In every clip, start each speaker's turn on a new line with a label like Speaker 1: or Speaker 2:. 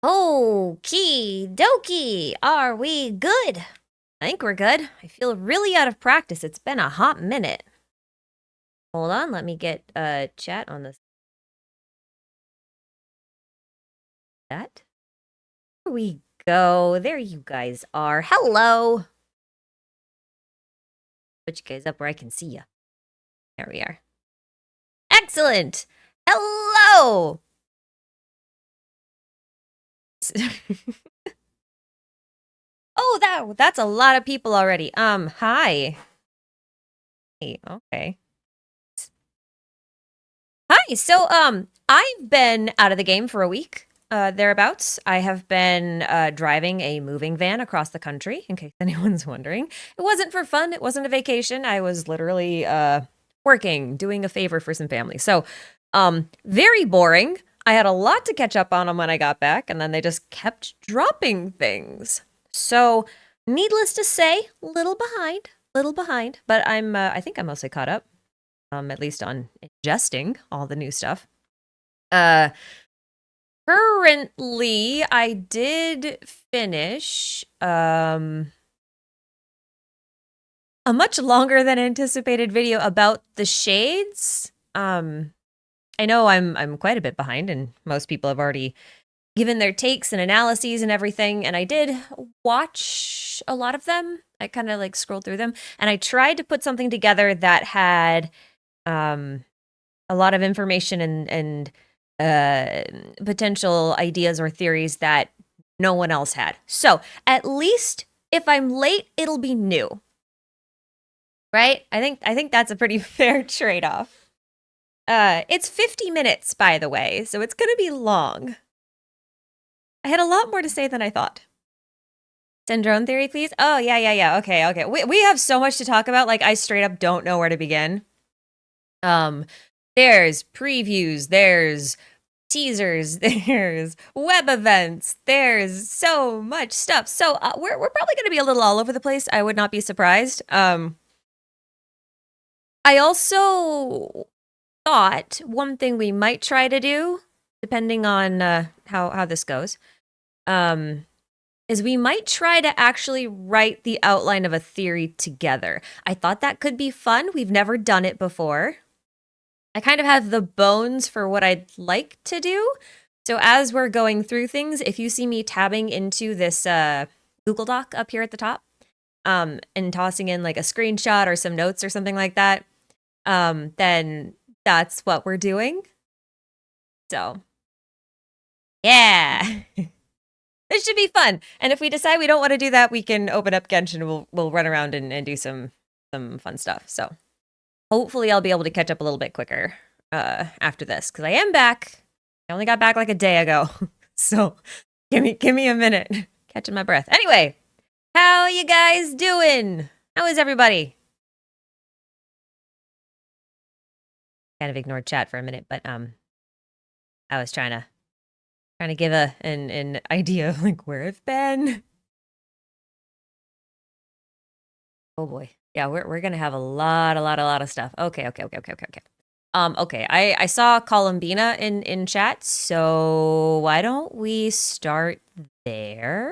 Speaker 1: Okie dokie. Are we good? I think we're good. I feel really out of practice. It's been a hot minute. Hold on, let me get chat on this. That. Here we go. There you guys are. Hello. Put you guys up where I can see you. There we are. Excellent. Hello. Oh, that's a lot of people already. Hi. Hey, okay. Hi. So, I've been out of the game for a week, thereabouts. I have been driving a moving van across the country, in case anyone's wondering. It wasn't for fun. It wasn't a vacation. I was literally working, doing a favor for some family. So, very boring. I had a lot to catch up on them when I got back, and then they just kept dropping things. So, needless to say, little behind, but I think I'm mostly caught up. At least on ingesting all the new stuff. Currently, I did finish a much longer than anticipated video about the shades. I know I'm quite a bit behind, and most people have already given their takes and analyses and everything, and I did watch a lot of them. I kind of like scrolled through them, and I tried to put something together that had a lot of information and potential ideas or theories that no one else had. So at least if I'm late, it'll be new. Right? I think that's a pretty fair trade-off. It's 50 minutes, by the way, so it's gonna be long. I had a lot more to say than I thought. Syndrome theory, please? Oh, yeah. Okay. We have so much to talk about, like, I straight up don't know where to begin. There's previews, there's teasers, there's web events, there's so much stuff. So we're probably going to be a little all over the place. I would not be surprised. I also thought one thing we might try to do, depending on how this goes, is we might try to actually write the outline of a theory together. I thought that could be fun. We've never done it before. I kind of have the bones for what I'd like to do. So as we're going through things, if you see me tabbing into this Google Doc up here at the top, and tossing in like a screenshot or some notes or something like that, then that's what we're doing. So, yeah. This should be fun. And if we decide we don't want to do that, we can open up Genshin. We'll run around and do some fun stuff. So hopefully I'll be able to catch up a little bit quicker after this, because I am back. I only got back like a day ago. So give me a minute. Catching my breath. Anyway, how you guys doing? How is everybody? Kind of ignored chat for a minute, but I was trying to give an idea of like where I've been. Oh boy. Yeah, we're gonna have a lot of stuff. Okay. Okay, I saw Colombina in chat, so why don't we start there?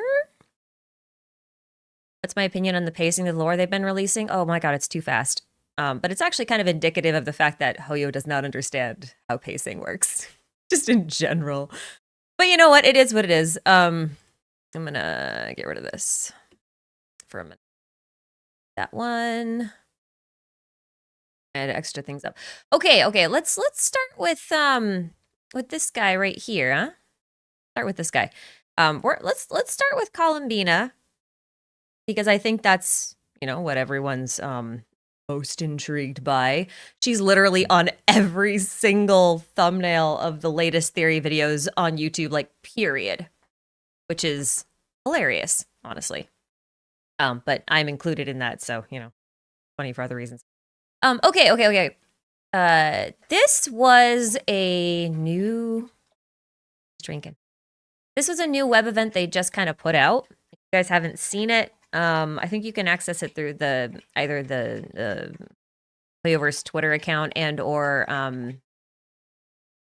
Speaker 1: What's my opinion on the pacing of the lore they've been releasing? Oh my god, it's too fast. But it's actually kind of indicative of the fact that Hoyo does not understand how pacing works, just in general. But you know what? It is what it is. I'm gonna get rid of this for a minute. That one. Add extra things up. Okay. Let's start with this guy right here, huh? Start with this guy. Let's start with Colombina, because I think that's, you know, what everyone's most intrigued by. She's literally on every single thumbnail of the latest theory videos on YouTube, like, period, which is hilarious, honestly. But I'm included in that, so, you know, funny for other reasons. Okay. This was a new drinking. This was a new web event they just kind of put out. If you guys haven't seen it, I think you can access it through either the Hoyoverse Twitter account and or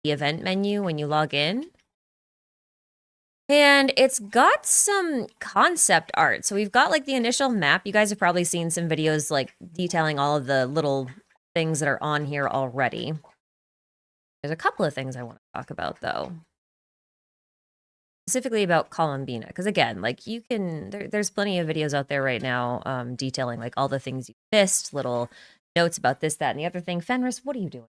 Speaker 1: the event menu when you log in. And it's got some concept art. So we've got like the initial map. You guys have probably seen some videos like detailing all of the little things that are on here already. There's a couple of things I want to talk about though. Specifically about Colombina, because again, like you can, there's plenty of videos out there right now detailing like all the things you missed, little notes about this, that, and the other thing. Fenris, what are you doing?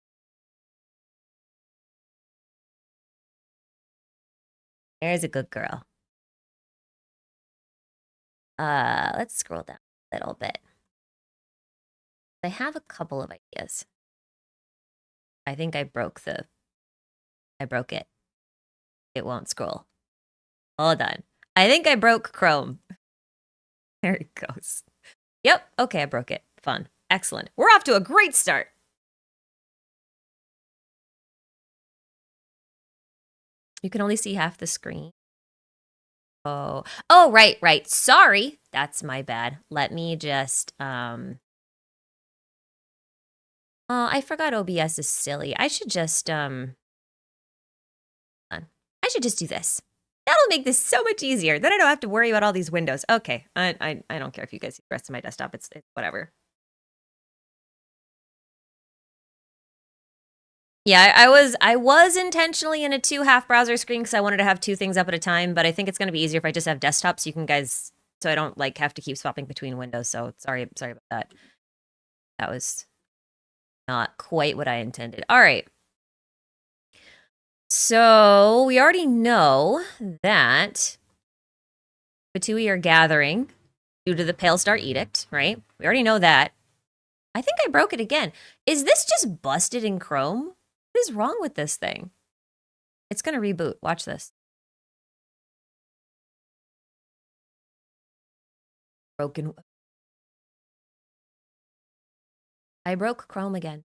Speaker 1: There's a good girl. Let's scroll down a little bit. I have a couple of ideas. I think I broke it. It won't scroll. Hold on. I think I broke Chrome. There it goes. Yep. Okay, I broke it. Fun. Excellent. We're off to a great start. You can only see half the screen. Oh, right. Sorry. That's my bad. Let me just, oh, I forgot OBS is silly. I should just, I should just do this. That'll make this so much easier. Then I don't have to worry about all these windows. Okay. I don't care if you guys see the rest of my desktop. It's whatever. Yeah, I was intentionally in a 2 half browser screen because I wanted to have 2 things up at a time, but I think it's going to be easier if I just have desktop so you can guys, so I don't like have to keep swapping between windows. So sorry about that. That was not quite what I intended. All right. So we already know that Fatui are gathering due to the Pale Star Edict, right? We already know that. I think I broke it again. Is this just busted in Chrome? What is wrong with this thing? It's going to reboot. Watch this. Broken. I broke Chrome again.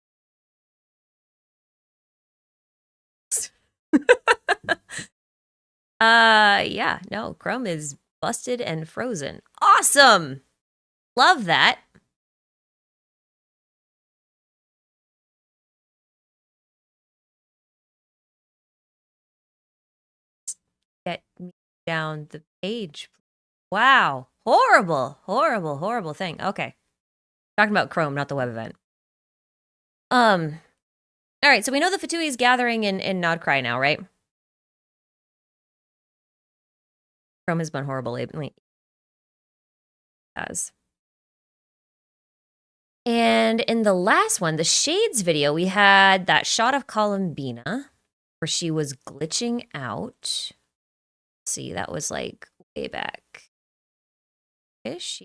Speaker 1: Yeah, no, Chrome is busted and frozen. Awesome! Love that. Get me down the page. Wow. Horrible thing. Okay. Talking about Chrome, not the web event. All right, so we know the Fatui is gathering in Nod Krai now, right? Chrome has been horrible lately. And in the last one, the Shades video, we had that shot of Colombina where she was glitching out. Let's see, that was like way back-ish,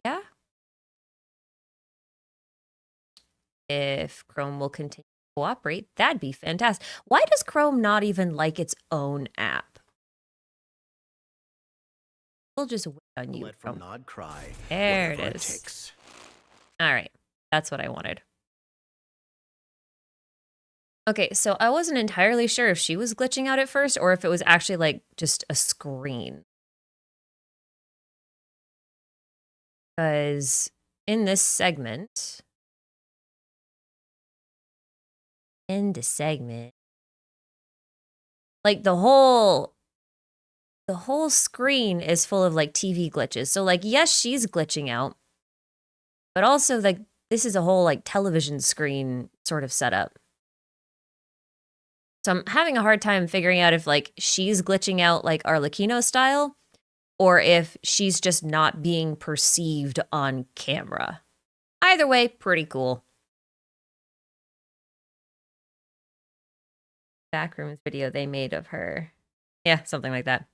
Speaker 1: yeah? If Chrome will continue to cooperate, that'd be fantastic. Why does Chrome not even like its own app? We'll just wait on you.
Speaker 2: From Nod Krai.
Speaker 1: There it is. All right, that's what I wanted. Okay, so I wasn't entirely sure if she was glitching out at first or if it was actually like just a screen. Because in this segment, like the whole screen is full of like TV glitches. So like, yes, she's glitching out, but also like this is a whole like television screen sort of setup. So I'm having a hard time figuring out if like she's glitching out like Arlecchino style or if she's just not being perceived on camera. Either way, pretty cool. Backrooms video they made of her. Yeah, something like that.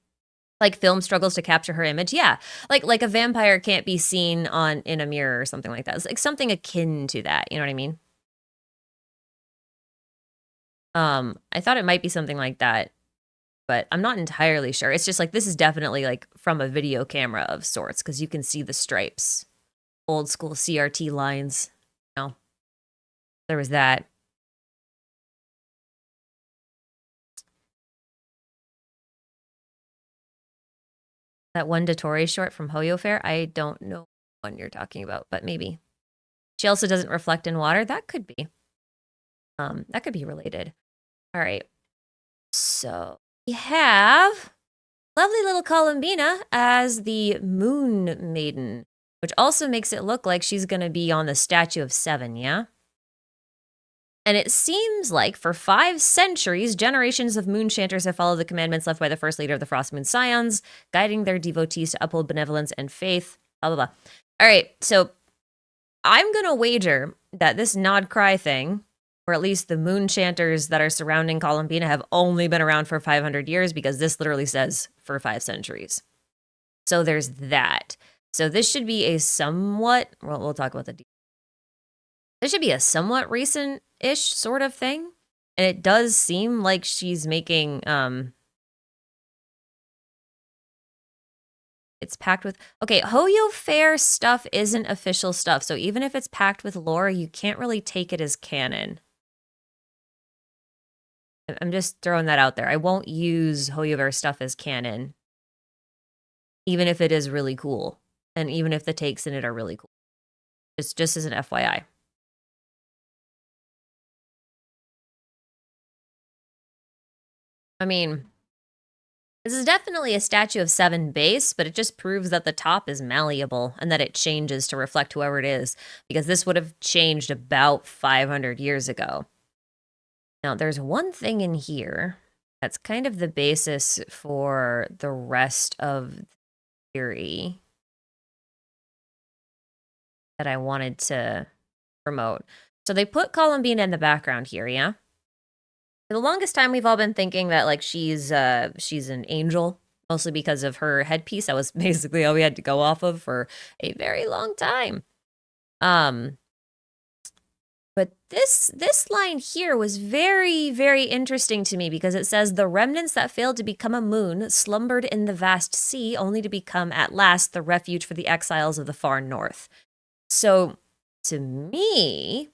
Speaker 1: Like film struggles to capture her image. Yeah, like a vampire can't be seen in a mirror or something like that. It's like something akin to that. You know what I mean? I thought it might be something like that, but I'm not entirely sure. It's just like this is definitely like from a video camera of sorts because you can see the stripes, old school CRT lines. You know, there was that. That one Dottore short from Hoyo Fair. I don't know what you're talking about, but maybe. She also doesn't reflect in water. That could be. That could be related. All right. So we have lovely little Colombina as the Moon Maiden, which also makes it look like she's going to be on the Statue of Seven, yeah? And it seems like for 5 centuries, generations of moon chanters have followed the commandments left by the first leader of the Frost Moon Scions, guiding their devotees to uphold benevolence and faith, blah, blah, blah. All right, so I'm going to wager that this Nod Krai thing, or at least the moon chanters that are surrounding Colombina, have only been around for 500 years because this literally says for 5 centuries. So there's that. So this should be a somewhat, well, we'll talk about the details. This should be a somewhat recent-ish sort of thing. And it does seem like she's making, it's packed with, okay, Hoyo Fair stuff isn't official stuff. So even if it's packed with lore, you can't really take it as canon. I'm just throwing that out there. I won't use Hoyo Fair stuff as canon. Even if it is really cool. And even if the takes in it are really cool. It's just as an FYI. I mean, this is definitely a Statue of Seven base, but it just proves that the top is malleable and that it changes to reflect whoever it is, because this would have changed about 500 years ago. Now, there's one thing in here that's kind of the basis for the rest of the theory that I wanted to promote. So they put Colombina in the background here, yeah? For the longest time, we've all been thinking that, like, she's an angel, mostly because of her headpiece. That was basically all we had to go off of for a very long time. But this line here was very, very interesting to me because it says, the remnants that failed to become a moon slumbered in the vast sea, only to become at last the refuge for the exiles of the far north. So, to me,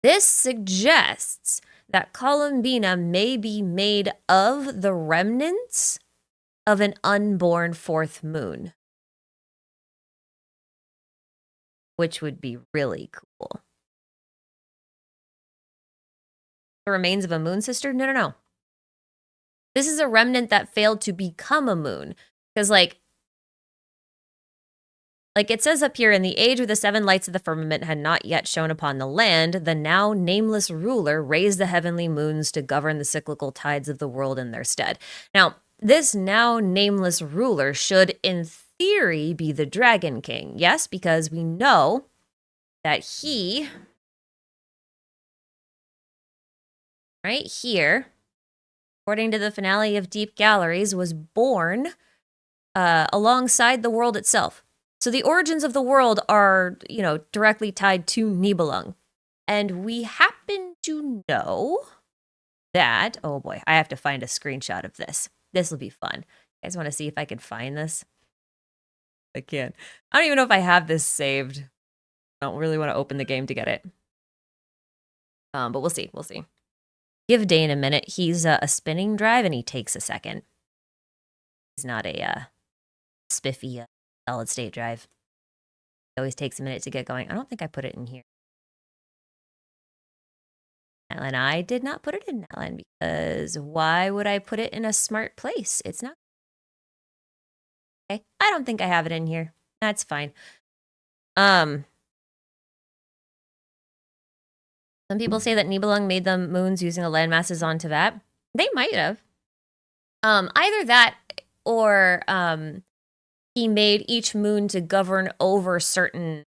Speaker 1: this suggests that Colombina may be made of the remnants of an unborn fourth moon, which would be really cool. The remains of a moon sister? No. This is a remnant that failed to become a moon. Because, like it says up here, in the age where the 7 lights of the firmament had not yet shone upon the land, the now nameless ruler raised the heavenly moons to govern the cyclical tides of the world in their stead. Now, this now nameless ruler should, in theory, be the Dragon King. Yes, because we know that he, right here, according to the finale of Deep Galleries, was born alongside the world itself. So the origins of the world are, directly tied to Nibelung. And we happen to know that, oh boy, I have to find a screenshot of this. This will be fun. You guys want to see if I can find this? I can't. I don't even know if I have this saved. I don't really want to open the game to get it. But we'll see. We'll see. Give Dane a minute. He's a spinning drive and he takes a second. He's not a spiffy solid state drive. It always takes a minute to get going. I don't think I put it in here. And I did not put it in that line because why would I put it in a smart place? It's not. Okay, I don't think I have it in here. That's fine. Some people say that Nibelung made them moons using the landmasses on Teyvat. They might have. Either that or he made each moon to govern over certain,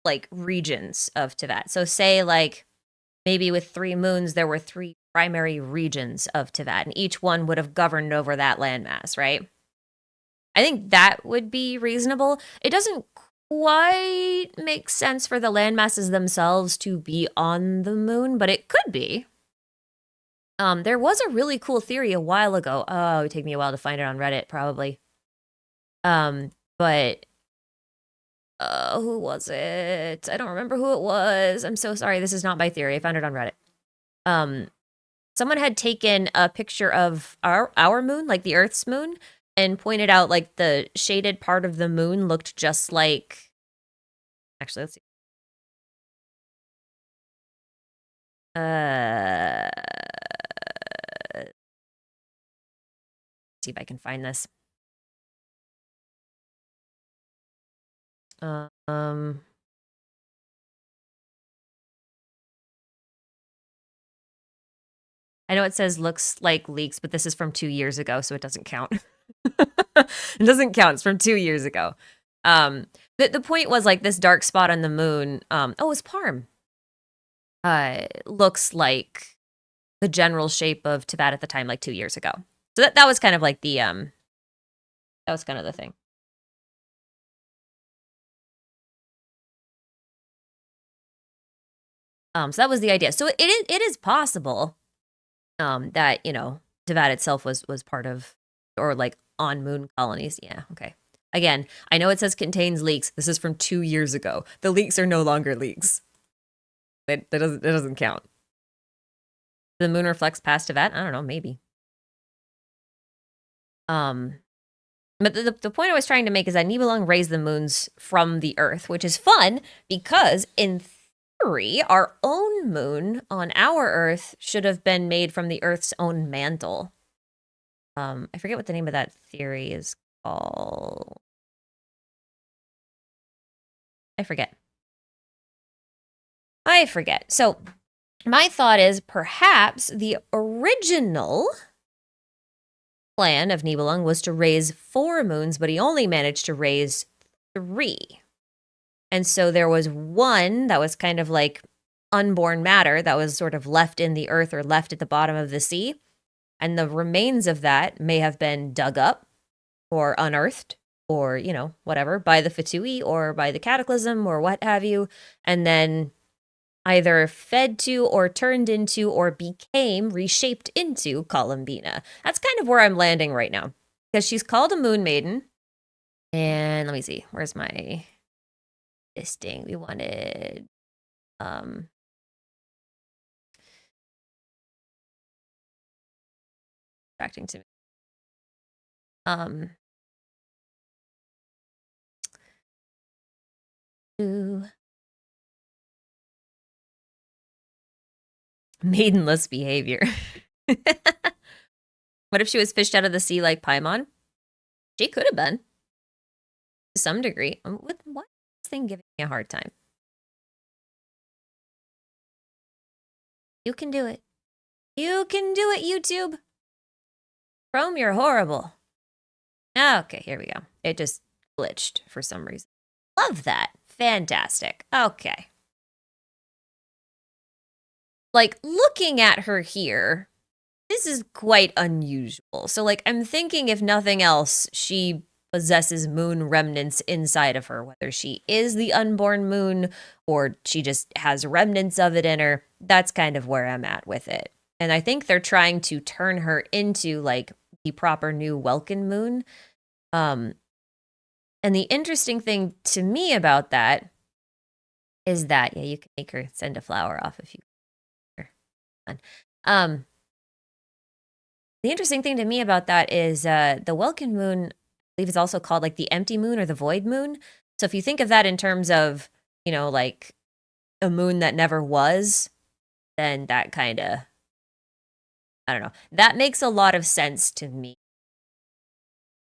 Speaker 1: like, regions of Teyvat. So say, like, maybe with 3 moons, there were 3 primary regions of Teyvat, and each one would have governed over that landmass, right? I think that would be reasonable. It doesn't quite make sense for the landmasses themselves to be on the moon, but it could be. There was a really cool theory a while ago. Oh, it would take me a while to find it on Reddit, probably. But who was it? I don't remember who it was. I'm so sorry. This is not my theory. I found it on Reddit. Someone had taken a picture of our moon, like the Earth's moon, and pointed out, like, the shaded part of the moon looked just like... Actually, let's see. see if I can find this. I know it says looks like leaks, but this is from 2 years ago, so it doesn't count. It doesn't count. It's from 2 years ago. The point was like this dark spot on the moon. It's Parm. Looks like the general shape of Tibet at the time, like 2 years ago. So that was kind of like the that was kind of the thing. So that was the idea. So it is possible that, you know, Tibet itself was part of, or like on moon colonies. Yeah, okay. Again, I know it says contains leaks. This is from 2 years ago. The leaks are no longer leaks. That doesn't count. The moon reflects past Tibet? I don't know, maybe. But the point I was trying to make is that Nibelung raised the moons from the Earth, which is fun because in theory, our own moon on our Earth should have been made from the Earth's own mantle. I forget what the name of that theory is called. I forget. So my thought is perhaps the original plan of Nibelung was to raise 4 moons, but he only managed to raise 3. And so there was one that was kind of like unborn matter that was sort of left in the earth or left at the bottom of the sea. And the remains of that may have been dug up or unearthed or, you know, whatever, by the Fatui or by the cataclysm or what have you. And then either fed to or turned into or became reshaped into Colombina. That's kind of where I'm landing right now. Because she's called a moon maiden. And let me see, where's my listing? We wanted distracting to me. Maidenless behavior. What if she was fished out of the sea like Paimon? She could have been. To some degree. What is this thing giving me a hard time? You can do it. You can do it, YouTube. Chrome, you're horrible. Okay, here we go. It just glitched for some reason. Love that. Fantastic. Okay. Like, looking at her here, this is quite unusual. So, like, I'm thinking if nothing else, she possesses moon remnants inside of her, whether she is the unborn moon or she just has remnants of it in her. That's kind of where I'm at with it. And I think they're trying to turn her into, like, the proper new Welkin moon. And the interesting thing to me about that is that, yeah, you can make her send a flower off if you the interesting thing to me about that is the Welkin moon, I believe, is also called like the empty moon or the void moon. So if you think of that in terms of, you know, like a moon that never was, then that kind of, I don't know, that makes a lot of sense to me.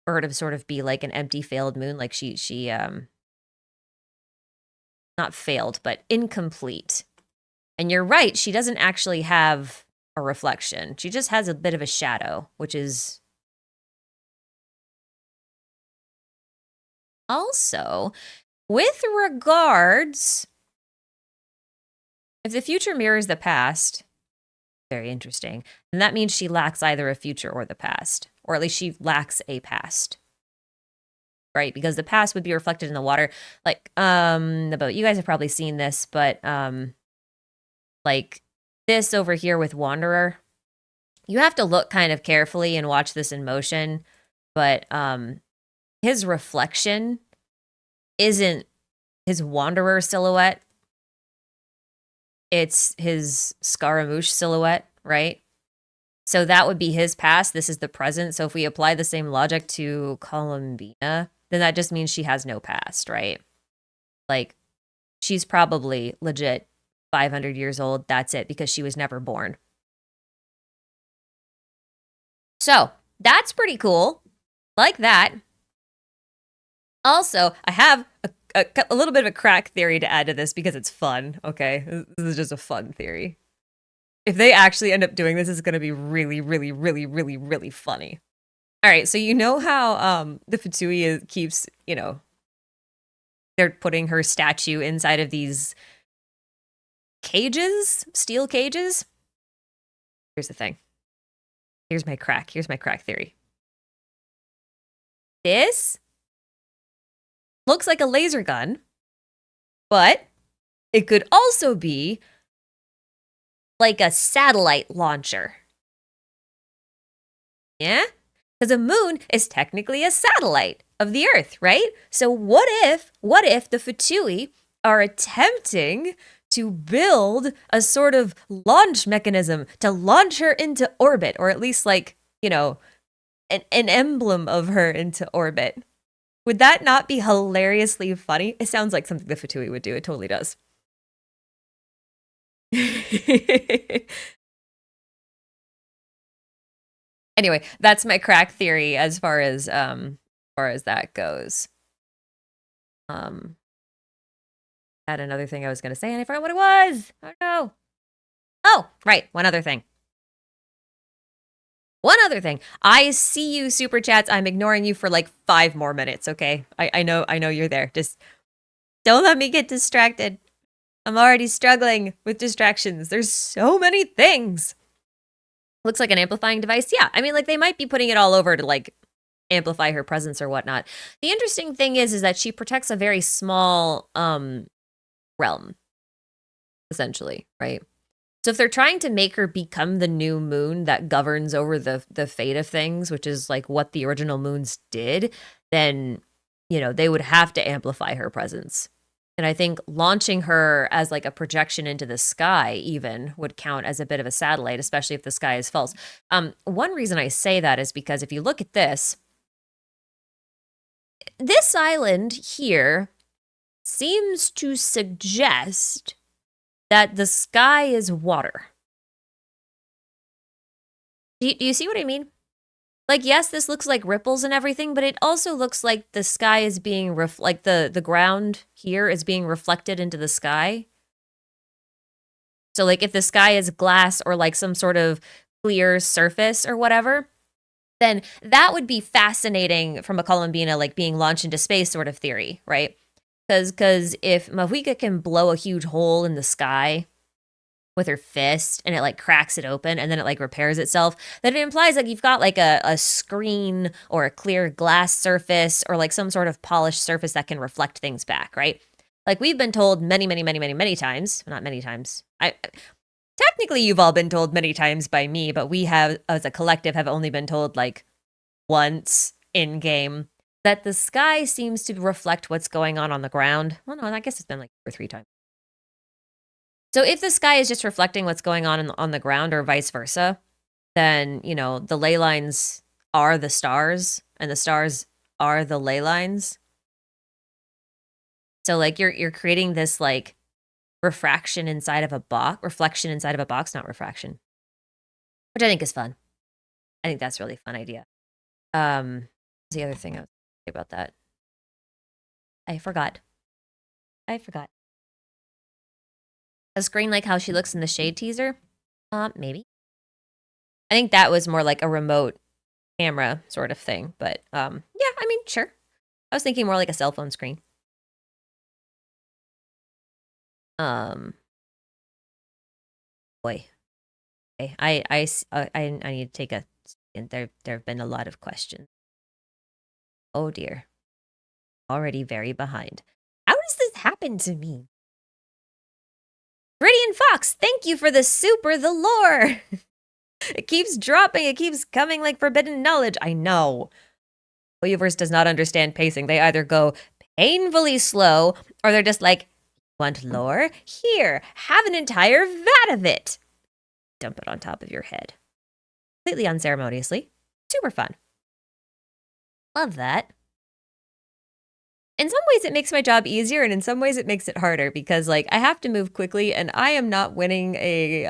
Speaker 1: For her to sort of be like an empty failed moon, like she not failed, but incomplete. And you're right, she doesn't actually have a reflection. She just has a bit of a shadow, which is also, with regards, if the future mirrors the past, very interesting, and that means she lacks either a future or the past, or at least she lacks a past, right? Because the past would be reflected in the water. Like, the boat, you guys have probably seen this, but, like, this over here with Wanderer, you have to look kind of carefully and watch this in motion, but his reflection isn't his Wanderer silhouette. It's his Scaramouche silhouette, right? So that would be his past. This is the present. So if we apply the same logic to Colombina, then that just means she has no past, right? Like, she's probably legit 500 years old. That's it, because she was never born. So that's pretty cool. Like that. Also, I have a little bit of a crack theory to add to this because it's fun, okay? This is just a fun theory. If they actually end up doing this, it's going to be really, really, really, really, really funny. All right, so you know how the Fatui keeps, they're putting her statue inside of these cages, steel cages? Here's the thing. Here's my crack theory. This looks like a laser gun, but it could also be like a satellite launcher. Yeah? Because a moon is technically a satellite of the Earth, right? So what if the Fatui are attempting to build a sort of launch mechanism to launch her into orbit, or at least like, an emblem of her into orbit? Would that not be hilariously funny? It sounds like something the Fatui would do. It totally does. Anyway, that's my crack theory as far as that goes. Had another thing I was gonna say and I forgot what it was. Oh no. Oh, right, one other thing. I see you, super chats. I'm ignoring you for like 5 more minutes, okay? I know you're there. Just don't let me get distracted. I'm already struggling with distractions. There's so many things. Looks like an amplifying device. Yeah, I mean, like they might be putting it all over to like amplify her presence or whatnot. The interesting thing is that she protects a very small realm, essentially, right? So if they're trying to make her become the new moon that governs over the fate of things, which is like what the original moons did, then, they would have to amplify her presence. And I think launching her as like a projection into the sky even would count as a bit of a satellite, especially if the sky is false. One reason I say that is because if you look at this island here seems to suggest that the sky is water. Do you see what I mean? Like, yes, this looks like ripples and everything, but it also looks like the sky is being like the ground here is being reflected into the sky. So like if the sky is glass or like some sort of clear surface or whatever, then that would be fascinating from a Colombina like being launched into space sort of theory, right? Because if Mahuika can blow a huge hole in the sky with her fist and it like cracks it open and then it like repairs itself, then it implies like you've got like a screen or a clear glass surface or like some sort of polished surface that can reflect things back, right? Like we've been told many, many, many, many, many times, not many times. Technically you've all been told many times by me, but we have as a collective have only been told like once in game that the sky seems to reflect what's going on the ground. Well, no, I guess it's been like 2 or 3 times. So if the sky is just reflecting what's going on the ground or vice versa, then, the ley lines are the stars and the stars are the ley lines. So like you're creating this like reflection inside of a box, not refraction, which I think is fun. I think that's a really fun idea. What's the other thing I was say about that? I forgot. A screen like how she looks in the Shade teaser? Maybe. I think that was more like a remote camera sort of thing, but yeah, I mean, sure. I was thinking more like a cell phone screen. Boy. Okay, I need to take a second. There have been a lot of questions. Oh dear. Already very behind. How does this happen to me? Viridian Fox, thank you for the lore. It keeps dropping. It keeps coming like forbidden knowledge. I know. Hoyoverse does not understand pacing. They either go painfully slow or they're just like, want lore? Here, have an entire vat of it. Dump it on top of your head. Completely unceremoniously. Super fun. Love that. In some ways, it makes my job easier, and in some ways, it makes it harder because, like, I have to move quickly, and I am not winning a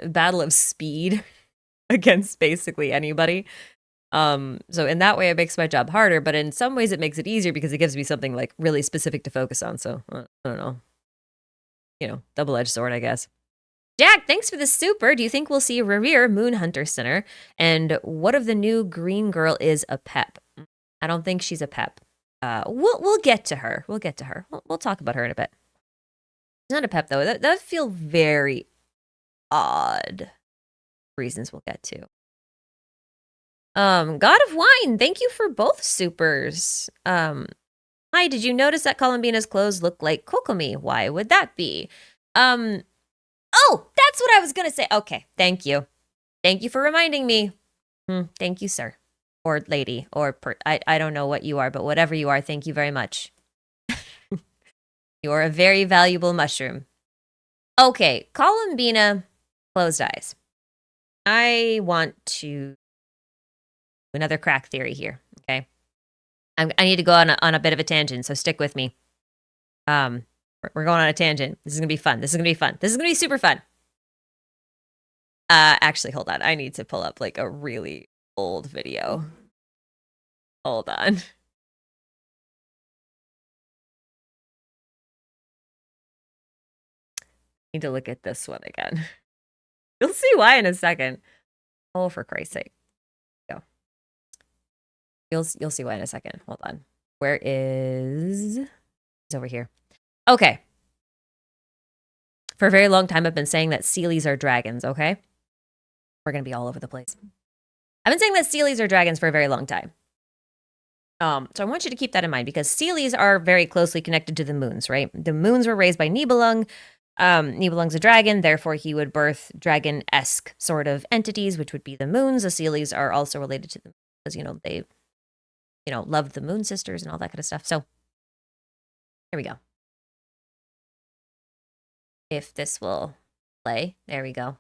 Speaker 1: battle of speed against basically anybody. So in that way, it makes my job harder, but in some ways it makes it easier because it gives me something like really specific to focus on. So I don't know, double-edged sword, I guess. Jack, thanks for the super. Do you think we'll see Revere Moon Hunter Center? And what of the new green girl is a pep? I don't think she's a pep. We'll get to her. We'll get to her. We'll talk about her in a bit. She's not a pep though. That would feel very odd. Reasons we'll get to. God of Wine, thank you for both supers. Hi, did you notice that Colombina's clothes look like Kokomi? Why would that be? Oh, that's what I was gonna say. Okay, thank you. Thank you for reminding me. Thank you, sir. Or lady, or I don't know what you are, but whatever you are, thank you very much. You are a very valuable mushroom. Okay, Colombina, closed eyes. I want to another crack theory here, okay? I need to go on a bit of a tangent, so stick with me. We're going on a tangent. This is gonna be fun. This is gonna be fun. This is gonna be super fun. Actually, hold on. I need to pull up like a really old video. Hold on. Need to look at this one again. You'll see why in a second. Oh, for Christ's sake. Go. You'll see why in a second. Hold on. Where is... It's over here. Okay. For a very long time, I've been saying that Seelies are dragons, okay? We're going to be all over the place. I've been saying that Seelies are dragons for a very long time. So I want you to keep that in mind because Seelies are very closely connected to the moons, right? The moons were raised by Nibelung. Nibelung's a dragon, therefore he would birth dragon-esque sort of entities, which would be the moons. The Seelies are also related to them because, they, loved the moon sisters and all that kind of stuff. So here we go. If this will play, there we go.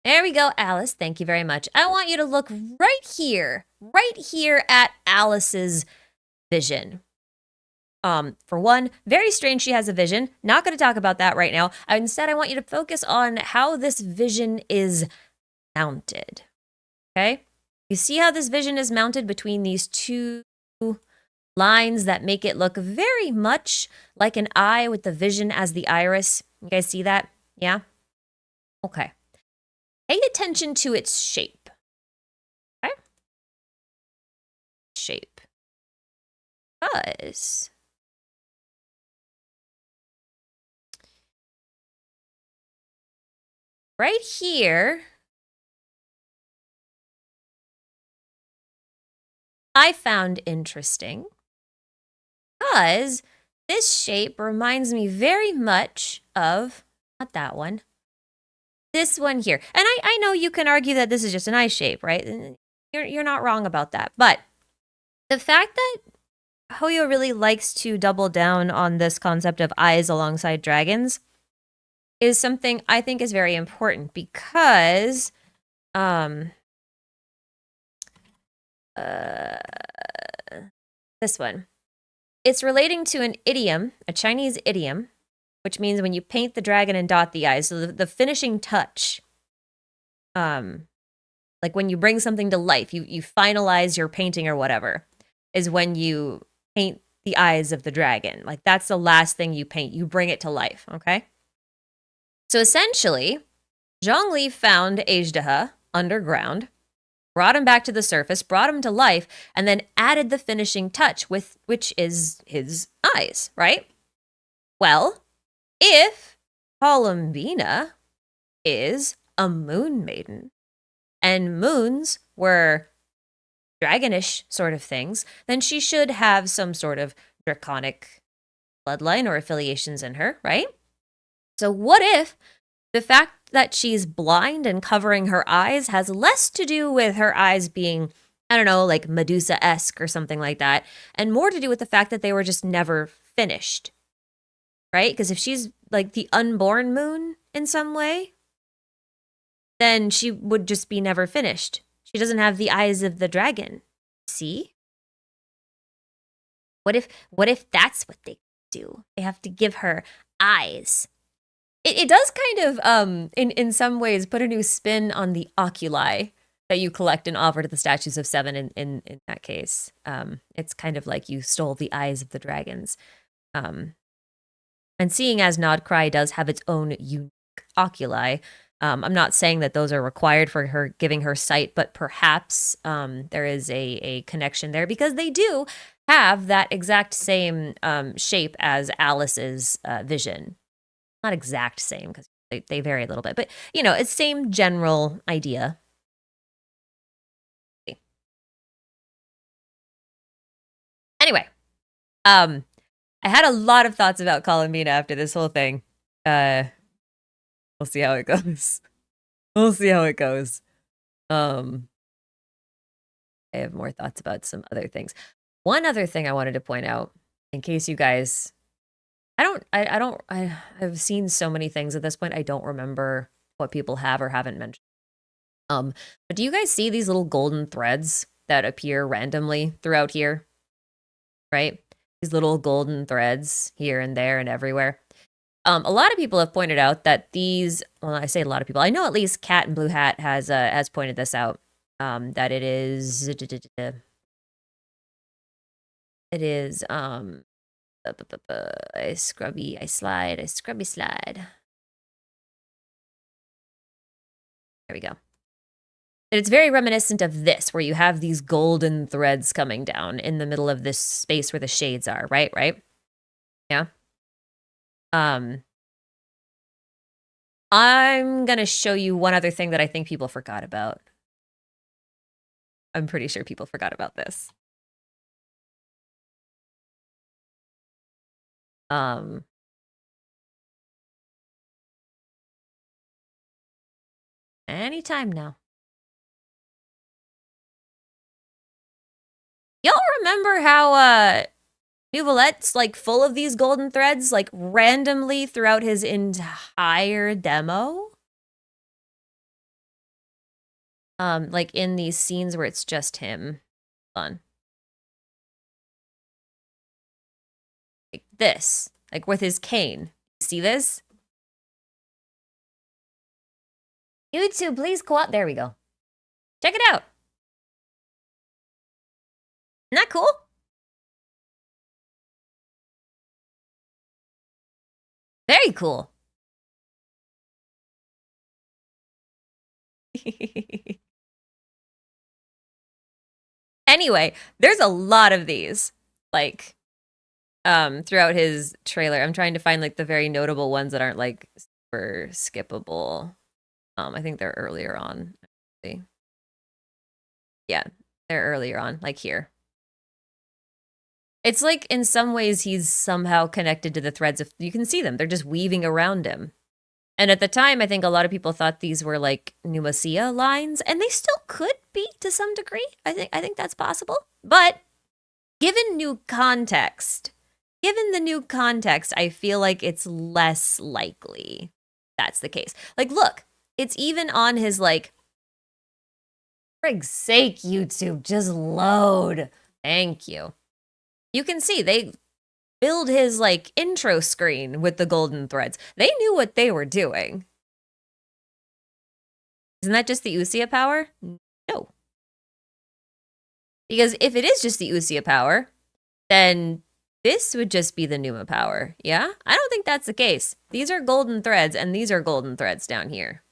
Speaker 1: There we go, Alice. Thank you very much. I want you to look right here at Alice's vision. For one, very strange she has a vision. Not going to talk about that right now. Instead, I want you to focus on how this vision is mounted. Okay? You see how this vision is mounted between these two lines that make it look very much like an eye with the vision as the iris. You guys see that? Yeah? Okay. Pay attention to its shape. Okay? Shape. Because right here, I found interesting because this shape reminds me very much of, not that one, this one here. And I know you can argue that this is just an eye shape, right? You're not wrong about that. But the fact that Hoyo really likes to double down on this concept of eyes alongside dragons is something I think is very important because this one. It's relating to an idiom, a Chinese idiom, which means when you paint the dragon and dot the eyes. So the finishing touch, like when you bring something to life, you finalize your painting or whatever, is when you paint the eyes of the dragon. Like that's the last thing you paint. You bring it to life, okay? So essentially, Zhongli found Ajdaha underground, brought him back to the surface, brought him to life, and then added the finishing touch, which is his eyes, right? Well, if Colombina is a moon maiden, and moons were dragonish sort of things, then she should have some sort of draconic bloodline or affiliations in her, right? So what if the fact that she's blind and covering her eyes has less to do with her eyes being, I don't know, like Medusa-esque or something like that, and more to do with the fact that they were just never finished, right? Because if she's like the unborn moon in some way, then she would just be never finished. She doesn't have the eyes of the dragon. See? What if that's what they do? They have to give her eyes. It does kind of, in some ways, put a new spin on the oculi that you collect and offer to the statues of seven in that case. It's kind of like you stole the eyes of the dragons. And seeing as Nod Krai does have its own unique oculi, I'm not saying that those are required for her giving her sight, but perhaps there is a connection there because they do have that exact same shape as Alice's vision. Not exact same because they vary a little bit, but you know, it's same general idea. Anyway, I had a lot of thoughts about Colombina after this whole thing. We'll see how it goes. We'll see how it goes. I have more thoughts about some other things. One other thing I wanted to point out, in case you guys, I've seen so many things at this point, I don't remember what people have or haven't mentioned. But do you guys see these little golden threads that appear randomly throughout here? Right? These little golden threads here and there and everywhere. A lot of people have pointed out that these, well, I say a lot of people, I know at least Cat and Blue Hat has pointed this out, that it is I scrubby slide. There we go. It's very reminiscent of this, where you have these golden threads coming down in the middle of this space where the shades are, right? Right? Yeah. I'm gonna show you one other thing that I think people forgot about. I'm pretty sure people forgot about this. Anytime now. Y'all remember how Nouvelette's like full of these golden threads, like randomly throughout his entire demo? Like in these scenes where it's just him. Fun. Like this. Like with his cane. See this? YouTube, please go out. There we go. Check it out. Isn't that cool? Very cool. Anyway, there's a lot of these, like, throughout his trailer. I'm trying to find, like, the very notable ones that aren't, like, super skippable. I think they're earlier on, actually. Yeah, they're earlier on, like here. It's like, in some ways, he's somehow connected to the threads of, you can see them. They're just weaving around him. And at the time, I think a lot of people thought these were like pneumacia lines, and they still could be to some degree. I think that's possible. But given the new context, I feel like it's less likely that's the case. Like, look, it's even on his, like, frig's sake, YouTube, just load. Thank you. You can see they build his, like, intro screen with the golden threads. They knew what they were doing. Isn't that just the Usia power? No. Because if it is just the Usia power, then this would just be the Numa power, yeah? I don't think that's the case. These are golden threads, and these are golden threads down here.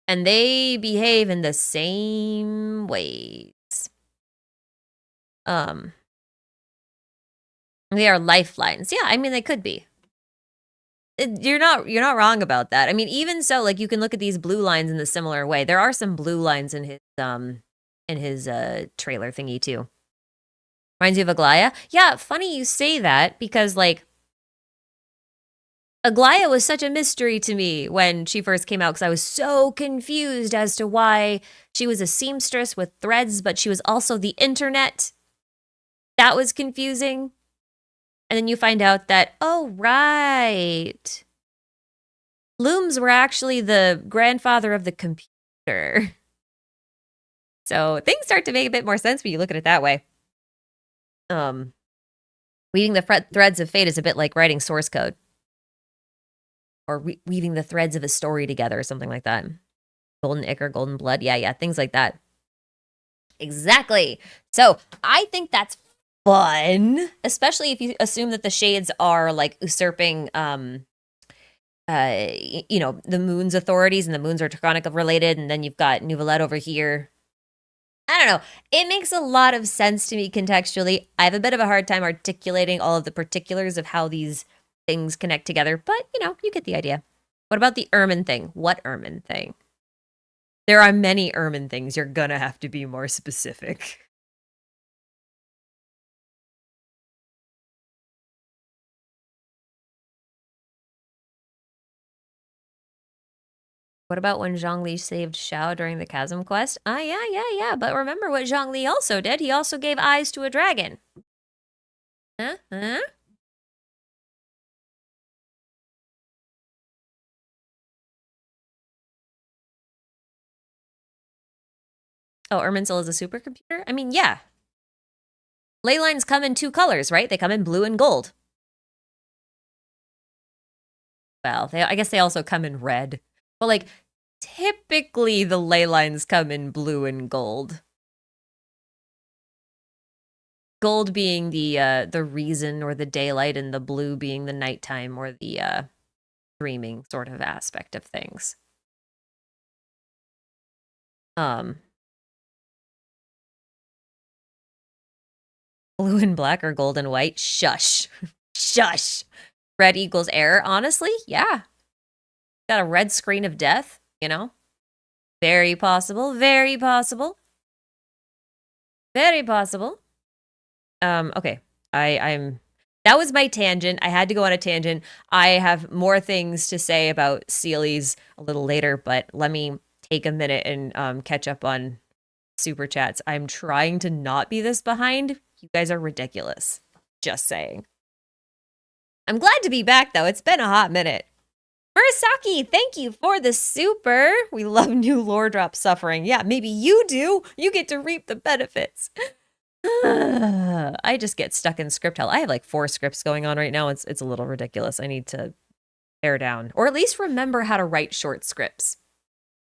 Speaker 1: And they behave in the same ways. They are lifelines. Yeah, I mean, they could be. You're not wrong about that. I mean, even so, like, you can look at these blue lines in the similar way. There are some blue lines in his trailer thingy too. Reminds you of Aglaya? Yeah, funny you say that because, like, Aglaya was such a mystery to me when she first came out because I was so confused as to why she was a seamstress with threads, but she was also the internet. That was confusing. And then you find out that, oh, right. Looms were actually the grandfather of the computer. So things start to make a bit more sense when you look at it that way. Weaving the threads of fate is a bit like writing source code. or weaving the threads of a story together or something like that. Golden ichor, golden blood. Yeah, things like that. Exactly. So I think that's fun, especially if you assume that the shades are like usurping, the moon's authorities, and the moons are Draconic related, and then you've got Nouvellette over here. I don't know. It makes a lot of sense to me contextually. I have a bit of a hard time articulating all of the particulars of how these things connect together, but you get the idea. What about the ermine thing? What ermine thing? There are many ermine things. You're gonna have to be more specific. What about when Zhongli saved Xiao during the Chasm Quest? Yeah. But remember what Zhongli also did? He also gave eyes to a dragon. Huh? Oh, Irminsul is a supercomputer? I mean, yeah. Ley lines come in 2 colors, right? They come in blue and gold. Well, I guess they also come in red. But, like, typically the ley lines come in blue and gold. Gold being the reason or the daylight, and the blue being the nighttime or the dreaming sort of aspect of things. Blue and black or gold and white? Shush. Shush. Red equals error. Honestly, yeah. Got a red screen of death, Very possible. Very possible. Very possible. Okay. That was my tangent. I had to go on a tangent. I have more things to say about Seelies a little later, but let me take a minute and catch up on super chats. I'm trying to not be this behind. You guys are ridiculous. Just saying. I'm glad to be back, though. It's been a hot minute. Murasaki, thank you for the super. We love new lore drop suffering. Yeah, maybe you do. You get to reap the benefits. I just get stuck in script hell. I have like 4 scripts going on right now. It's a little ridiculous. I need to pare down, or at least remember how to write short scripts.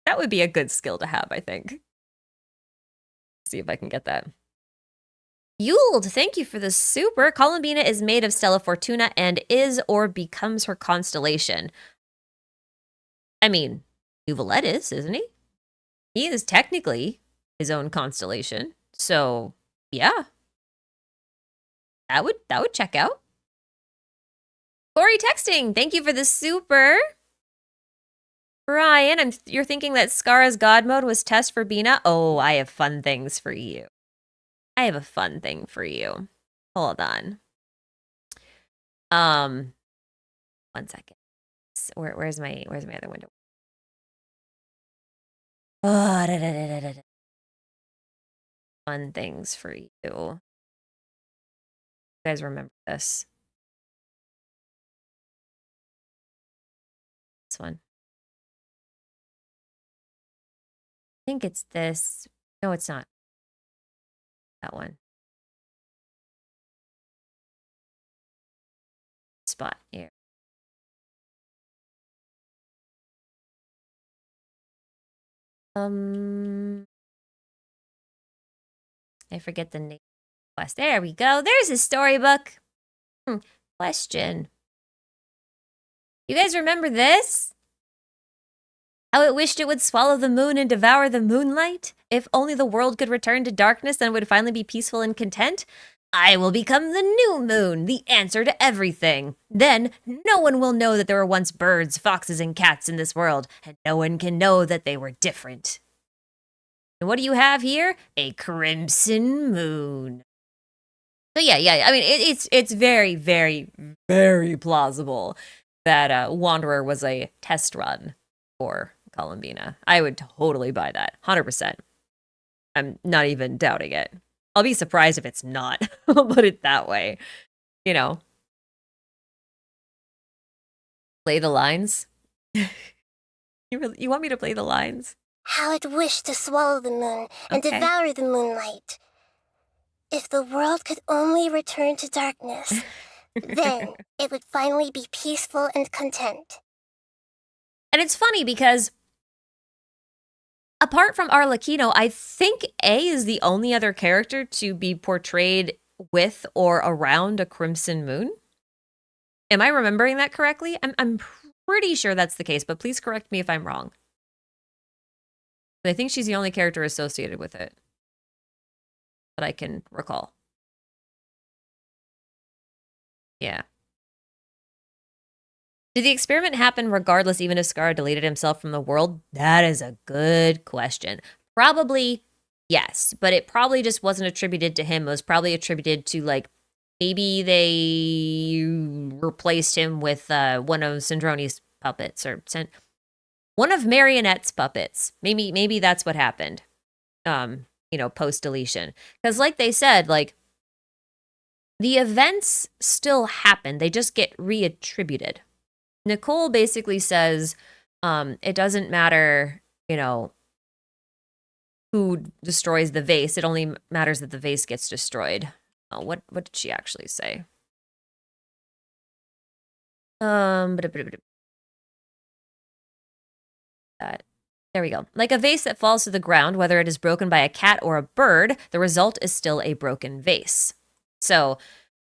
Speaker 1: That would be a good skill to have, I think. See if I can get that. Yuld, thank you for the super. Colombina is made of Stella Fortuna and is or becomes her constellation. I mean, Nouvellette is, isn't he? He is technically his own constellation. So, yeah. That would check out. Corey texting, thank you for the super. Brian, you're thinking that Skara's God mode was test for Bina? Oh, I have fun things for you. I have a fun thing for you. Hold on. 1 second. Where's my other window? Oh, fun things for you. You guys remember this? This one. I think it's this. No, it's not. That one. Spot here. I forget the name. Quest. There we go. There's his storybook. Question. You guys remember this? How it wished it would swallow the moon and devour the moonlight? If only the world could return to darkness, then it would finally be peaceful and content. I will become the new moon, the answer to everything. Then no one will know that there were once birds, foxes, and cats in this world, and no one can know that they were different. And what do you have here? A crimson moon. So yeah. I mean, it's very, very, very plausible that Wanderer was a test run for Colombina. I would totally buy that, 100%. I'm not even doubting it. I'll be surprised if it's not. I'll put it that way. Play the lines? You want me to play the lines?
Speaker 2: How it wished to swallow the moon and devour the moonlight. If the world could only return to darkness, then it would finally be peaceful and content.
Speaker 1: And it's funny because apart from Arlecchino, I think A is the only other character to be portrayed with or around a crimson moon. Am I remembering that correctly? I'm pretty sure that's the case, but please correct me if I'm wrong. But I think she's the only character associated with it that I can recall. Yeah. Did the experiment happen regardless, even if Scar deleted himself from the world? That is a good question. Probably yes, but it probably just wasn't attributed to him. It was probably attributed to, like, maybe they replaced him with one of Sandroni's puppets or one of Marionette's puppets. Maybe that's what happened. You know, post deletion. Because like they said, like, the events still happen. They just get reattributed. Nicole basically says it doesn't matter, you know, who destroys the vase. It only matters that the vase gets destroyed. What did she actually say? There we go. Like a vase that falls to the ground, whether it is broken by a cat or a bird, the result is still a broken vase. So,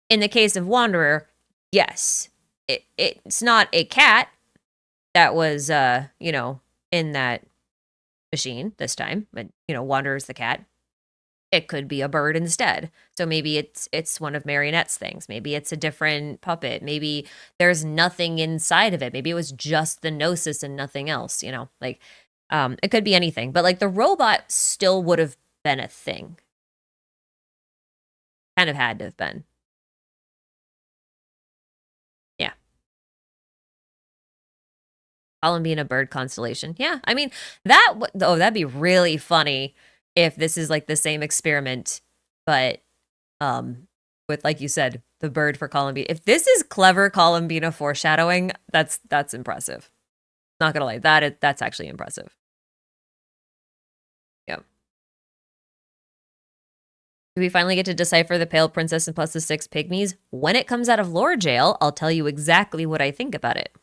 Speaker 1: in the case of Wanderer, yes, it's not a cat that was, you know, in that machine this time, but, you know, Wanderer's the cat. It could be a bird instead. So maybe it's one of Marionette's things. Maybe it's a different puppet. Maybe there's nothing inside of it. Maybe it was just the gnosis and nothing else, you know? Like, it could be anything. But, like, the robot still would have been a thing. Kind of had to have been. Yeah. Colombina bird constellation. Yeah, I mean, that'd be really funny if this is like the same experiment, but with, like you said, the bird for Colombina. If this is clever Colombina foreshadowing, that's impressive. Not gonna lie, that's actually impressive. Yeah. Do we finally get to decipher the Pale Princess and plus the 6 pygmies? When it comes out of lore jail, I'll tell you exactly what I think about it.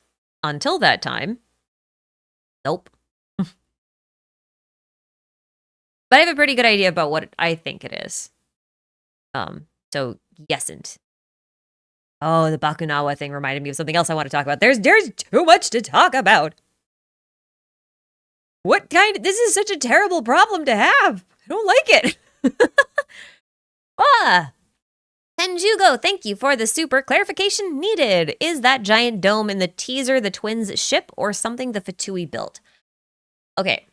Speaker 1: Until that time, nope. But I have a pretty good idea about what I think it is. So yesn't. Oh, the Bakunawa thing reminded me of something else I want to talk about. There's too much to talk about. This is such a terrible problem to have. I don't like it. Tenjugo, thank you for the super clarification needed. Is that giant dome in the teaser the twins' ship or something the Fatui built? Okay,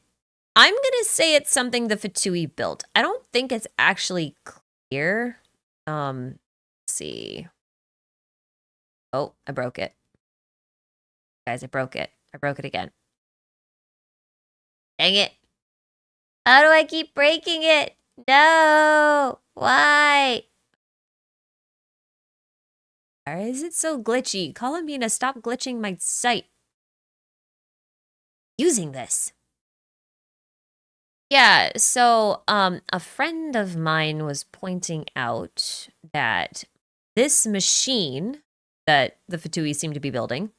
Speaker 1: I'm gonna say it's something the Fatui built. I don't think it's actually clear. Let's see. Oh, I broke it. Guys, I broke it. I broke it again. Dang it. How do I keep breaking it? No. Why? Why is it so glitchy? Colombina, stop glitching my site. Using this. Yeah, so a friend of mine was pointing out that this machine that the Fatui seem to be building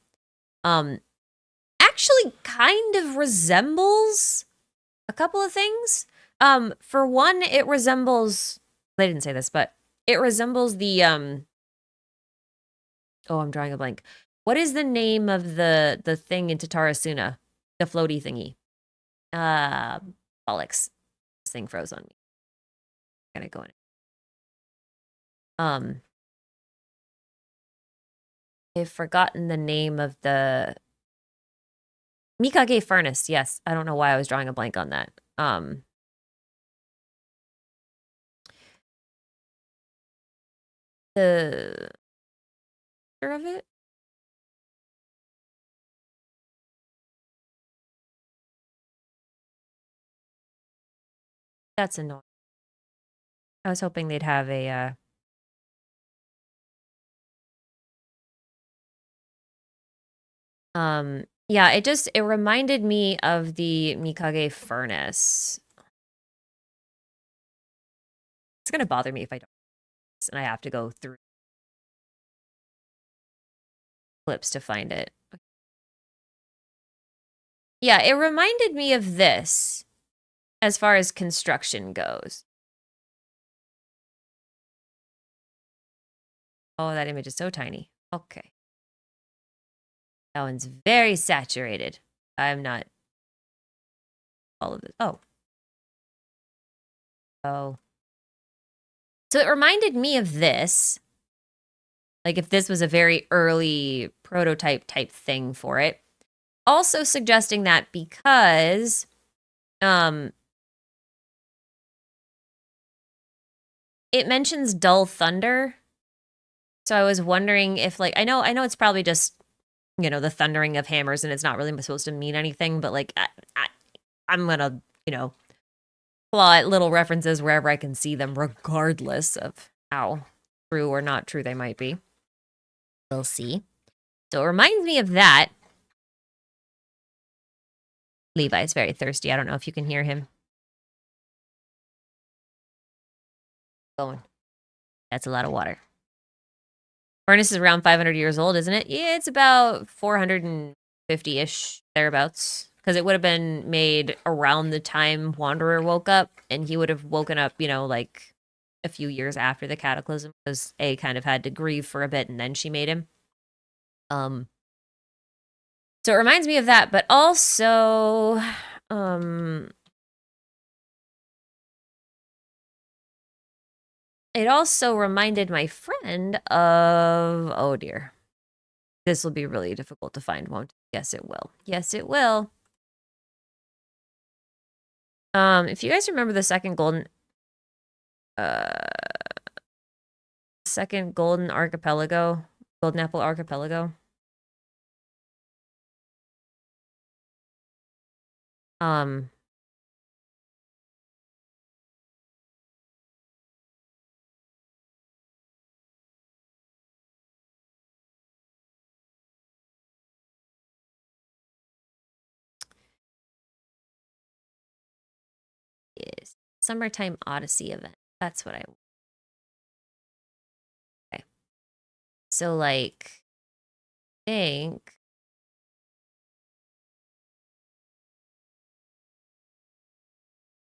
Speaker 1: actually kind of resembles a couple of things. For one, it resembles, they didn't say this, but it resembles the oh, I'm drawing a blank. What is the name of the thing in Tatarasuna? The floaty thingy. Bollocks. This thing froze on me. Gotta go in. I've forgotten the name of the Mikage furnace. Yes, I don't know why I was drawing a blank on that. The picture of it. That's annoying. I was hoping they'd have a yeah, it reminded me of the Mikage furnace. It's gonna bother me if I don't, and I have to go through clips to find it. Yeah, it reminded me of this as far as construction goes. Oh, that image is so tiny. Okay. That one's very saturated. I'm not all of it. Oh. Oh. So it reminded me of this. Like if this was a very early prototype type thing for it. Also suggesting that because it mentions dull thunder. So I was wondering if like I know it's probably just, you know, the thundering of hammers and it's not really supposed to mean anything, but like I'm gonna, you know, claw at little references wherever I can see them, regardless of how true or not true they might be. We'll see. So it reminds me of that. Levi's very thirsty. I don't know if you can hear him. Going. That's a lot of water. Furnace is around 500 years old, isn't it? Yeah, it's about 450-ish, thereabouts. Because it would have been made around the time Wanderer woke up, and he would have woken up, you know, like a few years after the Cataclysm, because A kind of had to grieve for a bit, and then she made him. So it reminds me of that, but also, it also reminded my friend of, oh dear. This will be really difficult to find, won't it? Yes, it will. Yes, it will. If you guys remember the second golden archipelago, Golden Apple Archipelago. Is Summertime Odyssey event. That's what I want. Okay. So like I think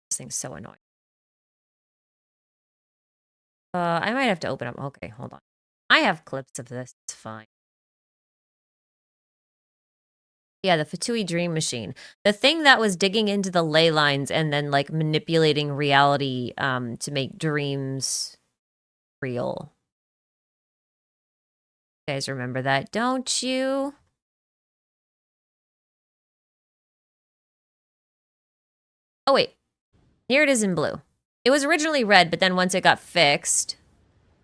Speaker 1: this thing's so annoying. I might have to open up. Okay, hold on. I have clips of this. It's fine. Yeah, the Fatui Dream Machine. The thing that was digging into the ley lines and then like manipulating reality to make dreams real. You guys remember that, don't you? Oh wait. Here it is in blue. It was originally red, but then once it got fixed,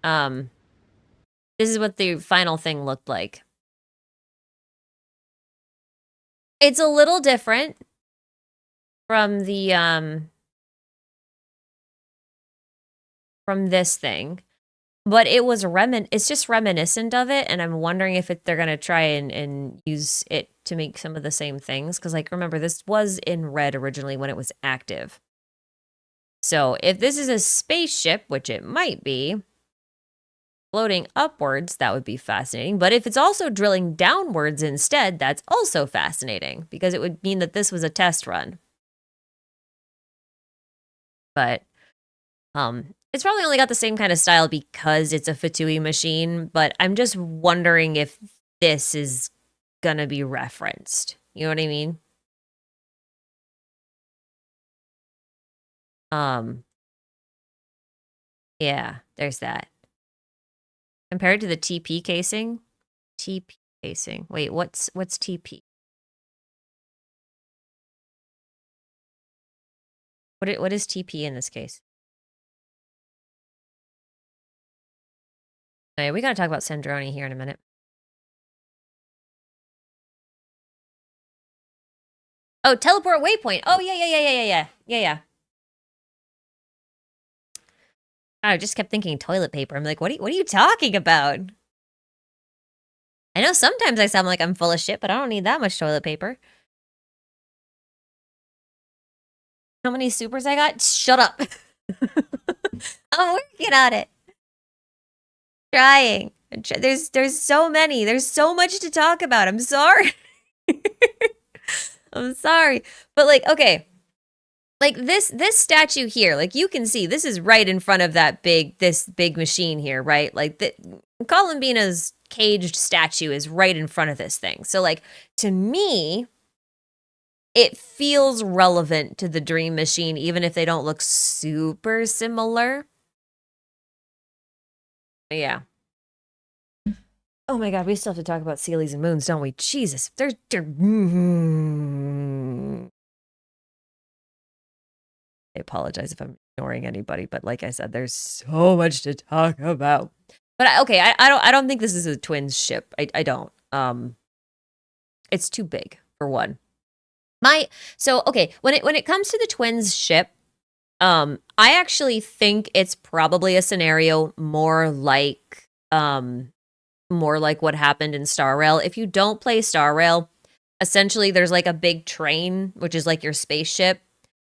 Speaker 1: this is what the final thing looked like. It's a little different from the from this thing, but it was it's just reminiscent of it, and I'm wondering if they're gonna try and use it to make some of the same things, because like remember this was in red originally when it was active. So if this is a spaceship, which it might be, floating upwards, that would be fascinating. But if it's also drilling downwards instead, that's also fascinating, because it would mean that this was a test run. But it's probably only got the same kind of style because it's a Fatui machine, but I'm just wondering if this is gonna be referenced. You know what I mean? Yeah, there's that. Compared to the TP casing? TP casing. Wait, what's TP? What is TP in this case? Okay, we gotta talk about Sandroni here in a minute. Oh, teleport waypoint. Oh, yeah. I just kept thinking toilet paper. I'm like, what are you talking about? I know sometimes I sound like I'm full of shit, but I don't need that much toilet paper. How many supers I got? Shut up. I'm working on it. Trying. There's so many. There's so much to talk about. I'm sorry. I'm sorry. But like, okay. Like this statue here, like you can see this is right in front of this big machine here, right? Like Colombina's caged statue is right in front of this thing. So like to me, it feels relevant to the Dream Machine, even if they don't look super similar. But yeah. Oh my god, we still have to talk about Seelies and Moons, don't we? Jesus, they're I apologize if I'm ignoring anybody, but like I said, there's so much to talk about. But okay, I don't think this is a twins ship. I don't. It's too big for one. So okay, when it comes to the twins ship, I actually think it's probably a scenario more like what happened in Star Rail. If you don't play Star Rail, essentially there's like a big train, which is like your spaceship.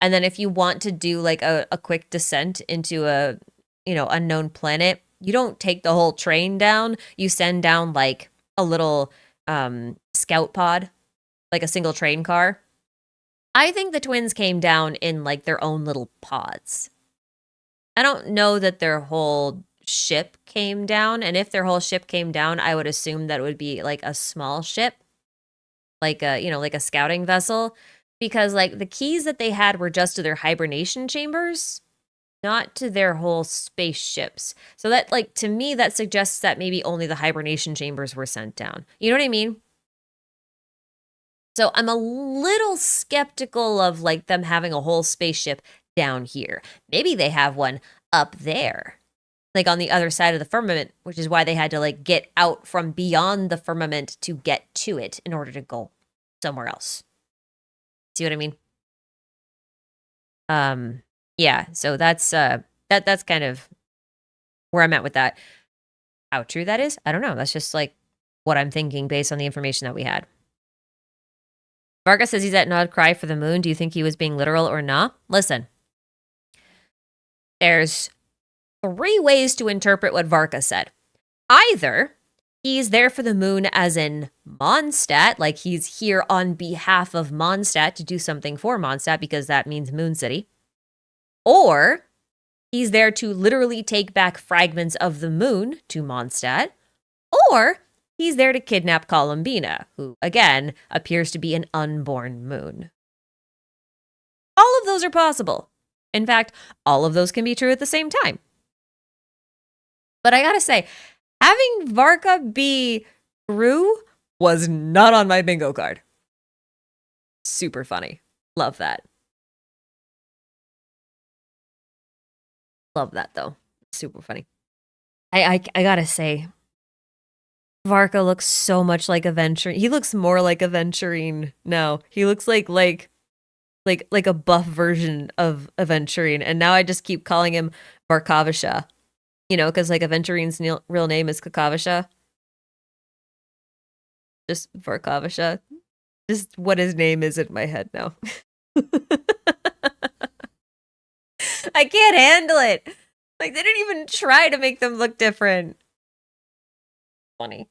Speaker 1: And then if you want to do like a quick descent into a, unknown planet, you don't take the whole train down. You send down like a little scout pod, like a single train car. I think the twins came down in like their own little pods. I don't know that their whole ship came down. And if their whole ship came down, I would assume that it would be like a small ship, like like a scouting vessel. Because like the keys that they had were just to their hibernation chambers, not to their whole spaceships. So that like to me that suggests that maybe only the hibernation chambers were sent down. You know what I mean? So I'm a little skeptical of like them having a whole spaceship down here. Maybe they have one up there, like on the other side of the firmament, which is why they had to like get out from beyond the firmament to get to it in order to go somewhere else. See what I mean? Yeah, so that's kind of where I'm at with that. How true that is, I don't know. That's just like what I'm thinking based on the information that we had. Varca says he's at Nod Krai for the moon. Do you think he was being literal or not? Listen, there's 3 ways to interpret what Varca said. Either he's there for the moon as in Mondstadt, like he's here on behalf of Mondstadt to do something for Mondstadt because that means Moon City. Or he's there to literally take back fragments of the moon to Mondstadt. Or he's there to kidnap Colombina, who, again, appears to be an unborn moon. All of those are possible. In fact, all of those can be true at the same time. But I gotta say, having Varca be true was not on my bingo card. Super funny. Love that. Love that, though. Super funny. I gotta say, Varca looks so much like Aventurine. He looks more like Aventurine now. He looks like a buff version of Aventurine, and now I just keep calling him Varcavisha. Because like Aventurine's real name is Kakavasha. Just Varcavisha. Just what his name is in my head now. I can't handle it. Like they didn't even try to make them look different. Funny.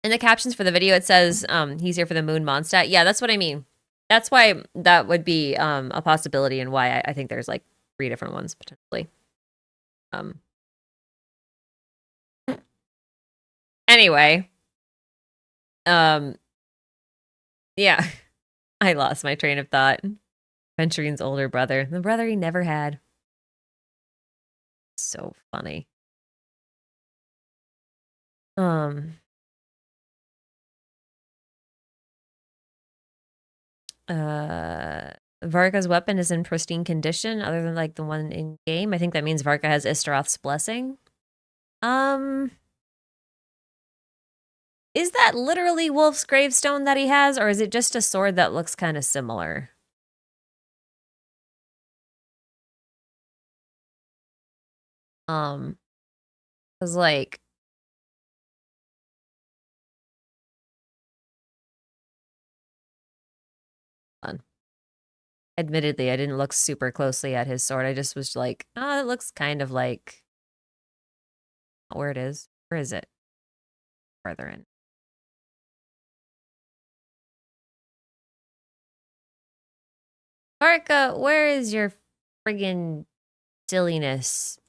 Speaker 1: In the captions for the video, it says he's here for the moon Mondstadt. Yeah, that's what I mean. That's why that would be a possibility and why I think there's like 3 different ones potentially. Anyway. Yeah. I lost my train of thought. Venturine's older brother. The brother he never had. So funny. Varca's weapon is in pristine condition, other than like the one in game. I think that means Varca has Istaroth's blessing. Is that literally Wolf's gravestone that he has, or is it just a sword that looks kind of similar? Cause like admittedly, I didn't look super closely at his sword. I just was like, oh, it looks kind of like where it is. Where is it? Further in. Varca, where is your friggin' silliness?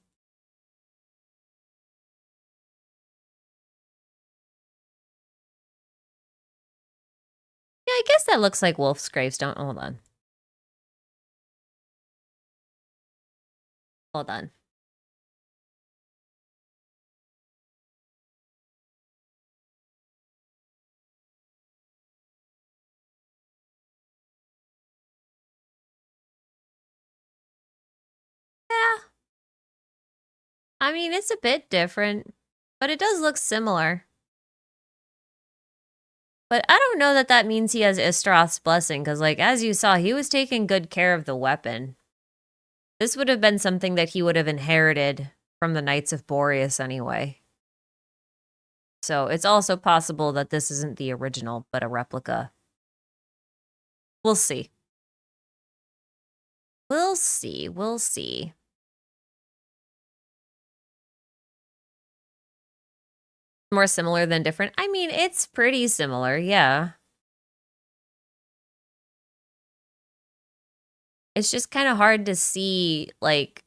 Speaker 1: Yeah, I guess that looks like Wolf's gravestone. Hold on. Hold on. Yeah. I mean, it's a bit different, but it does look similar. But I don't know that that means he has Istroth's blessing, because, like, as you saw, he was taking good care of the weapon. This would have been something that he would have inherited from the Knights of Boreas anyway. So it's also possible that this isn't the original, but a replica. We'll see. We'll see. We'll see. More similar than different? I mean, it's pretty similar, yeah. It's just kind of hard to see, like,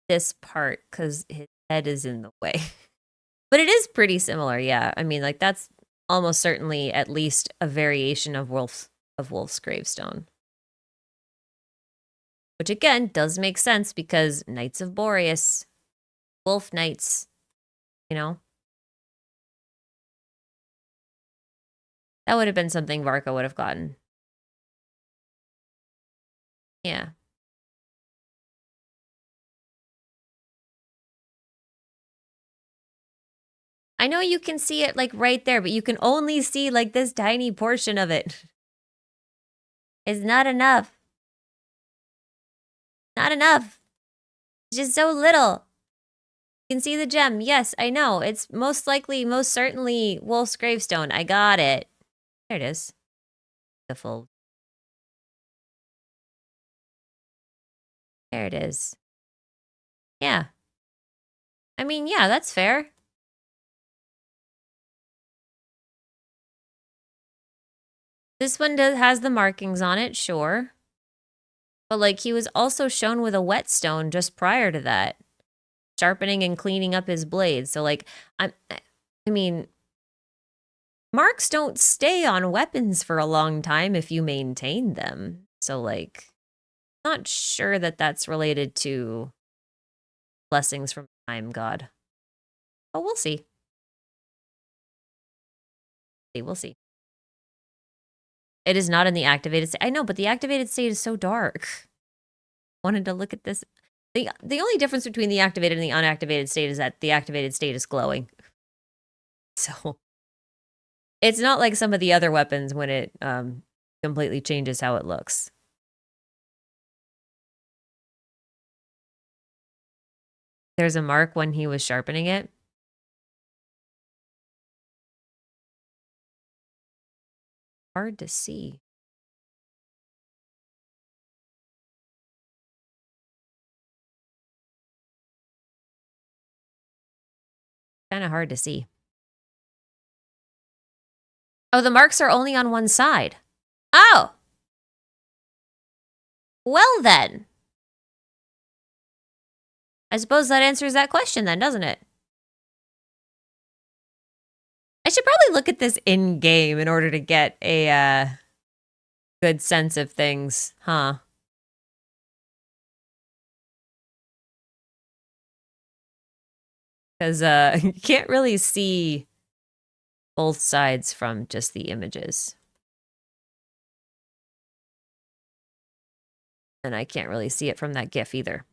Speaker 1: this part because his head is in the way. But it is pretty similar, yeah. I mean, like, that's almost certainly at least a variation of Wolf's gravestone. Which, again, does make sense because Knights of Boreas, Wolf Knights, you know? That would have been something Varca would have gotten. Yeah. I know you can see it, like, right there, but you can only see, like, this tiny portion of it. It's not enough. Not enough. It's just so little. You can see the gem. Yes, I know. It's most likely, most certainly Wolf's gravestone. I got it. There it is. Beautiful. There it is. Yeah. I mean, yeah, that's fair. This one has the markings on it, sure. But, like, he was also shown with a whetstone just prior to that. Sharpening and cleaning up his blade. So, like, I mean, marks don't stay on weapons for a long time if you maintain them. So, like, not sure that that's related to blessings from time god. Oh, we'll see. We'll see. It is not in the activated state. I know, but the activated state is so dark. Wanted to look at this. The only difference between the activated and the unactivated state is that the activated state is glowing. So it's not like some of the other weapons when it completely changes how it looks. There's a mark when he was sharpening it. Hard to see. Kind of hard to see. Oh, the marks are only on one side. Oh! Well then. I suppose that answers that question then, doesn't it? I should probably look at this in-game in order to get a good sense of things, huh? Because you can't really see both sides from just the images. And I can't really see it from that GIF either.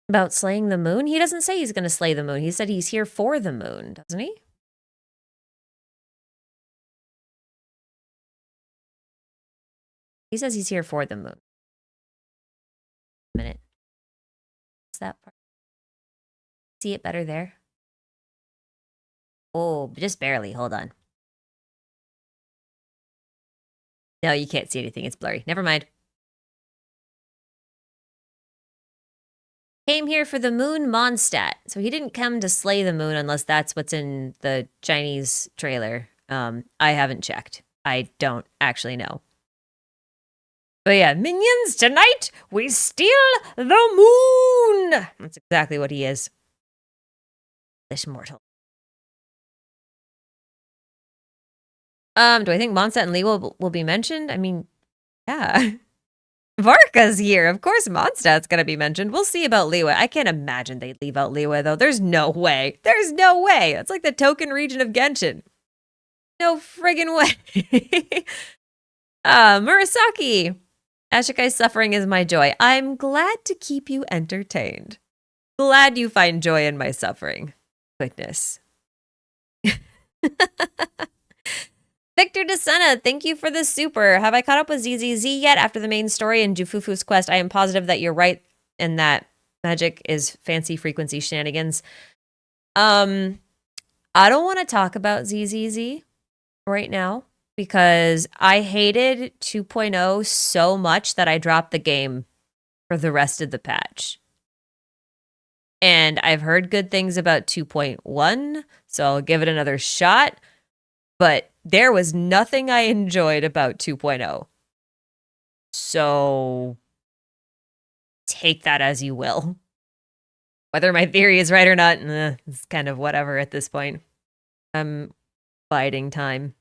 Speaker 1: About slaying the moon? He doesn't say he's going to slay the moon. He said he's here for the moon, doesn't he? He says he's here for the moon. A minute. What's that part? See it better there? Oh, just barely. Hold on. No, you can't see anything. It's blurry. Never mind. Came here for the moon Mondstadt. So he didn't come to slay the moon unless that's what's in the Chinese trailer. I haven't checked. I don't actually know. But yeah, minions, tonight we steal the moon! That's exactly what he is. This mortal. Do I think Mondstadt and Lee will be mentioned? I mean, yeah. Varca's here. Of course Mondstadt's gonna be mentioned. We'll see about Liyue. I can't imagine they'd leave out Liyue, though. There's no way. There's no way. It's like the token region of Genshin. No friggin' way. Murasaki. Ashikai's suffering is my joy. I'm glad to keep you entertained. Glad you find joy in my suffering. Goodness. Victor DeSena, thank you for the super. Have I caught up with ZZZ yet after the main story in Jufufu's quest? I am positive that you're right and that magic is fancy frequency shenanigans. I don't want to talk about ZZZ right now because I hated 2.0 so much that I dropped the game for the rest of the patch. And I've heard good things about 2.1, so I'll give it another shot. But there was nothing I enjoyed about 2.0. So take that as you will. Whether my theory is right or not, it's kind of whatever at this point. I'm biding time.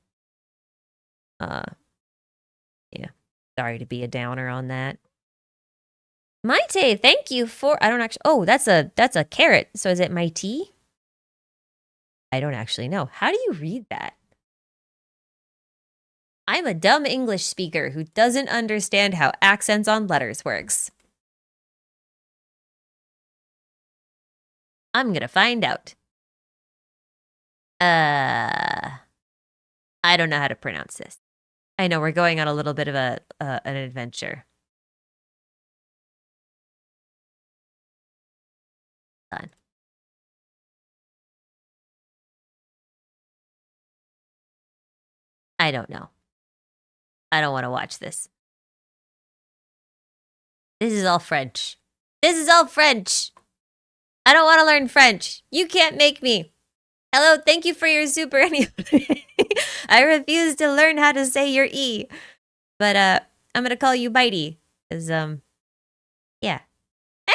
Speaker 1: Yeah. Sorry to be a downer on that. Maite, thank you for I don't actually oh, that's a carrot. So is it Maite? I don't actually know. How do you read that? I'm a dumb English speaker who doesn't understand how accents on letters works. I'm gonna find out. I don't know how to pronounce this. I know we're going on a little bit of an adventure. Fun. I don't know. I don't want to watch this. This is all French. This is all French. I don't want to learn French. You can't make me. Hello, thank you for your super anyway. I refuse to learn how to say your E. But I'm gonna call you Bitey. Cause yeah.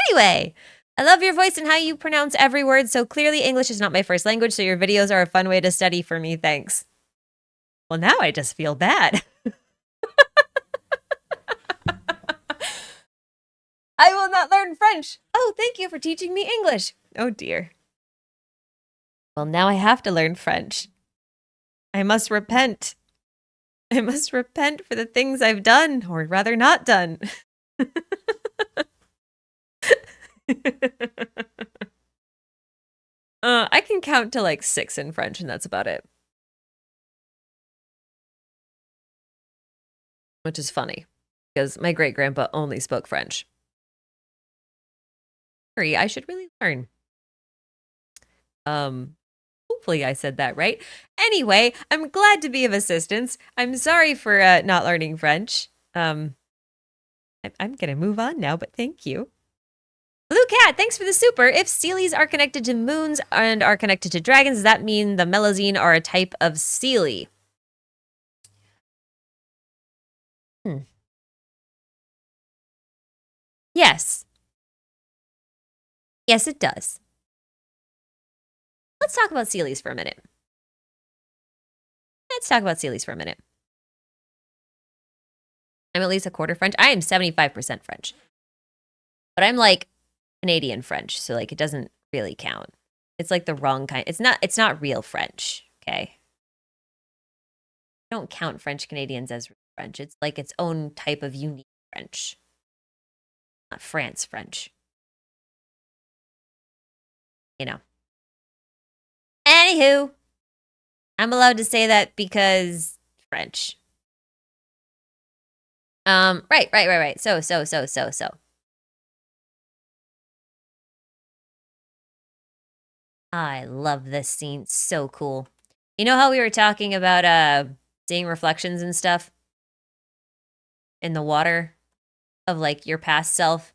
Speaker 1: Anyway, I love your voice and how you pronounce every word. So clearly English is not my first language, so your videos are a fun way to study for me. Thanks. Well, now I just feel bad. I will not learn French. Oh, thank you for teaching me English. Oh, dear. Well, now I have to learn French. I must repent. I must repent for the things I've done, or rather not done. I can count to like 6 in French, and that's about it. Which is funny, because my great-grandpa only spoke French. I should really learn. Hopefully I said that right. Anyway, I'm glad to be of assistance. I'm sorry for not learning French. I'm gonna move on now, but thank you. Blue Cat, thanks for the super. If Seelies are connected to moons and are connected to dragons, does that mean the Melusine are a type of Seelie? Yes. Yes, it does. Let's talk about Seelies for a minute. I'm at least a quarter French. I am 75% French. But I'm like Canadian French, so like it doesn't really count. It's like the wrong kind. It's not real French, okay? I don't count French Canadians as French. It's like its own type of unique French. Not France French. You know. Anywho, I'm allowed to say that because French. Right. So. I love this scene. So cool. You know how we were talking about seeing reflections and stuff in the water of like your past self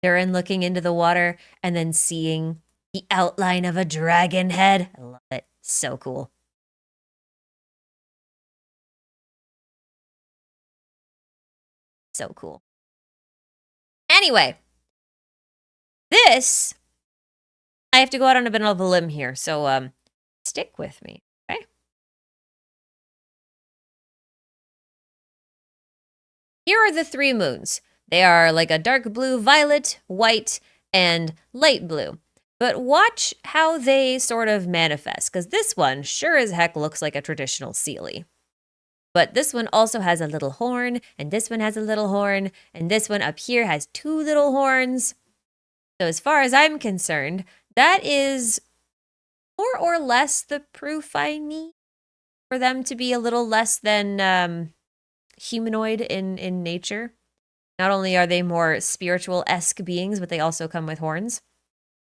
Speaker 1: Durin looking into the water and then seeing the outline of a dragon head. I love it. So cool. So cool. Anyway, this, I have to go out on a bit of a limb here, so stick with me, okay? Here are the 3 moons. They are like a dark blue, violet, white, and light blue. But watch how they sort of manifest, because this one sure as heck looks like a traditional Seelie. But this one also has a little horn, and this one has a little horn, and this one up here has 2 little horns. So as far as I'm concerned, that is more or less the proof I need for them to be a little less than humanoid in nature. Not only are they more spiritual-esque beings, but they also come with horns.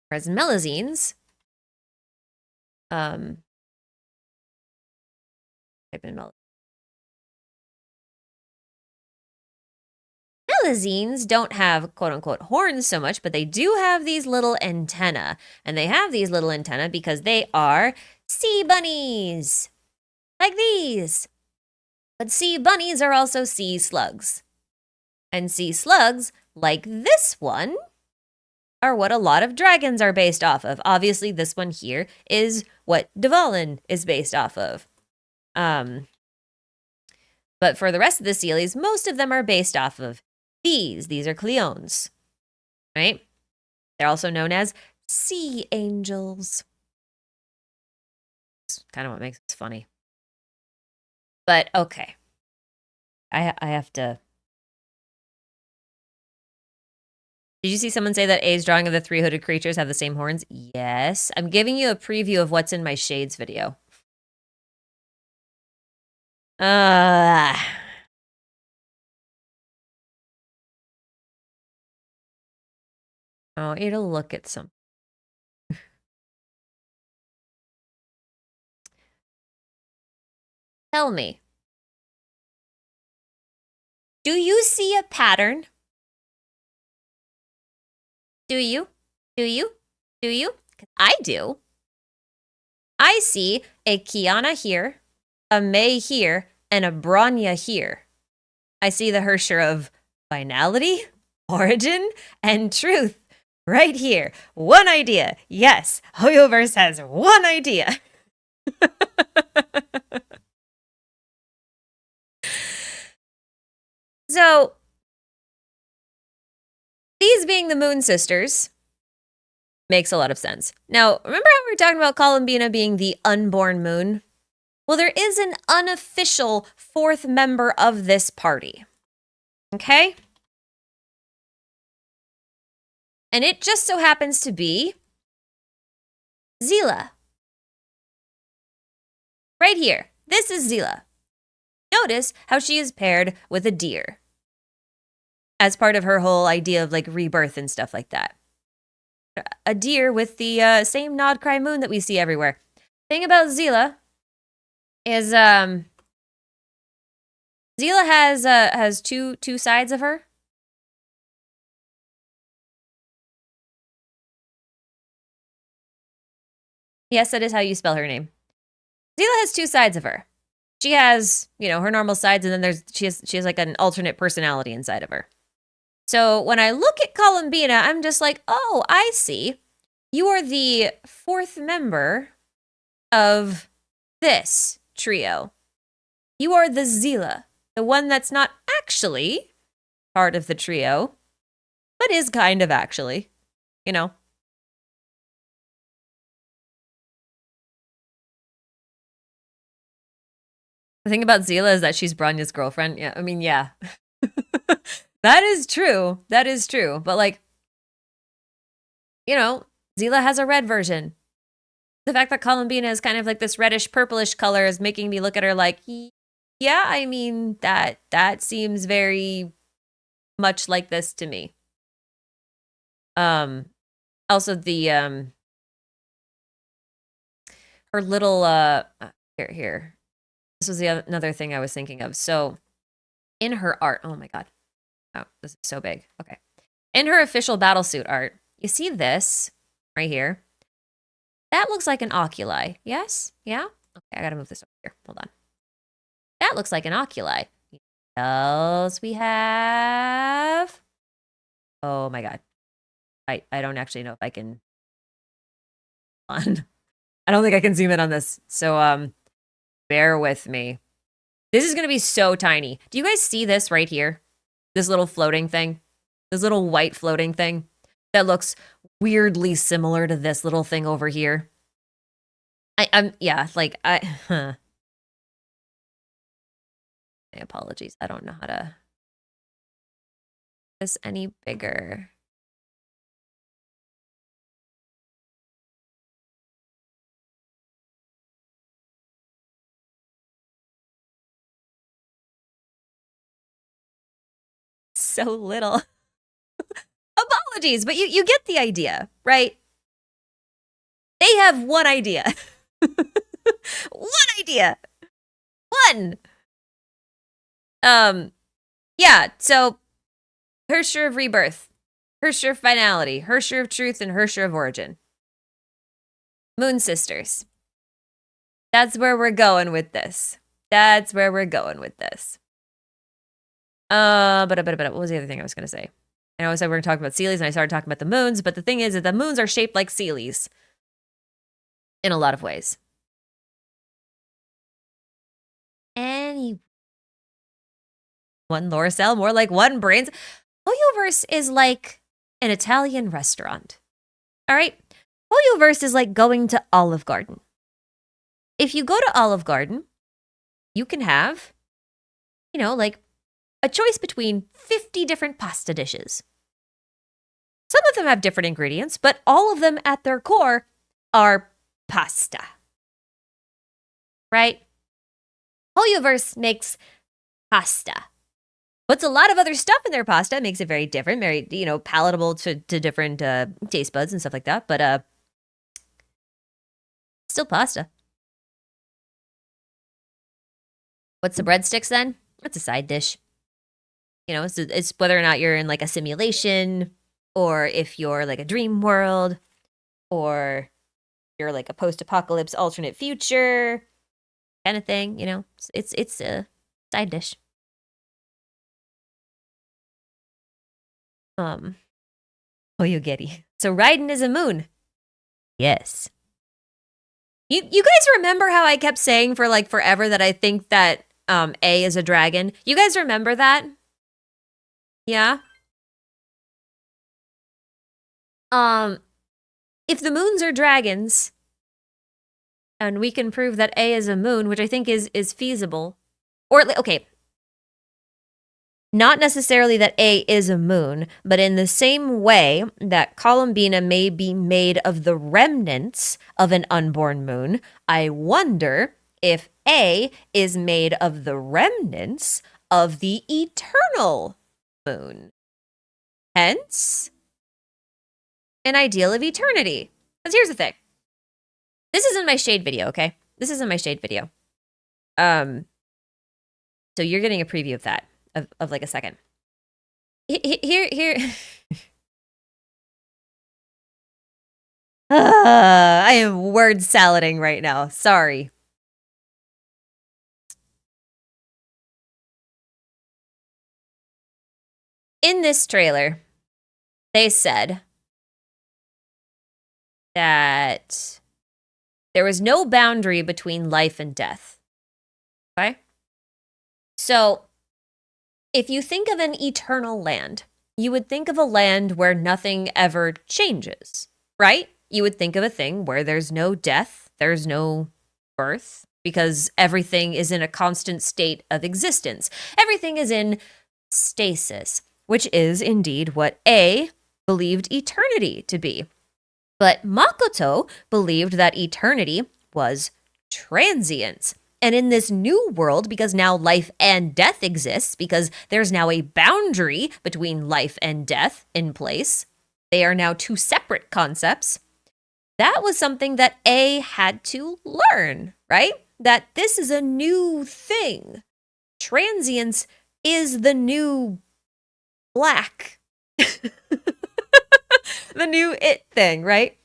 Speaker 1: Whereas Melusines, type in Melusines don't have quote-unquote horns so much, but they do have these little antennae. And they have these little antennae because they are sea bunnies. Like these. But sea bunnies are also sea slugs. And sea slugs, like this one, are what a lot of dragons are based off of. Obviously, this one here is what Dvalin is based off of. But for the rest of the Seelies, most of them are based off of these. These are Cleones, right? They're also known as sea angels. It's kind of what makes it funny. But okay. I have to... Did you see someone say that A's drawing of the 3 hooded creatures have the same horns? Yes. I'm giving you a preview of what's in my Shades video. I want you to look at some. Tell me. Do you see a pattern? Do you? Do you? Do you? I do. I see a Kiana here, a May here, and a Branya here. I see the Hersher of finality, origin, and truth right here. One idea. Yes, Hoyoverse has one idea. So, these being the Moon Sisters makes a lot of sense. Now, remember how we were talking about Colombina being the unborn moon? Well, there is an unofficial 4th member of this party. Okay? And it just so happens to be Zila. Right here. This is Zila. Notice how she is paired with a deer as part of her whole idea of like rebirth and stuff like that. A deer with the same Nod Krai moon that we see everywhere. Thing about Zila is Zila has two sides of her. Yes, that is how you spell her name. Zila has 2 sides of her. She has, her normal sides, and then she has like an alternate personality inside of her. So when I look at Colombina, I'm just like, oh, I see. You are the 4th member of this trio. You are the Zila, the one that's not actually part of the trio, but is kind of actually, The thing about Zila is that she's Branya's girlfriend. Yeah, I mean, yeah. That is true. That is true. But like, Zila has a red version. The fact that Colombina is kind of like this reddish purplish color is making me look at her like, yeah, I mean, that seems very much like this to me. Also the her little here. This was another thing I was thinking of. So in her art, oh my god. Oh, this is so big. Okay. In her official battlesuit art, you see this right here. That looks like an oculi. Yes? Yeah? Okay, I gotta move this over here. Hold on. That looks like an oculi. What else we have? Oh my god. I don't actually know if I can. I don't think I can zoom in on this. So bear with me. This is gonna be so tiny. Do you guys see this right here? This little floating thing? This little white floating thing that looks weirdly similar to this little thing over here. My apologies. I don't know how to make this any bigger. So little. Apologies, but you get the idea, right? They have one idea. One idea. One. Yeah, so Hersher of rebirth, Hersher of finality, Hersher of truth, and Hersher of origin. Moon sisters. That's where we're going with this. That's where we're going with this. But what was the other thing I was gonna say? I know I said we're gonna talk about Seelies, and I started talking about the moons, but the thing is that the moons are shaped like Seelies in a lot of ways. One lore cell, more like one brains. Hoyoverse is like an Italian restaurant. All right? Hoyoverse is like going to Olive Garden. If you go to Olive Garden, you can have, like a choice between 50 different pasta dishes. Some of them have different ingredients, but all of them at their core are pasta. Right? Hoyoverse makes pasta. Puts a lot of other stuff in their pasta, makes it very different, very, palatable to different taste buds and stuff like that, but still pasta. What's the breadsticks then? It's a side dish. It's whether or not you're in like a simulation, or if you're like a dream world, or you're like a post-apocalypse alternate future kind of thing, it's a side dish. Hoyo-geri. So Raiden is a moon. Yes. You guys remember how I kept saying for like forever that I think that A is a dragon? You guys remember that? Yeah? If the moons are dragons, and we can prove that A is a moon, which I think is feasible, or okay, not necessarily that A is a moon, but in the same way that Colombina may be made of the remnants of an unborn moon, I wonder if A is made of the remnants of the eternal moon. Hence, an ideal of eternity. Because here's the thing. This isn't my shade video, okay? This isn't my shade video. So you're getting a preview of that. Of like a second. Here. I am word salading right now. Sorry. In this trailer, they said that there was no boundary between life and death. Okay? So, if you think of an eternal land, you would think of a land where nothing ever changes, right? You would think of a thing where there's no death, there's no birth, because everything is in a constant state of existence. Everything is in stasis, which is indeed what A believed eternity to be. But Makoto believed that eternity was transient. And in this new world, because now life and death exists, because there's now a boundary between life and death in place, they are now two separate concepts. That was something that A had to learn, right? That this is a new thing. Transience is the new black. The new it thing, right?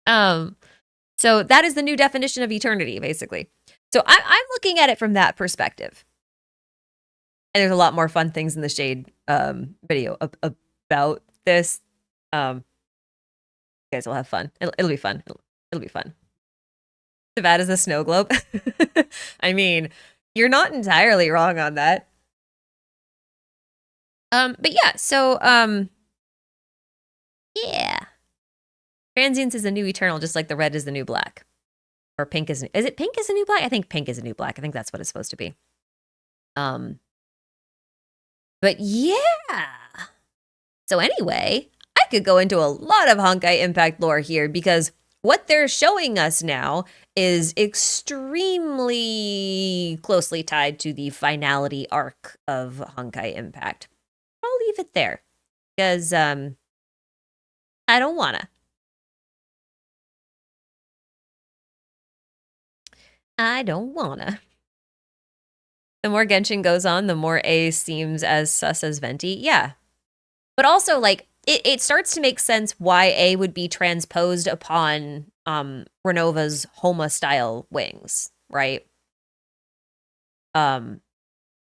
Speaker 1: So that is the new definition of eternity, basically. So I'm looking at it from that perspective. And there's a lot more fun things in the shade video about this. You guys will have fun. It'll be fun. It'll be fun. As bad as a snow globe. I mean, you're not entirely wrong on that. But yeah, so yeah. Transience is the new eternal, just like the red is the new black. Or pink is it pink is the new black? I think pink is the new black. I think that's what it's supposed to be. But yeah. So anyway, I could go into a lot of Honkai Impact lore here because what they're showing us now is extremely closely tied to the finality arc of Honkai Impact. I'll leave it there because I don't wanna. I don't wanna. The more Genshin goes on, the more A seems as sus as Venti. Yeah. But also, like, it starts to make sense why A would be transposed upon Renova's Homa-style wings, right?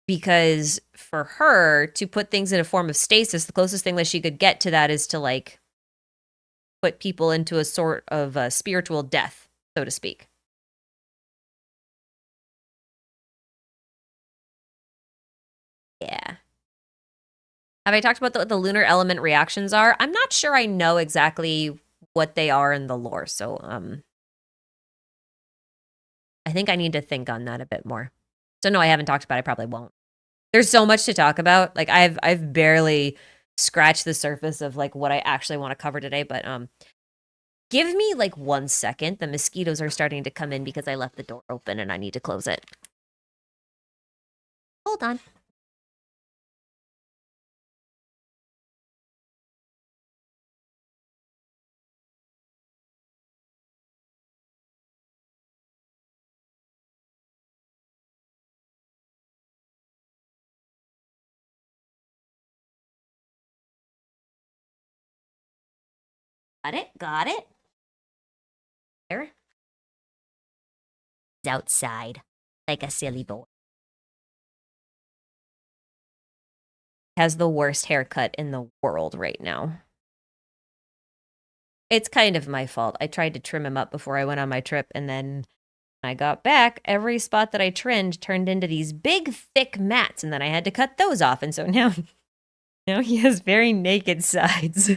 Speaker 1: Because for her to put things in a form of stasis, the closest thing that she could get to that is to, like, put people into a sort of a spiritual death, so to speak. Yeah. Have I talked about what the lunar element reactions are? I'm not sure I know exactly what they are in the lore, so I think I need to think on that a bit more. So no, I haven't talked about it. I probably won't. There's so much to talk about. Like I've barely scratched the surface of like what I actually want to cover today, but give me like 1 second. The mosquitoes are starting to come in because I left the door open and I need to close it. Hold on. Got it? Got it? There. He's outside. Like a silly boy. Has the worst haircut in the world right now. It's kind of my fault. I tried to trim him up before I went on my trip, and then when I got back, every spot that I trimmed turned into these big, thick mats, and then I had to cut those off, and so now he has very naked sides.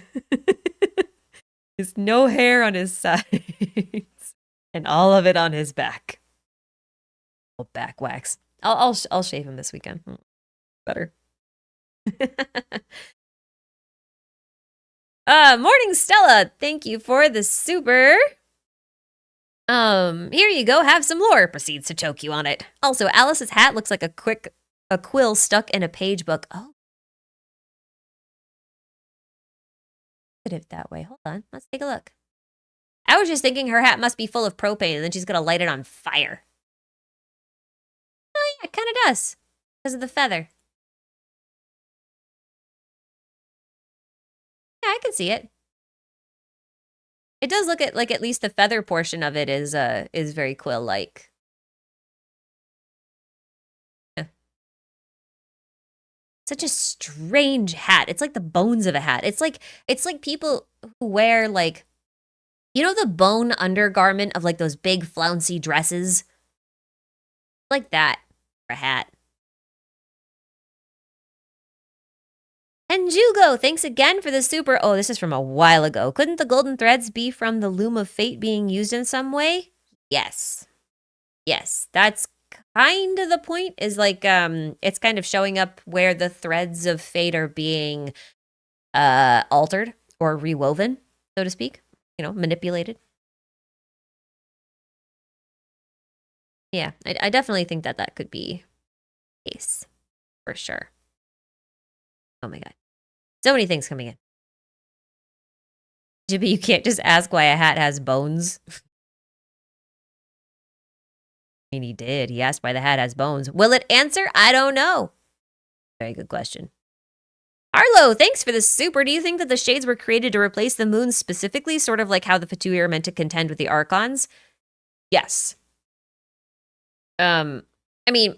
Speaker 1: There's no hair on his sides, and all of it on his back. Oh, back wax. I'll shave him this weekend. Better. Morning Stella, thank you for the super. Here you go, have some lore. Proceeds to choke you on it. Also, Alice's hat looks like a quill stuck in a page book. Oh. Look at it that way. Hold on, let's take a look. I was just thinking her hat must be full of propane and then she's gonna light it on fire. Oh yeah, it kinda does. Because of the feather. Yeah, I can see it. It does look like at least the feather portion of it is very quill-like. Yeah. Such a strange hat. It's like the bones of a hat. It's like people who wear like, you know, the bone undergarment of like those big flouncy dresses? Like that for a hat. And Jugo, thanks again for the super. Oh, this is from a while ago. Couldn't the golden threads be from the loom of fate being used in some way? Yes. Yes, that's kind of the point, is like it's kind of showing up where the threads of fate are being altered or rewoven, so to speak, you know, manipulated. Yeah, I definitely think that could be the case for sure. Oh my god, so many things coming in. Jibby, you can't just ask why a hat has bones. I mean, he did. He asked why the hat has bones. Will it answer? I don't know. Very good question. Arlo, thanks for the super. Do you think that the shades were created to replace the moon specifically, sort of like how the Fatui are meant to contend with the Archons? Yes. I mean,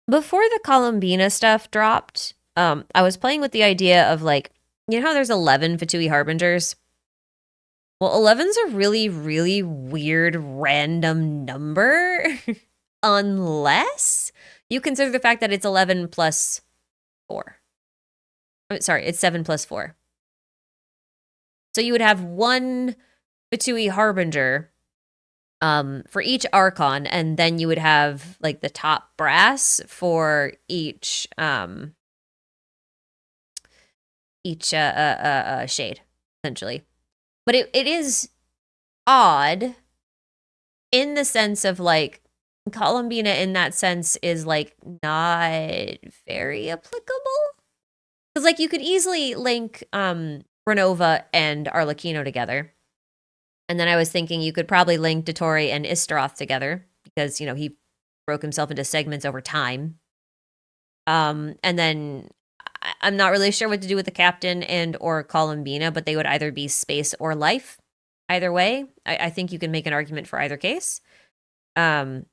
Speaker 1: before the Colombina stuff dropped, I was playing with the idea of like, you know how there's 11 Fatui Harbingers? Well, 11's a really, really weird random number, unless you consider the fact that it's 11 plus 4. Sorry, it's 7 plus 4. So you would have one Fatui Harbinger for each Archon, and then you would have like the top brass for each shade, essentially. But it is odd in the sense of like Colombina in that sense is like not very applicable. Because like you could easily link Renova and Arlecchino together. And then I was thinking you could probably link Dottore and Istaroth together because, you know, he broke himself into segments over time. And then I'm not really sure what to do with the captain and or Colombina, but they would either be space or life. Either way, I think you can make an argument for either case. But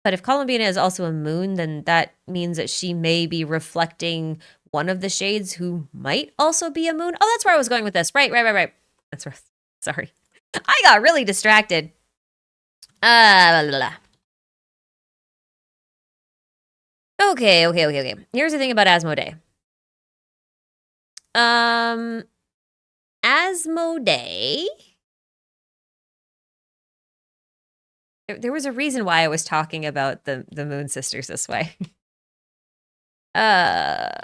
Speaker 1: if Colombina is also a moon, then that means that she may be reflecting one of the shades who might also be a moon. Oh, that's where I was going with this. Right. That's right. Sorry. I got really distracted. Blah, blah, blah. Okay. Here's the thing about Asmodee. Asmodee. There was a reason why I was talking about the Moon Sisters this way. I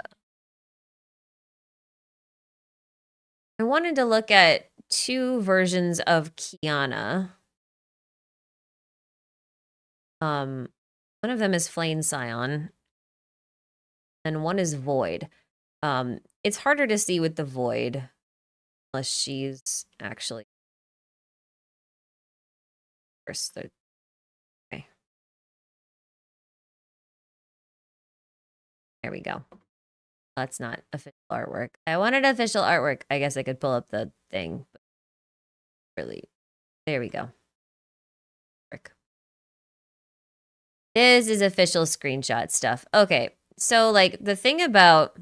Speaker 1: wanted to look at 2 versions of Kiana. One of them is Flame Scion, and one is Void. It's harder to see with the Void, unless she's actually first. Okay. There we go. That's not official artwork. I wanted official artwork. I guess I could pull up the thing. But really, there we go. This is official screenshot stuff. Okay, so like the thing about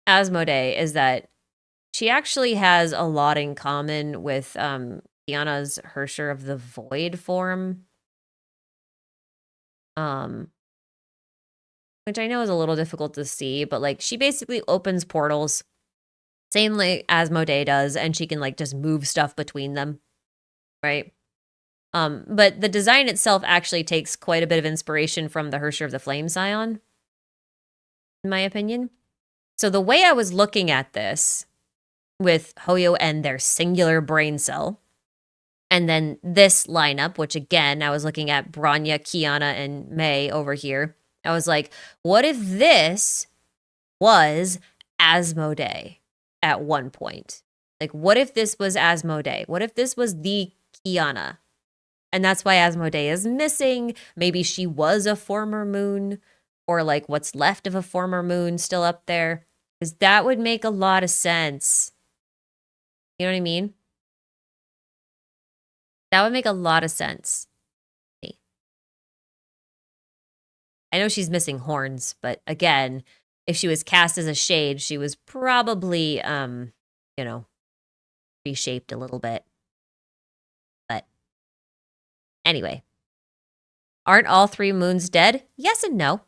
Speaker 1: Asmodee is that she actually has a lot in common with Kiana's Hersher of the Void form. Which I know is a little difficult to see, but like she basically opens portals, same like Asmodee does, and she can like just move stuff between them, right? But the design itself actually takes quite a bit of inspiration from the Hersher of the Flame Scion, in my opinion. So the way I was looking at this with Hoyo and their singular brain cell, and then this lineup, which again, I was looking at Bronya, Kiana, and May over here. I was like, what if this was Asmodee at one point? Like, what if this was Asmodee? What if this was the Kiana? And that's why Asmodee is missing. Maybe she was a former moon, or like what's left of a former moon still up there. Because that would make a lot of sense. You know what I mean? That would make a lot of sense. I know she's missing horns, but again, if she was cast as a shade, she was probably, you know, reshaped a little bit. But anyway, aren't all 3 moons dead? Yes and no.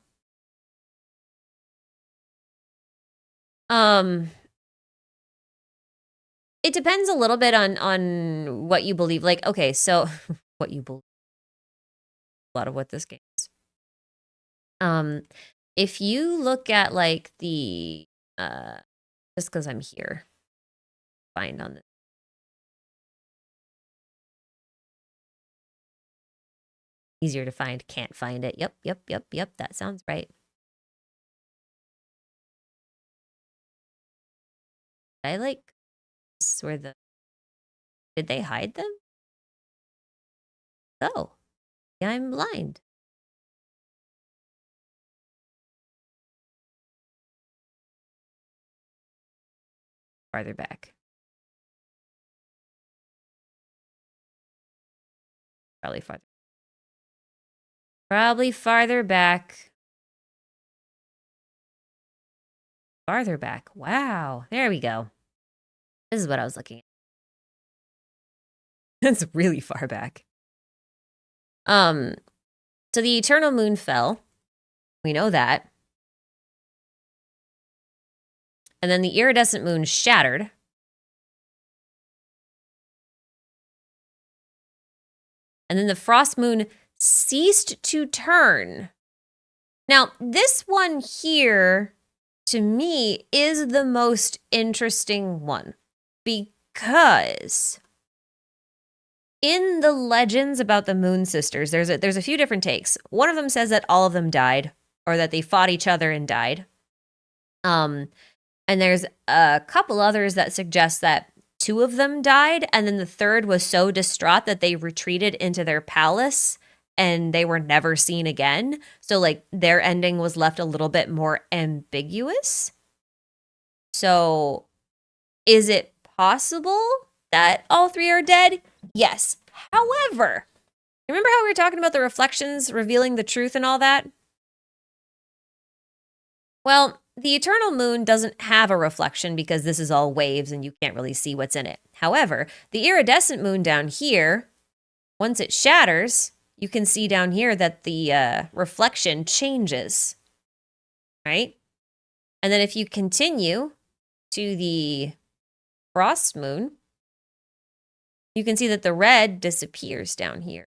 Speaker 1: It depends a little bit on what you believe. Like, okay, so what you believe. A lot of what this game is. If you look at like the just because I'm here, find on this. Easier to find, can't find it. Yep. That sounds right. I like this where the did they hide them? Oh, yeah, I'm blind. Farther back. Probably farther. Probably farther back. Farther back. Wow. There we go. This is what I was looking at. That's really far back. So the eternal moon fell. We know that. And then the iridescent moon shattered. And then the frost moon ceased to turn. Now, this one here, to me, is the most interesting one. Because in the legends about the Moon Sisters, there's a few different takes. One of them says that all of them died, or that they fought each other and died. And there's a couple others that suggest that 2 of them died, and then the third was so distraught that they retreated into their palace and they were never seen again. So, like, their ending was left a little bit more ambiguous. So, is it possible that all 3 are dead? Yes. However, remember how we were talking about the reflections revealing the truth and all that? Well, the eternal moon doesn't have a reflection because this is all waves and you can't really see what's in it. However, the iridescent moon down here, once it shatters, you can see down here that the reflection changes, right? And then if you continue to the frost moon, you can see that the red disappears down here.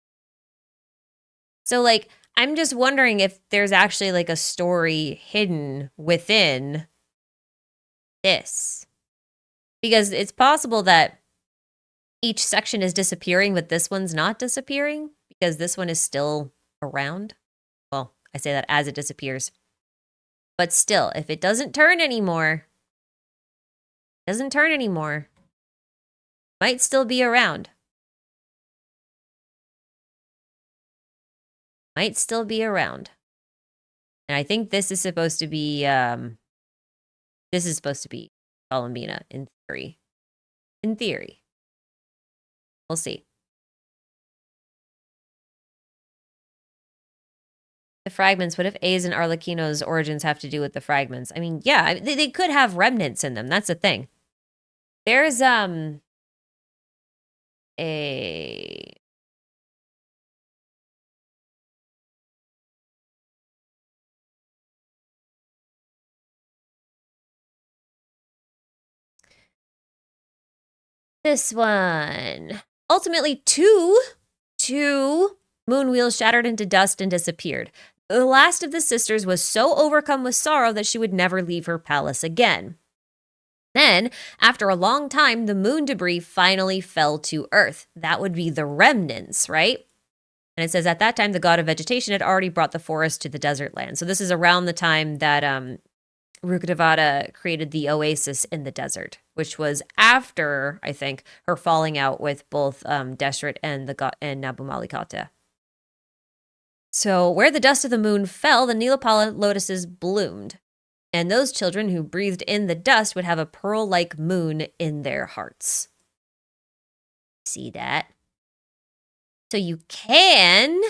Speaker 1: So, like, I'm just wondering if there's actually like a story hidden within this. Because it's possible that each section is disappearing, but this one's not disappearing because this one is still around. Well, I say that as it disappears. But still, if it doesn't turn anymore, might still be around. Might still be around. And I think this is supposed to be, Colombina in theory. In theory. We'll see. The fragments, what if A's and Arlecchino's origins have to do with the fragments? I mean, yeah, they could have remnants in them. That's the thing. There's, this one. Ultimately, two moon wheels shattered into dust and disappeared. The last of the sisters was so overcome with sorrow that she would never leave her palace again. Then, after a long time, the moon debris finally fell to earth. That would be the remnants, right? And it says, at that time, the god of vegetation had already brought the forest to the desert land. So this is around the time that Rukkhadevata created the oasis in the desert, which was after, I think, her falling out with both Deshret and Nabu Malikata. So where the dust of the moon fell, the Nilapala lotuses bloomed. And those children who breathed in the dust would have a pearl-like moon in their hearts. See that? So you can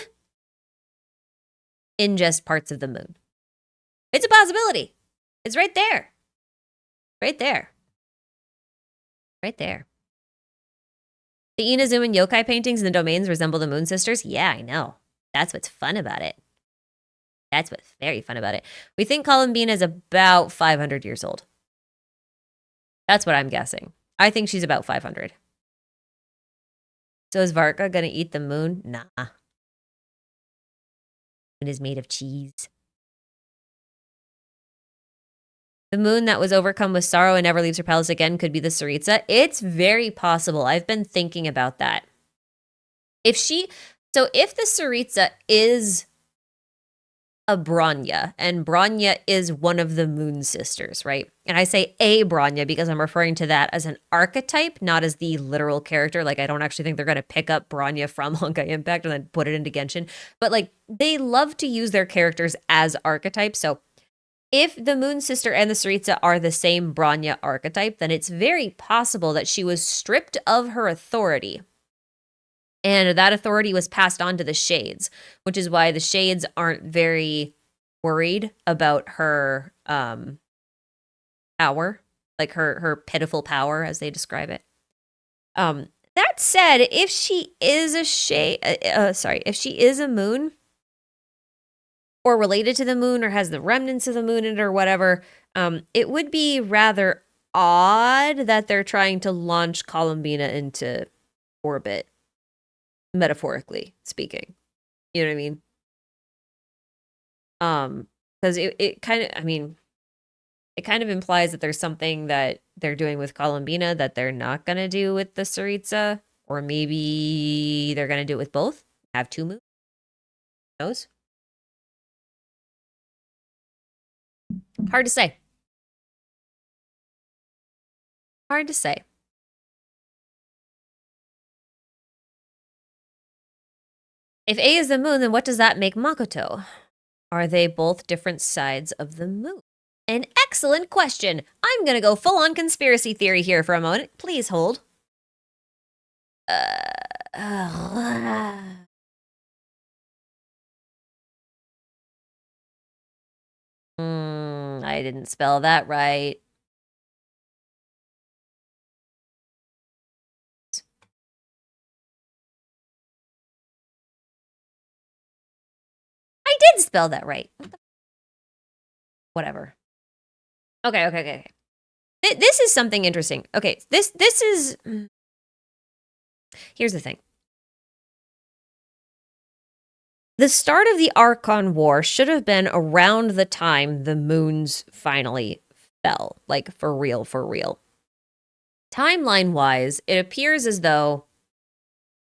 Speaker 1: ingest parts of the moon. It's a possibility. It's right there. Right there. Right there. The Inazuma and yokai paintings in the domains resemble the Moon Sisters? Yeah, I know. That's what's fun about it. That's what's very fun about it. We think Colombina is about 500 years old. That's what I'm guessing. I think she's about 500. So is Varca gonna eat the moon? Nah. It is made of cheese. The moon that was overcome with sorrow and never leaves her palace again could be the Tsaritsa. It's very possible. I've been thinking about that. If the Tsaritsa is a Bronya, and Bronya is one of the Moon Sisters, right? And I say a Bronya because I'm referring to that as an archetype, not as the literal character. Like, I don't actually think they're going to pick up Bronya from Honkai Impact and then put it into Genshin. But, like, they love to use their characters as archetypes. So If the Moon Sister and the Tsaritsa are the same Bronya archetype, then it's very possible that she was stripped of her authority. And that authority was passed on to the Shades, which is why the Shades aren't very worried about her power, like her pitiful power, as they describe it. That said, if she is a shade, if she is a moon, or related to the moon, or has the remnants of the moon in it, or whatever, it would be rather odd that they're trying to launch Colombina into orbit, metaphorically speaking. You know what I mean? Because it kind of, I mean, it kind of implies that there's something that they're doing with Colombina that they're not going to do with the Tsaritsa, or maybe they're going to do it with both. Have two moons. Who knows? Hard to say. Hard to say. If A is the moon, then what does that make Makoto? Are they both different sides of the moon? An excellent question. I'm going to go full-on conspiracy theory here for a moment. Please hold. I didn't spell that right. I did spell that right. Whatever. Okay. This is something interesting. Okay, this is... Here's the thing. The start of the Archon War should have been around the time the moons finally fell. Like, for real, for real. Timeline-wise, it appears as though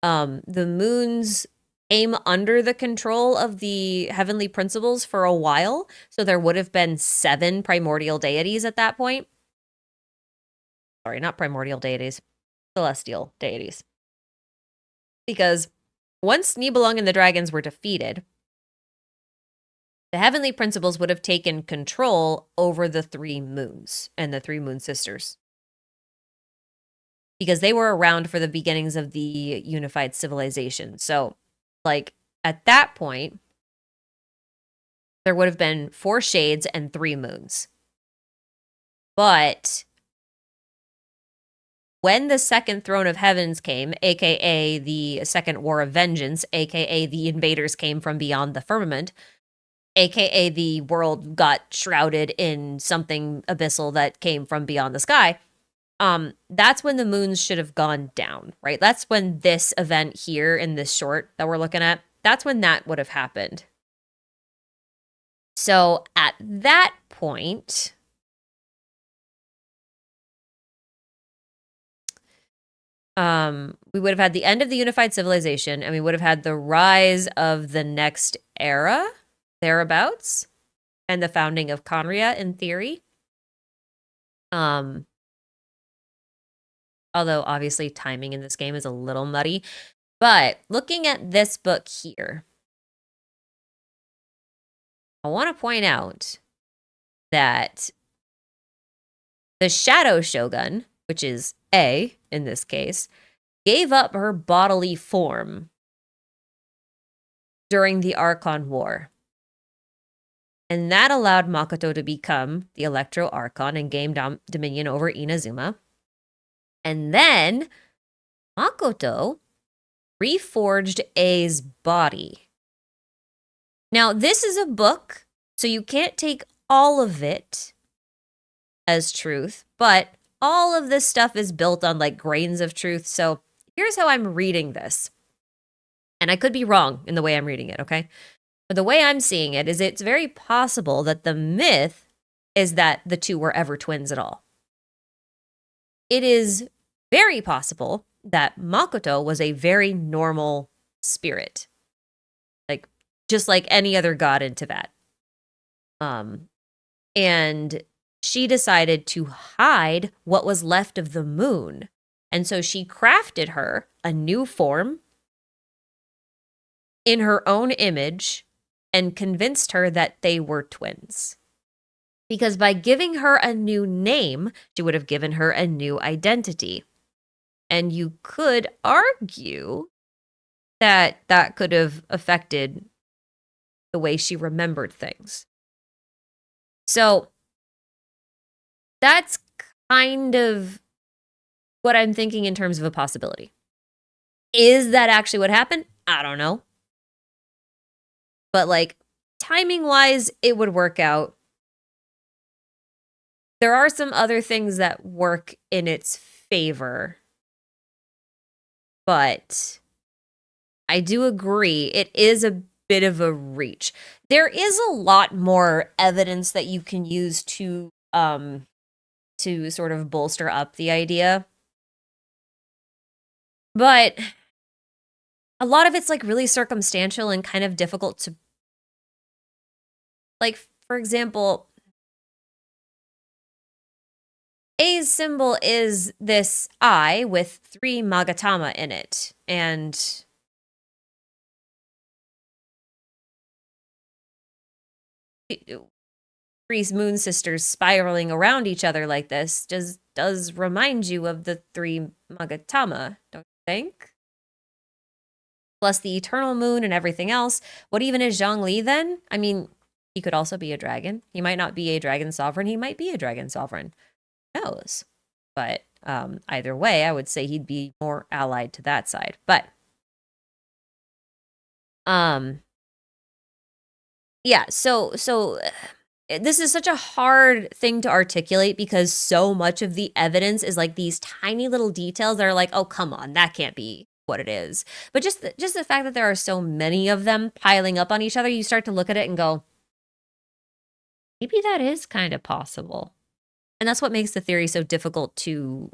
Speaker 1: the moons came under the control of the heavenly principles for a while. So there would have been 7 primordial deities at that point. Sorry, not primordial deities. Celestial deities. Because once Nibelung and the dragons were defeated, the heavenly principles would have taken control over the 3 moons and the 3 moon sisters. Because they were around for the beginnings of the unified civilization. So, like, at that point, there would have been 4 shades and 3 moons. But when the second throne of heavens came, aka the second war of vengeance, aka the invaders came from beyond the firmament, aka the world got shrouded in something abyssal that came from beyond the sky, that's when the moons should have gone down, right? That's when this event here in this short that we're looking at, that's when that would have happened. So at that point, we would have had the end of the unified civilization, and we would have had the rise of the next era, thereabouts, and the founding of Conria in theory. Although obviously timing in this game is a little muddy. But looking at this book here, I want to point out that the Shadow Shogun, which is A in this case, gave up her bodily form during the Archon War. And that allowed Makoto to become the Electro Archon and gain dominion over Inazuma. And then Makoto reforged A's body. Now, this is a book, so you can't take all of it as truth, but all of this stuff is built on like grains of truth. So here's how I'm reading this. And I could be wrong in the way I'm reading it, okay? But the way I'm seeing it is it's very possible that the myth is that the 2 were ever twins at all. It is very possible that Makoto was a very normal spirit. Like, just like any other god in Tibet. And she decided to hide what was left of the moon. And so she crafted her a new form in her own image and convinced her that they were twins. Because by giving her a new name, she would have given her a new identity. And you could argue that that could have affected the way she remembered things. So that's kind of what I'm thinking in terms of a possibility. Is that actually what happened? I don't know. But like timing-wise, it would work out. There are some other things that work in its favor. But I do agree it is a bit of a reach. There is a lot more evidence that you can use to sort of bolster up the idea. But a lot of it's like really circumstantial and kind of difficult to, like, for example, A's symbol is this eye with 3 magatama in it, and three moon sisters spiraling around each other like this does remind you of the 3 magatama, don't you think? Plus the eternal moon and everything else. What even is Zhongli then? I mean, he could also be a dragon. He might not be a dragon sovereign. He might be a dragon sovereign. Who knows? But either way, I would say he'd be more allied to that side. But yeah, so this is such a hard thing to articulate because so much of the evidence is like these tiny little details that are like, oh, come on, that can't be what it is. But just the fact that there are so many of them piling up on each other, you start to look at it and go, maybe that is kind of possible. And that's what makes the theory so difficult to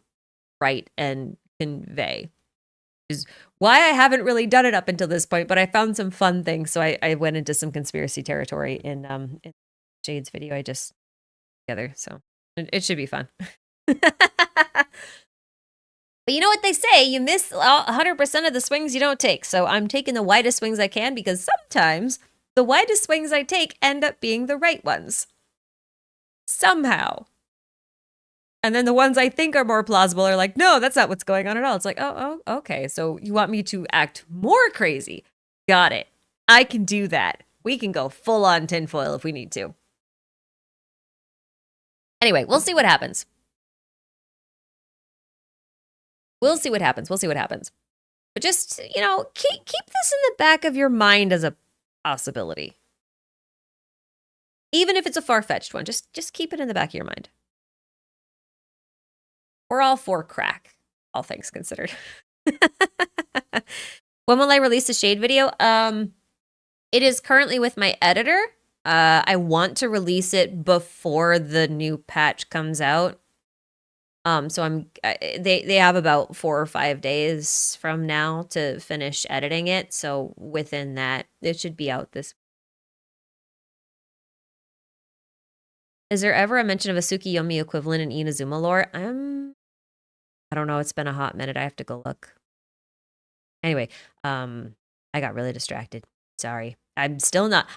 Speaker 1: write and convey. Is why I haven't really done it up until this point, but I found some fun things. So I went into some conspiracy territory in Jade's video I just together. So it should be fun. But you know what they say, you miss 100% of the swings you don't take. So I'm taking the widest swings I can because sometimes the widest swings I take end up being the right ones. Somehow. And then the ones I think are more plausible are like, no, that's not what's going on at all. It's like, oh, okay. So you want me to act more crazy? Got it. I can do that. We can go full on tinfoil if we need to. Anyway, we'll see what happens. We'll see what happens. But just, you know, keep this in the back of your mind as a possibility. Even if it's a far-fetched one, just keep it in the back of your mind. We're all for crack, all things considered. When will I release the shade video? It is currently with my editor. I want to release it before the new patch comes out. So they have about 4 or 5 days from now to finish editing it. So within that, it should be out this. Is there ever a mention of a Tsukiyomi equivalent in Inazuma lore? I don't know. It's been a hot minute. I have to go look. Anyway, I got really distracted. Sorry. I'm still not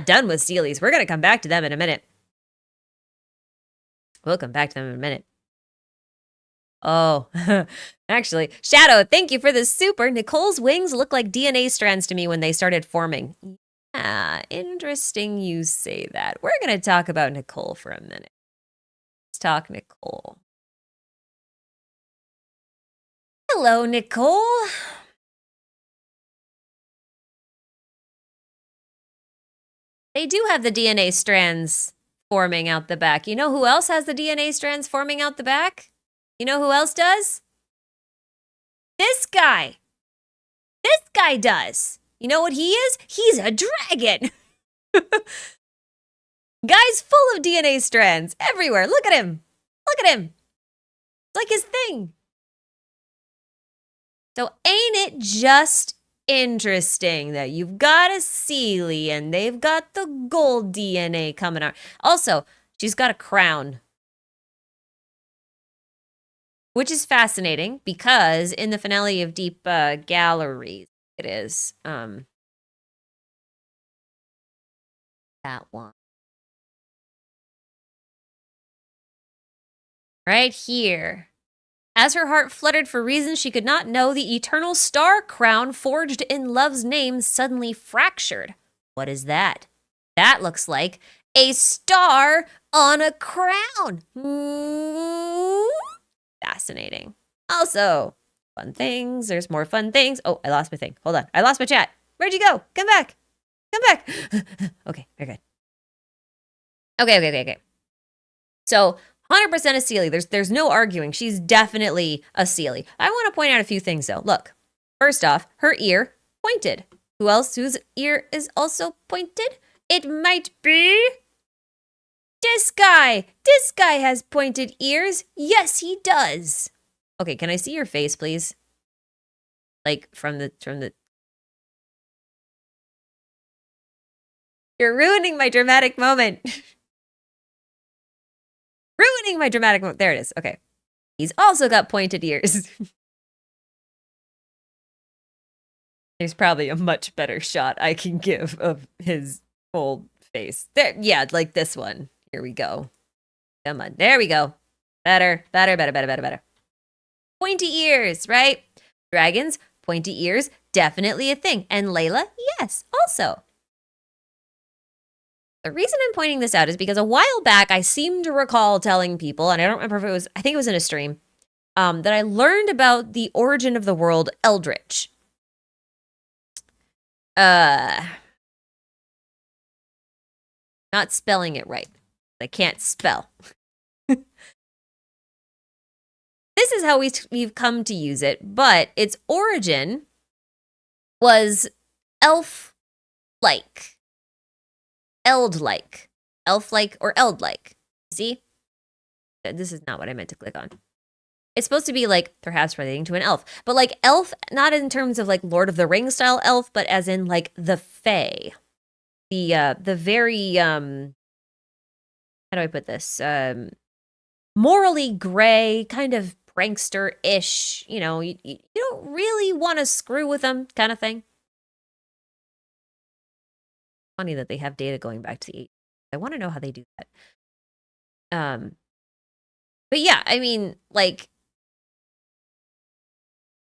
Speaker 1: done with Seelies. We're gonna come back to them in a minute. We'll come back to them in a minute. Oh, actually, Shadow, thank you for the super. Nicole's wings look like DNA strands to me when they started forming. Yeah, interesting you say that. We're going to talk about Nicole for a minute. Let's talk Nicole. Hello, Nicole. They do have the DNA strands forming out the back. You know who else has the DNA strands forming out the back? You know who else does? This guy. This guy does. You know what he is? He's a dragon. Guy's full of DNA strands everywhere. Look at him. Look at him. It's like his thing. So ain't it just interesting that you've got a Seelie and they've got the gold DNA coming out. Also, she's got a crown. Which is fascinating because in the finale of Deep Galleries, it is that one. Right here. As her heart fluttered for reasons she could not know, the eternal star crown forged in love's name suddenly fractured. What is that? That looks like a star on a crown. Fascinating. Also, fun things. There's more fun things. Oh, I lost my thing. Hold on. I lost my chat. Where'd you go? Come back. Come back. Okay, very good. Okay. So 100% a Seelie. There's no arguing. She's definitely a Seelie. I want to point out a few things, though. Look, first off, her ear pointed. Who else whose ear is also pointed? It might be this guy. This guy has pointed ears. Yes, he does. Okay, can I see your face, please? Like, from the... You're ruining my dramatic moment. Ruining my dramatic moment. There it is. Okay. He's also got pointed ears. There's probably a much better shot I can give of his whole face. There, yeah, like this one. Here we go. Come on. There we go. Better. Pointy ears, right? Dragons, pointy ears, definitely a thing. And Layla, yes, also. The reason I'm pointing this out is because a while back, I seem to recall telling people, and I don't remember if it was, I think it was in a stream, that I learned about the origin of the word eldritch. Not spelling it right. I can't spell. This is how we've come to use it, but its origin was elf-like. Eld-like. Elf-like or eld-like. See? This is not what I meant to click on. It's supposed to be like perhaps relating to an elf. But like elf, not in terms of like Lord of the Rings style elf, but as in like the fae. The very how do I put this? Morally gray, kind of prankster-ish, you know, you don't really want to screw with them kind of thing. Funny that they have data going back to the 80s. I want to know how they do that. But yeah, I mean, like,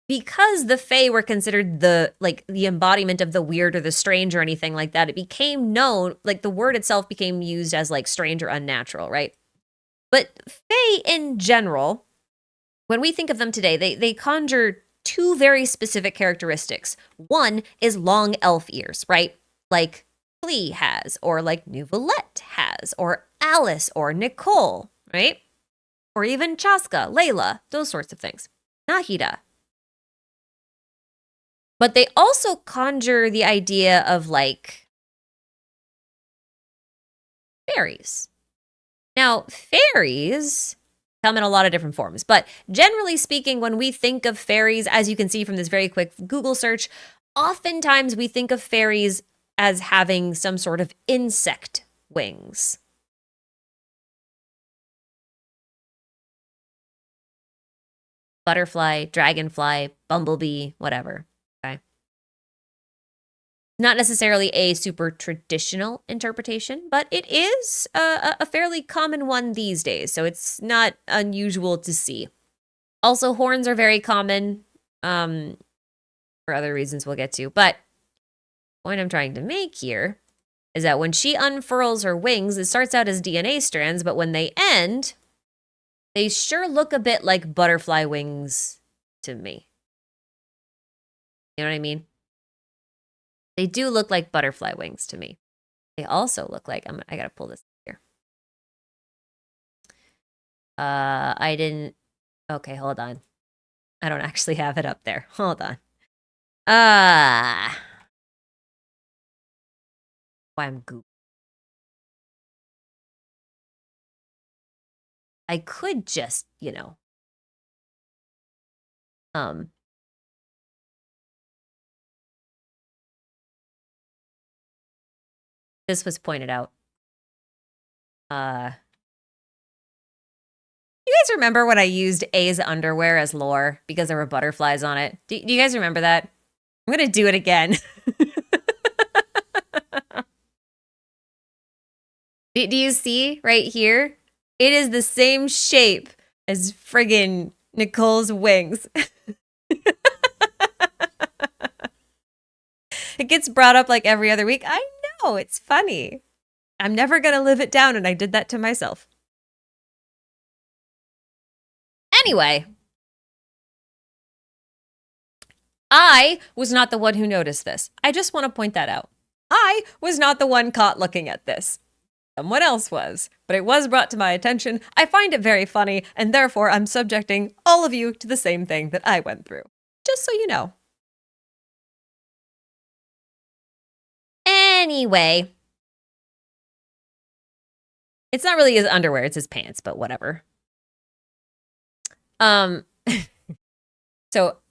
Speaker 1: because the Fae were considered the embodiment of the weird or the strange or anything like that, it became known, like the word itself became used as like strange or unnatural, right? But Fae in general, when we think of them today, they conjure two very specific characteristics. One is long elf ears, right? Like Flea has, or like Nouvelette has, or Alice, or Nicole, right? Or even Chaska, Layla, those sorts of things. Nahida. But they also conjure the idea of like fairies. Now, fairies come in a lot of different forms, but generally speaking, when we think of fairies, as you can see from this very quick Google search, oftentimes we think of fairies as having some sort of insect wings. Butterfly, dragonfly, bumblebee, whatever. Okay. Not necessarily a super traditional interpretation, but it is a fairly common one these days, so it's not unusual to see. Also, horns are very common for other reasons we'll get to, but the point I'm trying to make here is that when she unfurls her wings, it starts out as DNA strands, but when they end, they sure look a bit like butterfly wings to me. You know what I mean? They do look like butterfly wings to me. They also look like, I gotta pull this here. I didn't, okay, hold on. I don't actually have it up there. Hold on. Why I'm goop. I could just, you know, this was pointed out. You guys remember when I used A's underwear as lore because there were butterflies on it? Do you guys remember that? I'm gonna do it again. Do you see right here? It is the same shape as friggin' Nicole's wings. It gets brought up like every other week. I know, it's funny. I'm never going to live it down, and I did that to myself. Anyway, I was not the one who noticed this. I just want to point that out. I was not the one caught looking at this. Someone else was, but it was brought to my attention. I find it very funny, and therefore I'm subjecting all of you to the same thing that I went through. Just so you know. Anyway. It's not really his underwear, it's his pants, but whatever. So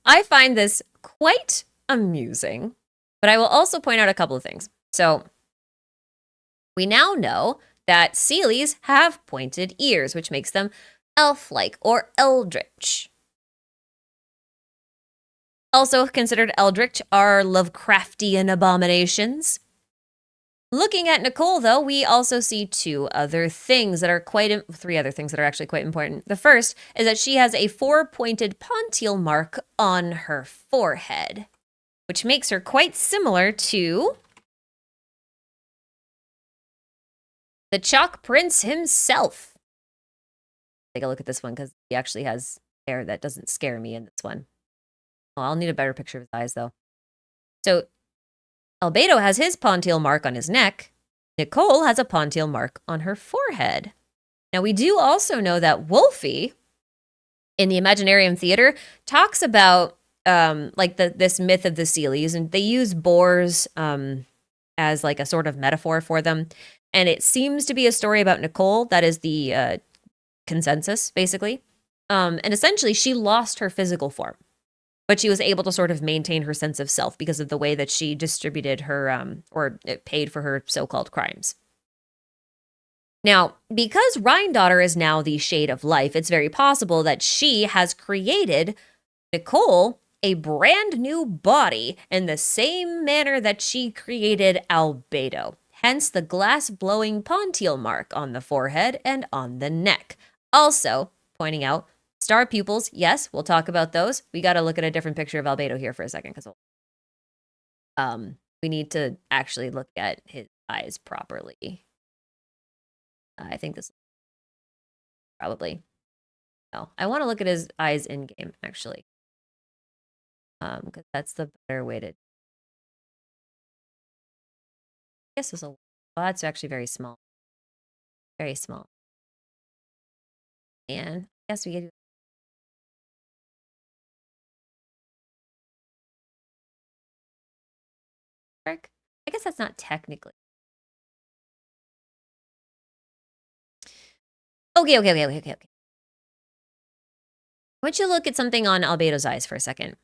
Speaker 1: I find this quite amusing, but I will also point out a couple of things. So we now know that Seelies have pointed ears, which makes them elf-like or eldritch. Also considered eldritch are Lovecraftian abominations. Looking at Nicole, though, we also see three other things that are actually quite important. The first is that she has a 4-pointed pontile mark on her forehead, which makes her quite similar to the Chalk Prince himself. Take a look at this one because he actually has hair that doesn't scare me in this one. Oh, I'll need a better picture of his eyes, though. So Albedo has his pontile mark on his neck. Nicole has a pontile mark on her forehead. Now, we do also know that Wolfie, in the Imaginarium Theater, talks about this myth of the Seelies, and they use boars as like a sort of metaphor for them. And it seems to be a story about Nicole. That is the consensus, basically. And essentially, she lost her physical form. But she was able to sort of maintain her sense of self because of the way that she distributed her, or paid for her so-called crimes. Now, because Rhine-Daughter is now the shade of life, it's very possible that she has created Nicole a brand new body in the same manner that she created Albedo. Hence the glass-blowing pontile mark on the forehead and on the neck. Also, pointing out, star pupils, yes, we'll talk about those. We got to look at a different picture of Albedo here for a second because we need to actually look at his eyes properly. I think this probably. No, I want to look at his eyes in game actually, because that's the better way to. I guess this will. Well, that's actually very small. Very small. And I guess we could do. I guess that's not technically. Okay. I want you to look at something on Albedo's eyes for a second.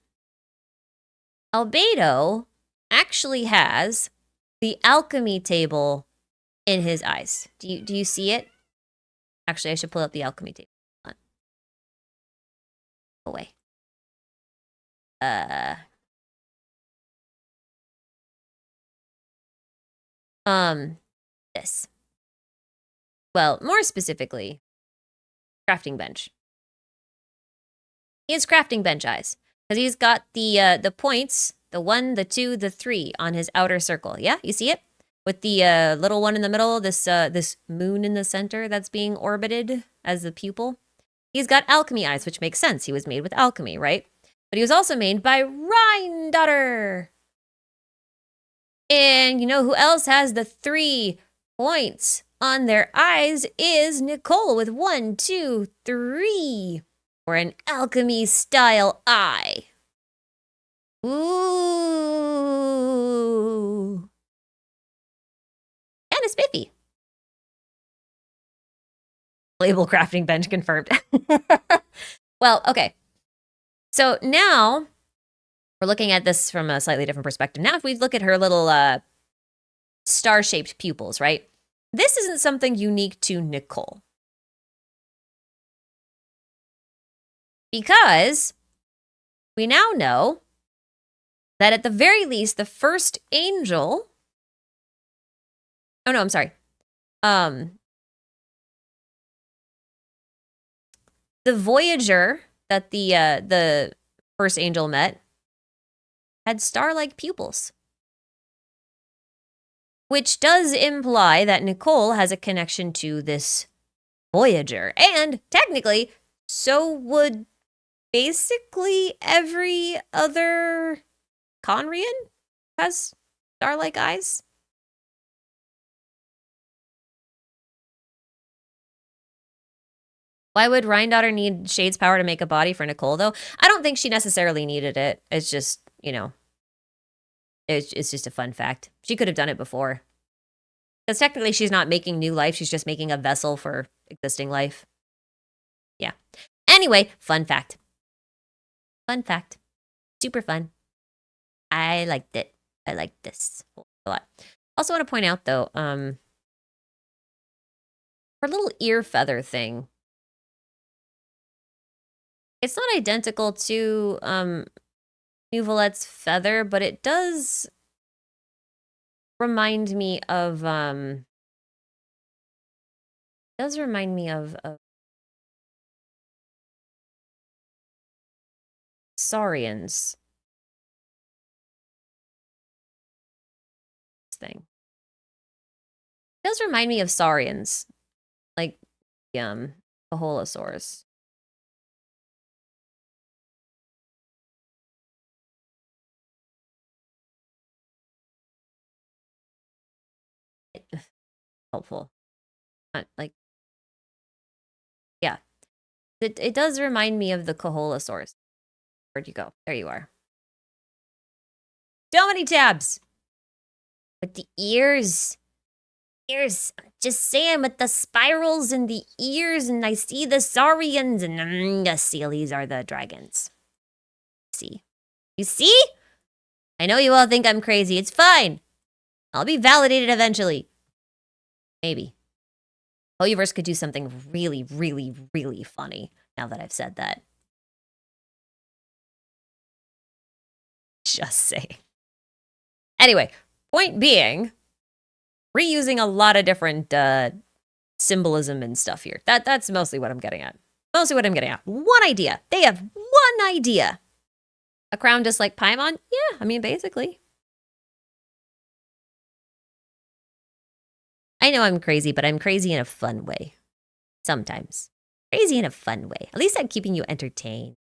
Speaker 1: Albedo actually has the alchemy table in his eyes. Do you see it? Actually, I should pull up the alchemy table. Hold on. Away. This. Well, more specifically, crafting bench. He has crafting bench eyes because he's got the points, the 1, the 2, the 3 on his outer circle. Yeah, you see it with the little one in the middle. This moon in the center that's being orbited as the pupil. He's got alchemy eyes, which makes sense. He was made with alchemy, right? But he was also made by Rhine-Daughter. And you know who else has the 3 points on their eyes is Nicole with 1, 2, 3. Or an alchemy-style eye. Ooh. And a spiffy. Label crafting bench confirmed. Well, okay. So now we're looking at this from a slightly different perspective. Now if we look at her little star-shaped pupils, right? This isn't something unique to Nicole. Because we now know that at the very least, the first angel... Oh, no, I'm sorry. The Voyager that the first angel met had star-like pupils, which does imply that Nicole has a connection to this Voyager. And technically, so would basically every other Conrian has star-like eyes. Why would Rhine-Daughter need Shade's power to make a body for Nicole, though? I don't think she necessarily needed it. It's just, you know, it's just a fun fact. She could have done it before. Because technically she's not making new life. She's just making a vessel for existing life. Yeah. Anyway, fun fact. Fun fact. Super fun. I liked it. I liked this a lot. Also want to point out, though, her little ear feather thing. It's not identical to Nuvolette's feather, but it does remind me of Saurians thing. It does remind me of Saurians, like Aholosaurs. Helpful. Like, yeah. It does remind me of the Caholosaurs. Where'd you go? There you are. So many tabs! With the ears. Ears. Just saying, with the spirals and the ears, and I see the Saurians, and the Seelies are the dragons. See? You see? I know you all think I'm crazy. It's fine. I'll be validated eventually. Maybe. Hoyoverse could do something really, really, really funny now that I've said that. Just saying. Anyway, point being, reusing a lot of different symbolism and stuff here. That's mostly what I'm getting at. Mostly what I'm getting at. One idea. They have one idea. A crown just like Paimon? Yeah, I mean, basically. I know I'm crazy, but I'm crazy in a fun way. Sometimes. Crazy in a fun way. At least I'm keeping you entertained.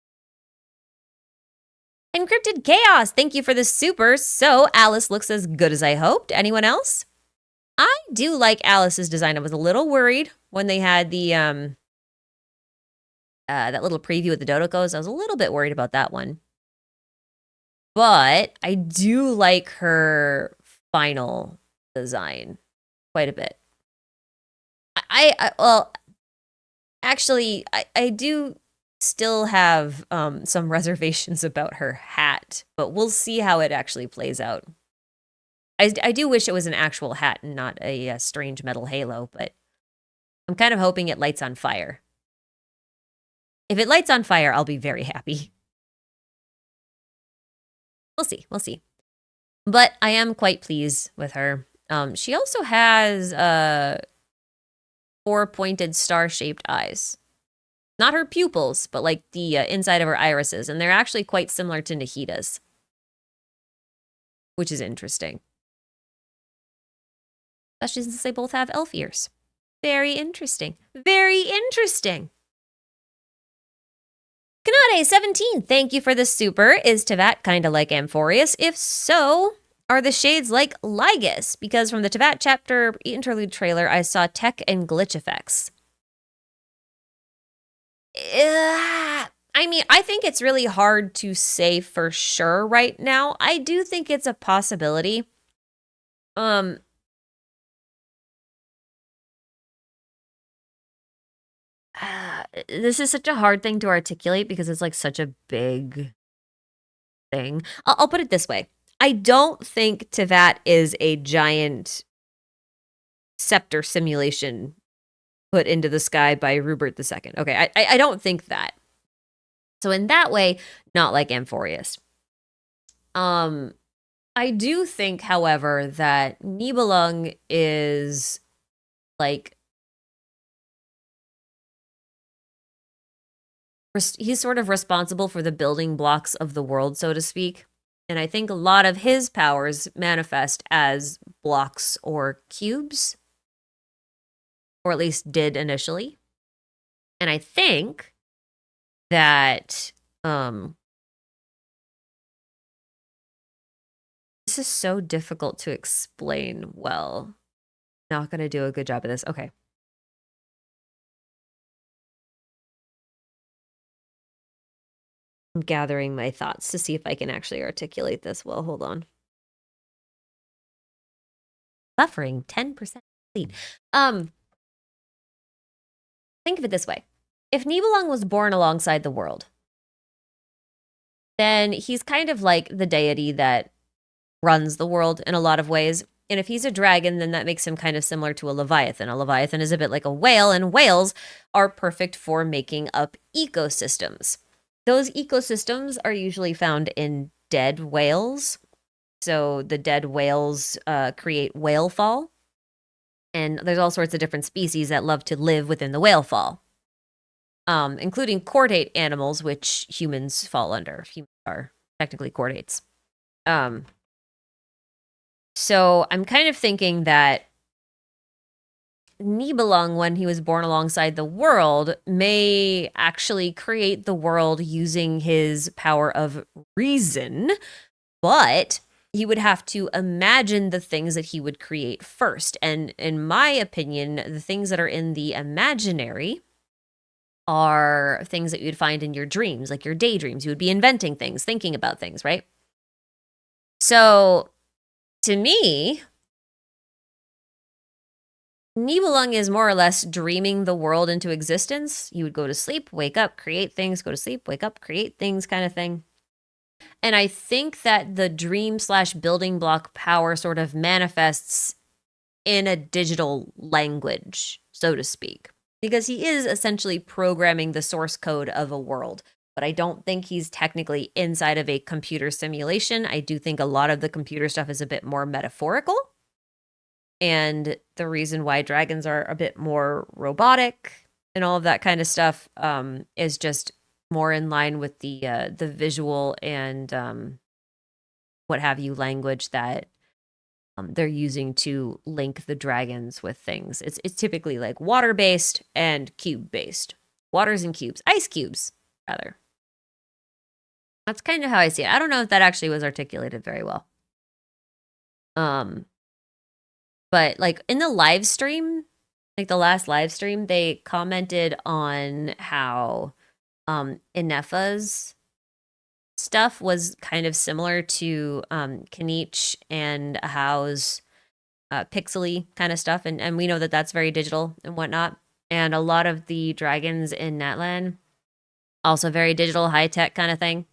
Speaker 1: Encrypted Chaos, thank you for the super. So Alice looks as good as I hoped. Anyone else? I do like Alice's design. I was a little worried when they had the that little preview with the Dodocos. I was a little bit worried about that one. But I do like her final design quite a bit. Well, actually, I do still have some reservations about her hat, but we'll see how it actually plays out. I do wish it was an actual hat and not a strange metal halo, but I'm kind of hoping it lights on fire. If it lights on fire, I'll be very happy. We'll see. We'll see. But I am quite pleased with her. She also has 4 pointed star-shaped eyes. Not her pupils, but like the inside of her irises. And they're actually quite similar to Nahida's, which is interesting. Especially since they both have elf ears. Very interesting. Very interesting. Kanade17, thank you for the super. Is Teyvat kind of like Amphorius? If so, are the shades like Lygus? Because from the Teyvat chapter interlude trailer, I saw tech and glitch effects. I mean, I think it's really hard to say for sure right now. I do think it's a possibility. This is such a hard thing to articulate because it's like such a big thing. I'll put it this way. I don't think Teyvat is a giant scepter simulation put into the sky by Rupert II. Okay, I don't think that. So in that way, not like Amphorius. I do think, however, that Nibelung is like he's sort of responsible for the building blocks of the world, so to speak. And I think a lot of his powers manifest as blocks or cubes, or at least did initially. And I think that this is so difficult to explain well. Not going to do a good job of this. Okay. I'm gathering my thoughts to see if I can actually articulate this well. Hold on. Buffering 10% complete. Think of it this way. If Nibelung was born alongside the world, then he's kind of like the deity that runs the world in a lot of ways. And if he's a dragon, then that makes him kind of similar to a leviathan. A leviathan is a bit like a whale, and whales are perfect for making up ecosystems. Those ecosystems are usually found in dead whales. So the dead whales create whale fall. And there's all sorts of different species that love to live within the whale fall, including chordate animals, which humans fall under. Humans are technically chordates. So I'm kind of thinking that Nibelung, when he was born alongside the world, may actually create the world using his power of reason, but he would have to imagine the things that he would create first. And in my opinion, the things that are in the imaginary are things that you'd find in your dreams, like your daydreams. You would be inventing things, thinking about things, right? So to me, Nibelung is more or less dreaming the world into existence. You would go to sleep, wake up, create things, go to sleep, wake up, create things kind of thing. And I think that the dream/building block power sort of manifests in a digital language, so to speak, because he is essentially programming the source code of a world. But I don't think he's technically inside of a computer simulation. I do think a lot of the computer stuff is a bit more metaphorical. And the reason why dragons are a bit more robotic and all of that kind of stuff is just more in line with the visual and what have you language that they're using to link the dragons with things. It's typically like water-based and cube-based. Waters and cubes. Ice cubes, rather. That's kind of how I see it. I don't know if that actually was articulated very well. But like in the live stream, like the last live stream, they commented on how Inefa's stuff was kind of similar to Kanich and Ahao's pixely kind of stuff. And we know that that's very digital and whatnot. And a lot of the dragons in Natlan, also very digital, high-tech kind of thing.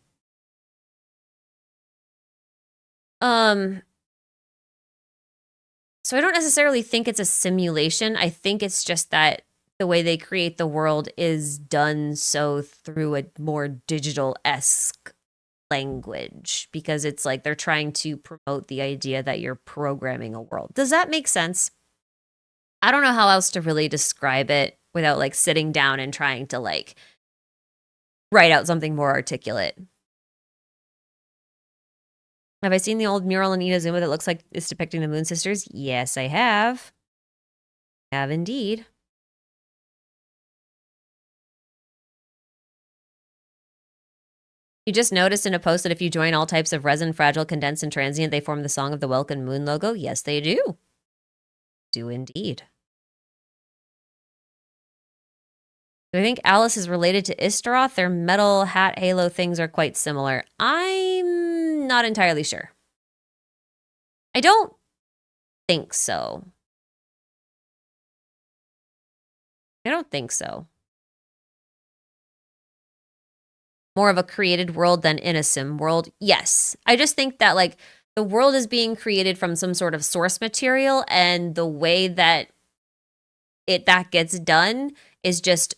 Speaker 1: So I don't necessarily think it's a simulation. I think it's just that the way they create the world is done so through a more digital-esque language, because it's like they're trying to promote the idea that you're programming a world. Does that make sense? I don't know how else to really describe it without like sitting down and trying to like write out something more articulate. Have I seen the old mural in Inazuma that looks like it's depicting the Moon Sisters? Yes, I have. I have indeed. You just noticed in a post that if you join all types of resin, fragile, condensed, and transient, they form the Song of the Welkin Moon logo? Yes, they do. Do indeed. Do I think Alice is related to Istaroth? Their metal hat halo things are quite similar. I'm not entirely sure. I don't think so. I don't think so. More of a created world than in a sim world? Yes. I just think that like the world is being created from some sort of source material, and the way that that gets done is just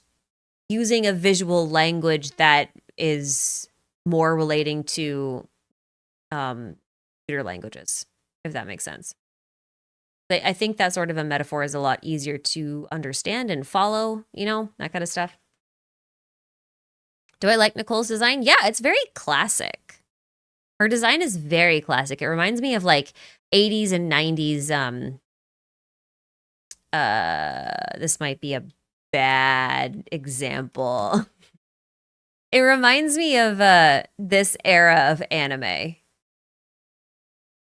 Speaker 1: using a visual language that is more relating to computer languages, if that makes sense. I think that sort of a metaphor is a lot easier to understand and follow, you know, that kind of stuff. Do I like Nicole's design? Yeah, it's very classic. Her design is very classic. It reminds me of like 80s and 90s. This might be a bad example. It reminds me of this era of anime.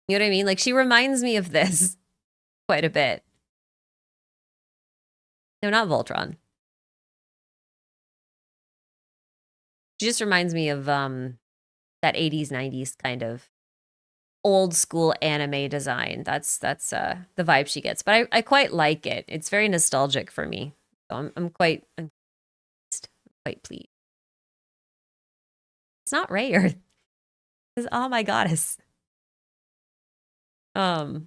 Speaker 1: You know what I mean? Like, she reminds me of this quite a bit. No, not Voltron. She just reminds me of that 80s, 90s kind of old school anime design. That's the vibe she gets. But I quite like it. It's very nostalgic for me. So I'm quite pleased. It's not Rayer. It's oh my goddess. Yeah,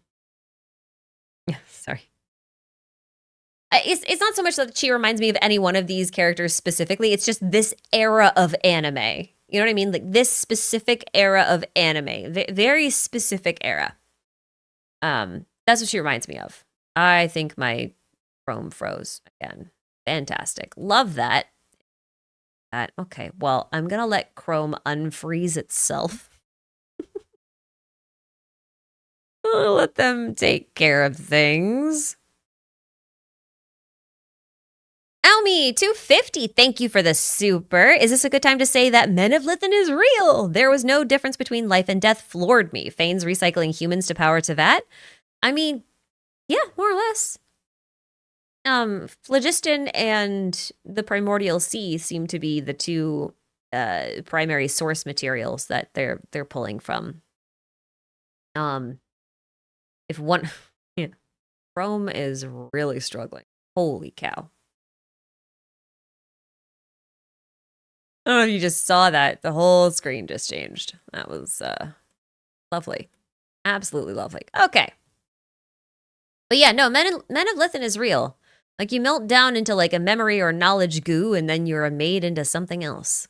Speaker 1: sorry. It's not so much that she reminds me of any one of these characters specifically. It's just this era of anime. You know what I mean? Like this specific era of anime. Very specific era. That's what she reminds me of. I think my Chrome froze again. Fantastic. Love that. Okay, well, I'm gonna let Chrome unfreeze itself. I'll let them take care of things. Almy, 250, thank you for the super. Is this a good time to say that Men of Lithen is real? There was no difference between life and death, floored me. Fane's recycling humans to power Tevat? I mean, yeah, more or less. Phlogiston and the Primordial Sea seem to be the two primary source materials that they're pulling from. If one, yeah, Chrome is really struggling. Holy cow! I don't know if you just saw that. The whole screen just changed. That was lovely, absolutely lovely. Okay, but yeah, no, Men of Lithen is real. Like you melt down into like a memory or knowledge goo, and then you're made into something else.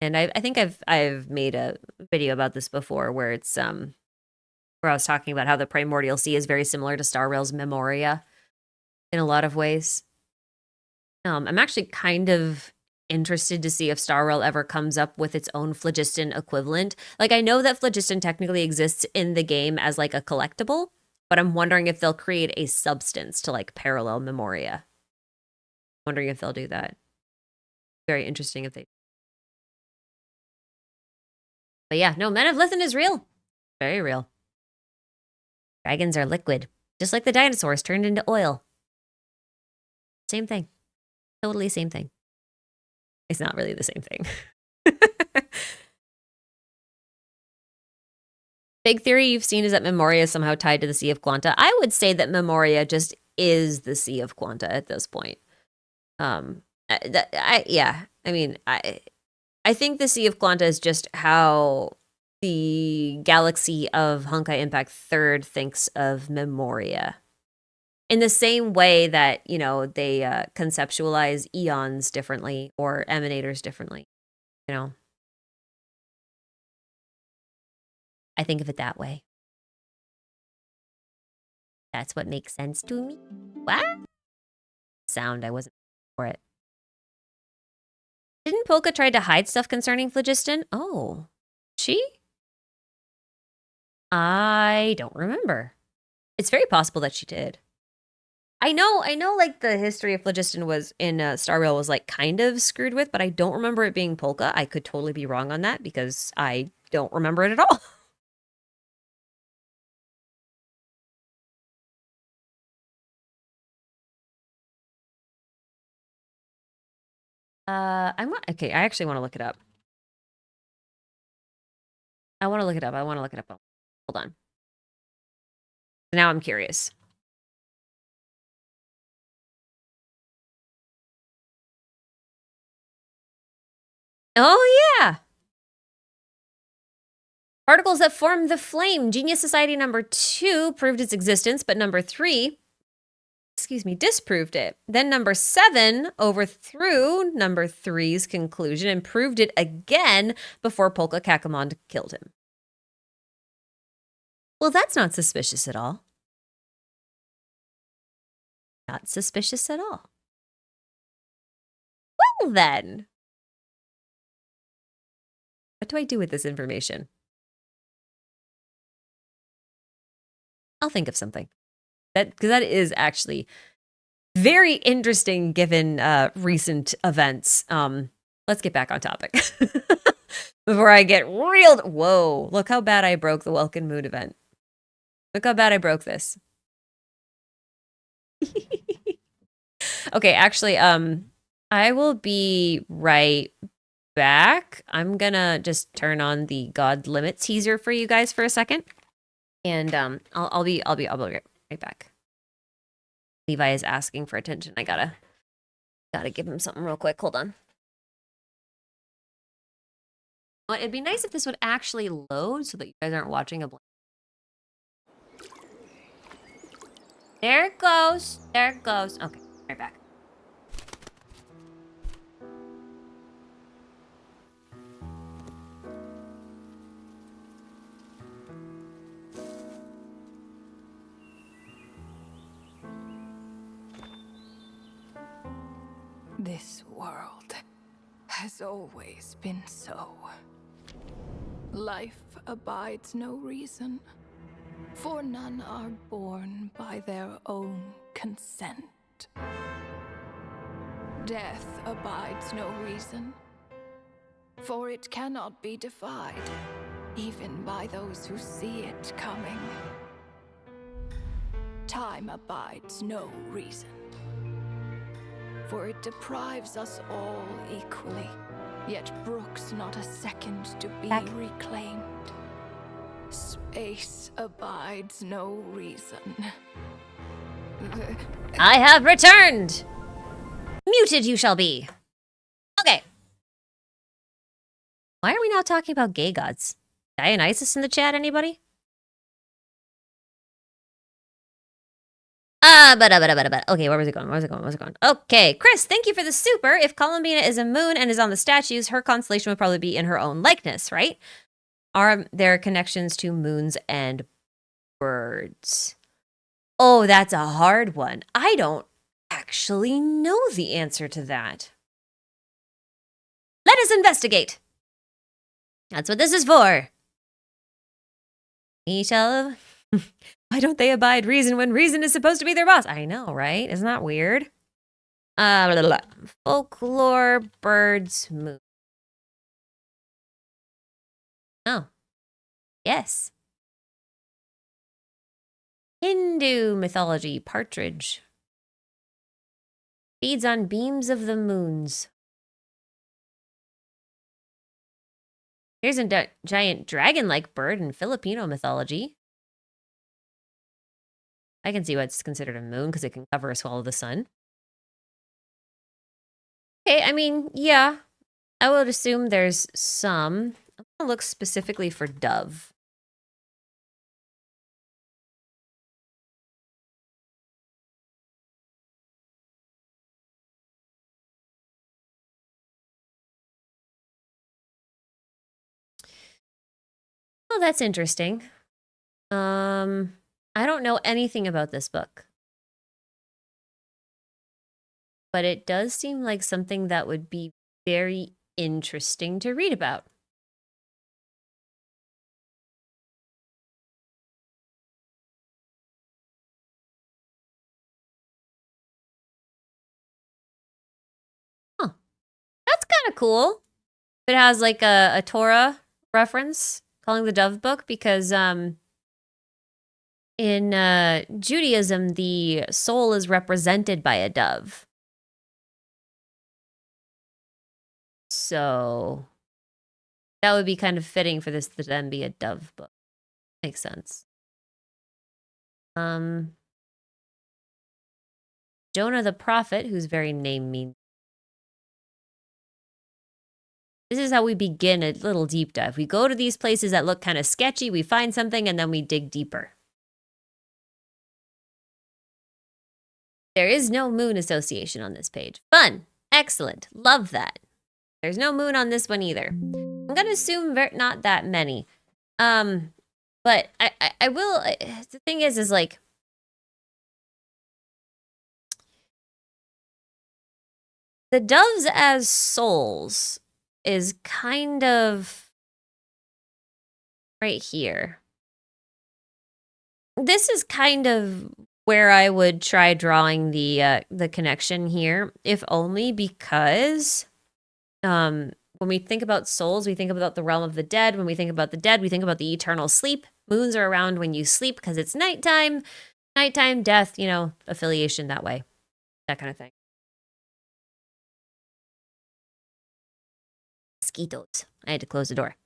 Speaker 1: And I think I've made a video about this before, where it's where I was talking about how the Primordial Sea is very similar to Star Rail's Memoria in a lot of ways. I'm actually kind of interested to see if Star Rail ever comes up with its own phlogiston equivalent. Like I know that phlogiston technically exists in the game as like a collectible, but I'm wondering if they'll create a substance to like parallel Memoria. Wondering if they'll do that. Very interesting if they. But yeah, no, Men of Lithen is real. Very real. Dragons are liquid, just like the dinosaurs turned into oil. Same thing. Totally same thing. It's not really the same thing. Big theory you've seen is that Memoria is somehow tied to the Sea of Quanta. I would say that Memoria just is the Sea of Quanta at this point. I think the Sea of Quanta is just how the galaxy of Honkai Impact 3rd thinks of Memoria. In the same way that, you know, they conceptualize eons differently or emanators differently, you know. I think of it that way. That's what makes sense to me. What? Sound, I wasn't for it. Didn't Polka try to hide stuff concerning Phlogiston? Oh, she? I don't remember. It's very possible that she did. I know, like, the history of Phlogiston was in Star Rail was, like, kind of screwed with, but I don't remember it being Polka. I could totally be wrong on that because I don't remember it at all. Okay, I actually want to look it up. I want to look it up. Hold on. Now I'm curious. Oh, yeah. Particles that form the flame. Genius Society number 2 proved its existence, but number 3, disproved it. Then number 7 overthrew number 3's conclusion and proved it again before Polka Kakamon killed him. Well, that's not suspicious at all. Not suspicious at all. Well then. What do I do with this information? I'll think of something. Because that is actually very interesting given recent events. Let's get back on topic. Before I get real... Whoa, look how bad I broke the Welkin Moon event. Look how bad I broke this. Okay, actually, I will be right back. I'm gonna just turn on the God Limit teaser for you guys for a second. And I'll be right back. Levi is asking for attention. I gotta give him something real quick. Hold on. Well, it'd be nice if this would actually load so that you guys aren't watching a blank. There it goes. There it goes. Okay, right back.
Speaker 3: This world has always been so. Life abides no reason, for none are born by their own consent. Death abides no reason, for it cannot be defied, even by those who see it coming. Time abides no reason, for it deprives us all equally, yet brooks not a second to be reclaimed. Space abides no reason.
Speaker 1: I have returned! Muted you shall be. Okay. Why are we now talking about gay gods? Dionysus in the chat, anybody? Okay, where was it going? Okay, Chris, thank you for the super. If Colombina is a moon and is on the statues, her constellation would probably be in her own likeness, right? Are there connections to moons and birds? Oh, that's a hard one. I don't actually know the answer to that. Let us investigate. That's what this is for. We shall... Why don't they abide reason when reason is supposed to be their boss? I know, right? Isn't that weird? Folklore, birds, moon. Oh. Yes. Hindu mythology, partridge. Feeds on beams of the moons. Here's a giant dragon-like bird in Filipino mythology. I can see what's considered a moon because it can cover or swallow the sun. Okay, I mean, yeah. I would assume there's some. I'm going to look specifically for dove. Oh, that's interesting. I don't know anything about this book. But it does seem like something that would be very interesting to read about. Huh. That's kind of cool. It has like a Torah reference, calling the dove book, because in Judaism, the soul is represented by a dove. So that would be kind of fitting for this to then be a dove book. Makes sense. Jonah the prophet, whose very name means. This is how we begin a little deep dive. We go to these places that look kind of sketchy, we find something, and then we dig deeper. There is no moon association on this page. Fun. Excellent. Love that. There's no moon on this one either. I'm going to assume not that many. But I will... The thing is like... the doves as souls is kind of right here. This is kind of where I would try drawing the connection here, if only because when we think about souls, we think about the realm of the dead. When we think about the dead, we think about the eternal sleep. Moons are around when you sleep because it's nighttime. Nighttime, death, you know, affiliation that way. That kind of thing. Mosquitoes. I had to close the door.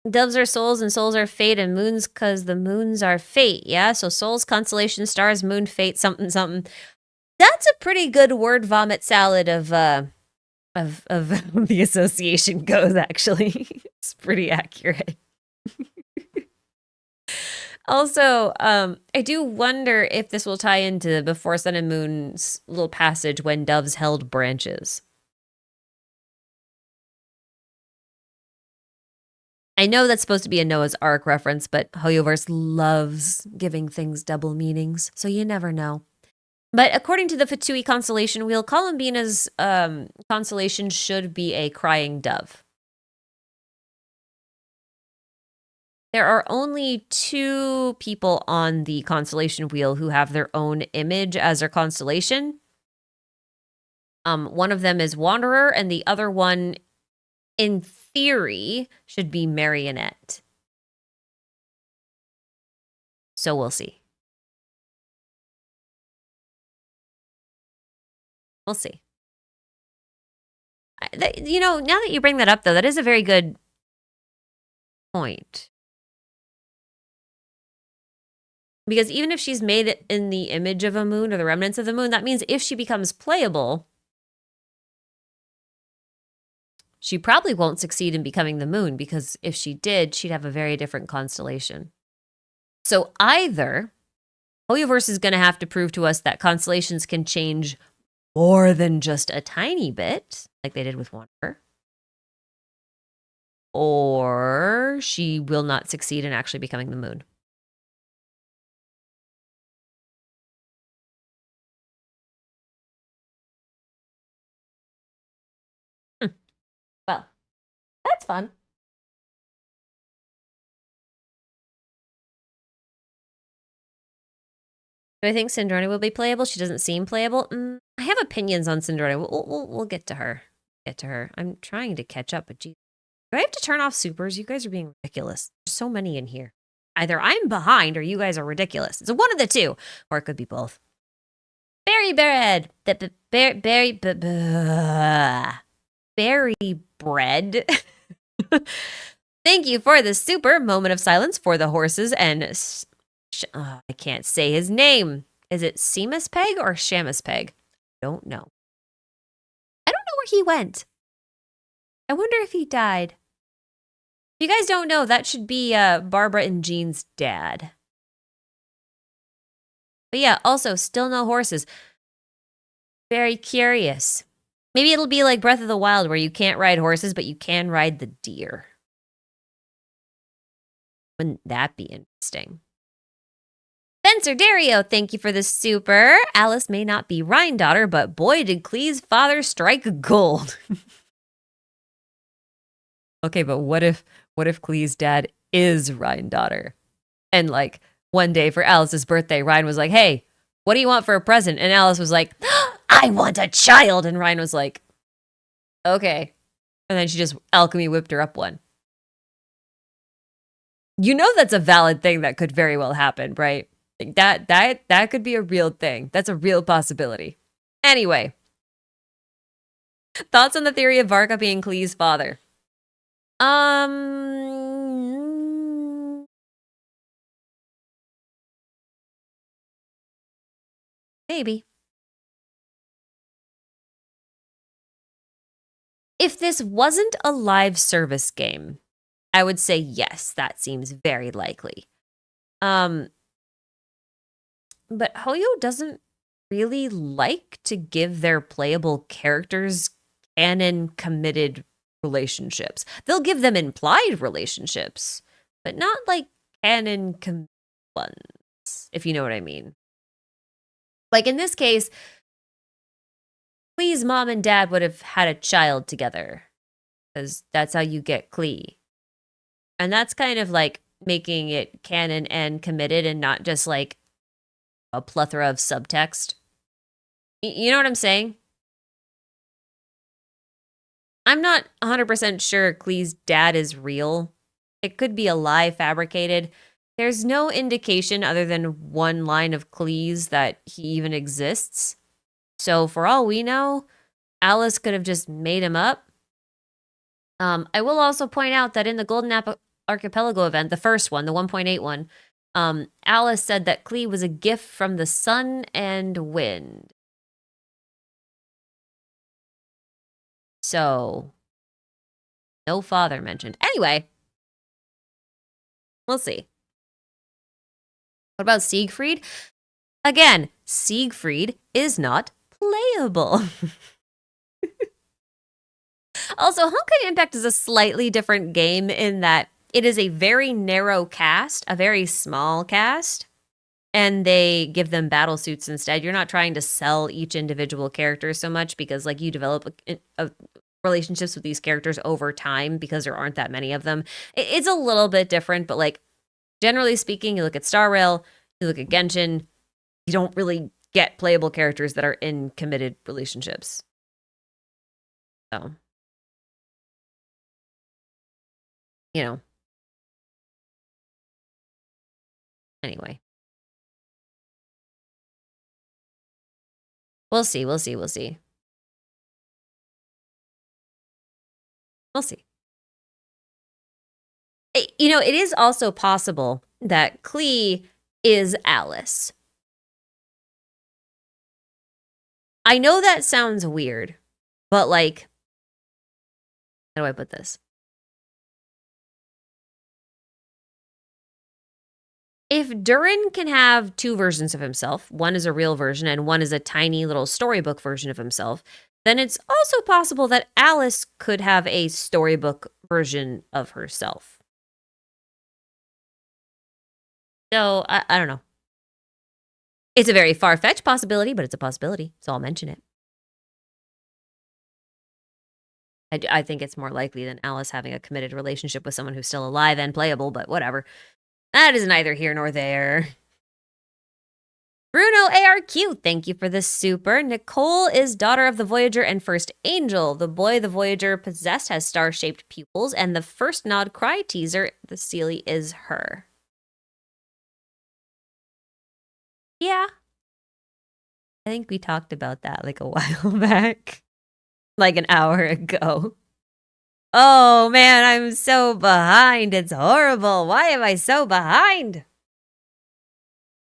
Speaker 1: Doves are souls and souls are fate and moons because the moons are fate. Yeah, so souls, constellation, stars, moon, fate, something, something. That's a pretty good word vomit salad of the association goes, actually. It's pretty accurate. Also, I do wonder if this will tie into Before Sun and Moon's little passage when doves held branches. I know that's supposed to be a Noah's Ark reference, but Hoyoverse loves giving things double meanings, so you never know. But according to the Fatui constellation wheel, Colombina's constellation should be a crying dove. There are only 2 people on the constellation wheel who have their own image as their constellation. One of them is Wanderer, and the other one, in theory, should be Marionette. So we'll see. We'll see. You know, now that you bring that up, though, that is a very good point. Because even if she's made it in the image of a moon or the remnants of the moon, that means if she becomes playable, she probably won't succeed in becoming the moon, because if she did, she'd have a very different constellation. So either Hoyoverse is going to have to prove to us that constellations can change more than just a tiny bit, like they did with Wanderer, or she will not succeed in actually becoming the moon. Well, that's fun. Do I think Sindrona will be playable? She doesn't seem playable. I have opinions on Sindrona. We'll get to her. I'm trying to catch up, but geez. Do I have to turn off supers? You guys are being ridiculous. There's so many in here. Either I'm behind or you guys are ridiculous. It's one of the two. Or it could be both. Berry bread. Berry bread. Thank you for the super moment of silence for the horses and... I can't say his name. Is it Seamus Peg or Shamus Peg? Don't know. I don't know where he went. I wonder if he died. If you guys don't know, that should be Barbara and Jean's dad. But yeah, also, still no horses. Very curious. Maybe it'll be like Breath of the Wild, where you can't ride horses, but you can ride the deer. Wouldn't that be interesting? Spencer Dario, thank you for the super. Alice may not be Rhine daughter, but boy, did Clee's father strike gold. Okay, but what if Clee's dad is Rhine daughter? And like one day for Alice's birthday, Rhine was like, hey, what do you want for a present? And Alice was like, I want a child. And Rhine was like, okay. And then she just alchemy whipped her up one. You know that's a valid thing that could very well happen, right? That could be a real thing. That's a real possibility. Anyway. Thoughts on the theory of Varca being Clee's father? Maybe. If this wasn't a live service game, I would say yes, that seems very likely. But Hoyo doesn't really like to give their playable characters canon committed relationships. They'll give them implied relationships, but not like canon ones, if you know what I mean. Like in this case, Klee's mom and dad would have had a child together. Because that's how you get Klee. And that's kind of like making it canon and committed and not just like a plethora of subtext. You know what I'm saying? I'm not 100% sure Klee's dad is real. It could be a lie fabricated. There's no indication other than one line of Klee's that he even exists. So for all we know, Alice could have just made him up. I will also point out that in the Golden Archipelago event, the first one, the 1.8 one, Alice said that Klee was a gift from the sun and wind. So, no father mentioned. Anyway, we'll see. What about Siegfried? Again, Siegfried is not playable. Also, Honkai Impact is a slightly different game in that it is a very narrow cast, a very small cast, and they give them battle suits instead. You're not trying to sell each individual character so much because, like, you develop relationships with these characters over time because there aren't that many of them. It's a little bit different, but, like, generally speaking, you look at Star Rail, you look at Genshin, you don't really get playable characters that are in committed relationships. So, you know. Anyway. We'll see, we'll see, we'll see. We'll see. You know, it is also possible that Klee is Alice. I know that sounds weird, but like, how do I put this? If Durin can have two versions of himself, one is a real version and one is a tiny little storybook version of himself, then it's also possible that Alice could have a storybook version of herself. So, I don't know. It's a very far-fetched possibility, but it's a possibility, so I'll mention it. I think it's more likely than Alice having a committed relationship with someone who's still alive and playable, but whatever. That is neither here nor there. Bruno ARQ, thank you for the super. Nicole is daughter of the Voyager and first angel. The boy the Voyager possessed has star-shaped pupils, and the first Nod Krai teaser, the Seelie is her. Yeah. I think we talked about that like a while back. Like an hour ago. Oh man, I'm so behind. It's horrible. Why am I so behind?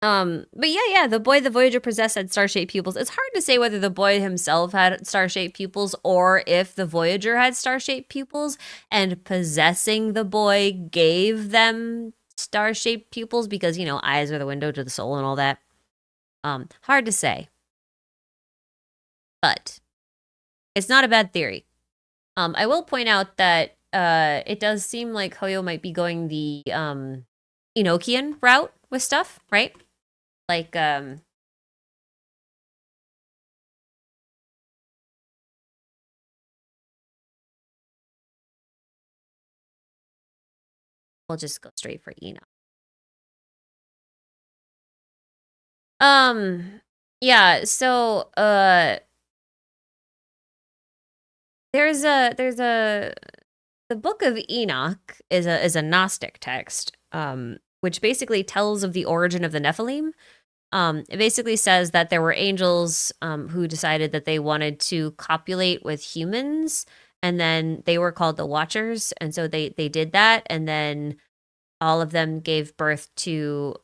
Speaker 1: But yeah, the boy the Voyager possessed had star-shaped pupils. It's hard to say whether the boy himself had star-shaped pupils or if the Voyager had star-shaped pupils and possessing the boy gave them star-shaped pupils because, you know, eyes are the window to the soul and all that. Hard to say. But it's not a bad theory. I will point out that it does seem like Hoyo might be going the Enochian route with stuff, right? Like, we'll just go straight for Enoch. Yeah, so the Book of Enoch is a Gnostic text, which basically tells of the origin of the Nephilim. It basically says that there were angels who decided that they wanted to copulate with humans, and then they were called the Watchers, and so they did that, and then all of them gave birth to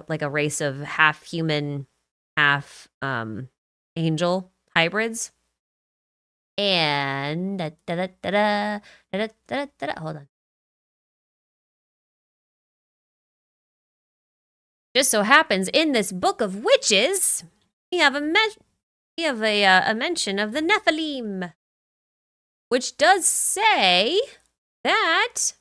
Speaker 1: like a race of half human, half angel hybrids. And hold on. Just so happens in this book of witches, we have a mention of the Nephilim, which does say that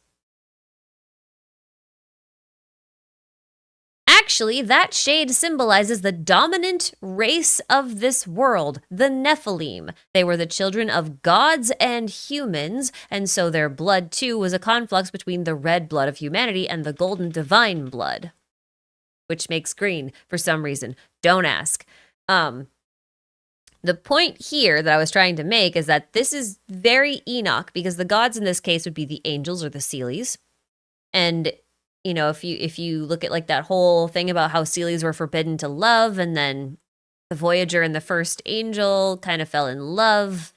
Speaker 1: Actually, that shade symbolizes the dominant race of this world, the Nephilim. They were the children of gods and humans, and so their blood, too, was a conflux between the red blood of humanity and the golden divine blood, which makes green for some reason. Don't ask. The point here that I was trying to make is that this is very Enoch, because the gods in this case would be the angels or the Seelies. And, you know, if you look at like that whole thing about how Seelies were forbidden to love, and then the Voyager and the first angel kind of fell in love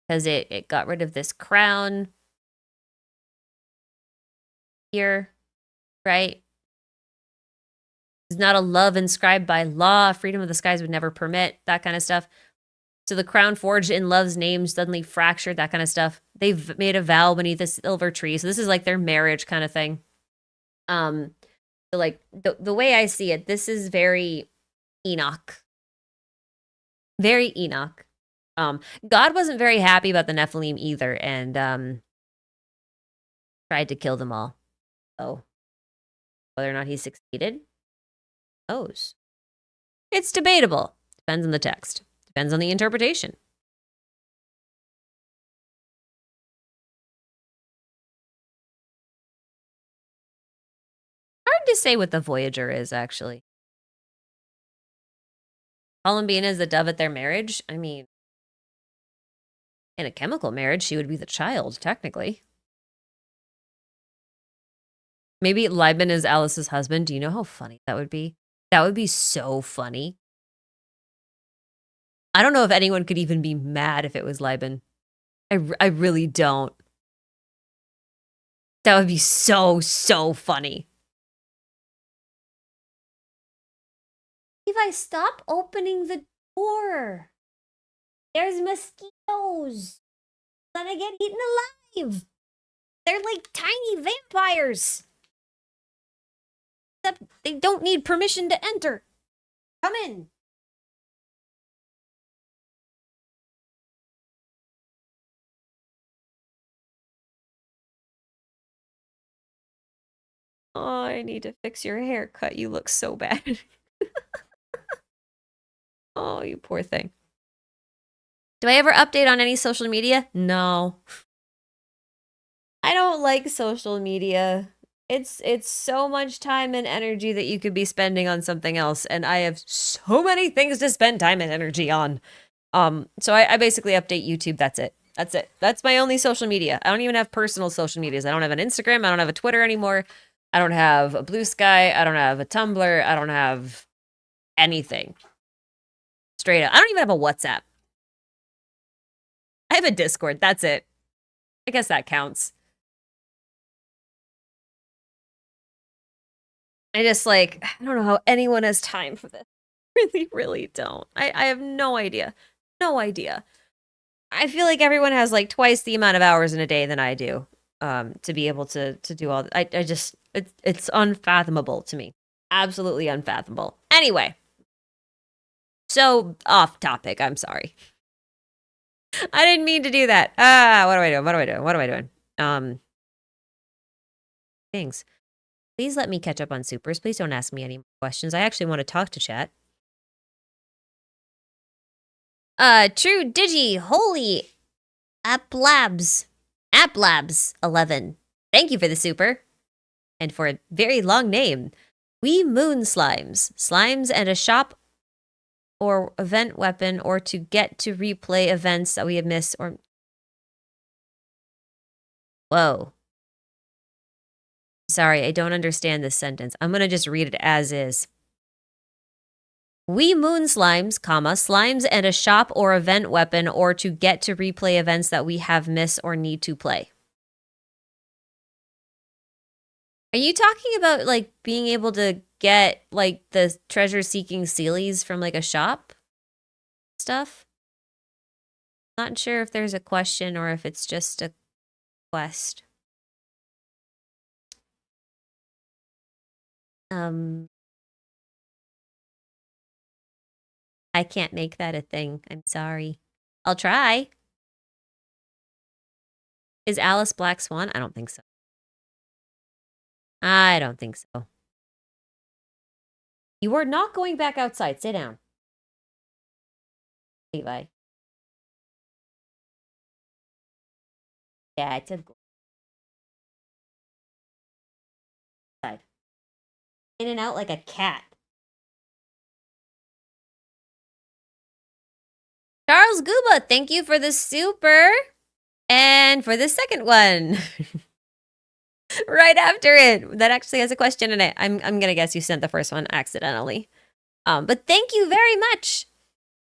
Speaker 1: because it got rid of this crown here, right? It's not a love inscribed by law. Freedom of the skies would never permit, that kind of stuff. So the crown forged in love's name suddenly fractured, that kind of stuff. They've made a vow beneath a silver tree. So this is like their marriage kind of thing. So like the way I see it, this is very Enoch. Very Enoch. God wasn't very happy about the Nephilim either, and tried to kill them all. So whether or not he succeeded, knows. It's debatable. Depends on the text. Depends on the interpretation. Hard to say what the Voyager is, actually. Colombina is the dove at their marriage. I mean, in a chemical marriage, she would be the child, technically. Maybe Lieben is Alice's husband. Do you know how funny that would be? That would be so funny. I don't know if anyone could even be mad if it was Lieben. I really don't. That would be so funny. Levi, stop opening the door. There's mosquitoes. I'm gonna get eaten alive. They're like tiny vampires. Except they don't need permission to enter. Come in. Oh, I need to fix your haircut. You look so bad. Oh, you poor thing. Do I ever update on any social media? No. I don't like social media. It's so much time and energy that you could be spending on something else, and I have so many things to spend time and energy on. So I basically update YouTube. That's it. That's it. That's my only social media. I don't even have personal social medias. I don't have an Instagram. I don't have a Twitter anymore. I don't have a Blue Sky. I don't have a Tumblr. I don't have anything. Straight up. I don't even have a WhatsApp. I have a Discord. That's it. I guess that counts. I just like, I don't know how anyone has time for this. Really, really don't. I have no idea. No idea. I feel like everyone has like twice the amount of hours in a day than I do. To be able to do all I just it's unfathomable to me. Absolutely unfathomable. Anyway. So off topic, I'm sorry. I didn't mean to do that. What am I doing? Things. Please let me catch up on supers. Please don't ask me any more questions. I actually want to talk to chat. True Digi, holy App Labs 11. Thank you for the super. And for a very long name. We Moon Slimes. Slimes and a shop or event weapon, or to get to replay events that we have missed, or... Whoa. Sorry, I don't understand this sentence. I'm gonna just read it as is. We Moon Slimes, slimes and a shop or event weapon, or to get to replay events that we have missed or need to play. Are you talking about, like, being able to get, like, the treasure-seeking Seelies from, like, a shop? Stuff? Not sure if there's a question or if it's just a quest. I can't make that a thing. I'm sorry. I'll try. Is Alice Black Swan? I don't think so. I don't think so. You are not going back outside. Sit down. Levi. Yeah, it's a good side. In and out like a cat. Charles Guba, thank you for the super. And for the second one. Right after it. That actually has a question in it. I'm gonna guess you sent the first one accidentally. But thank you very much.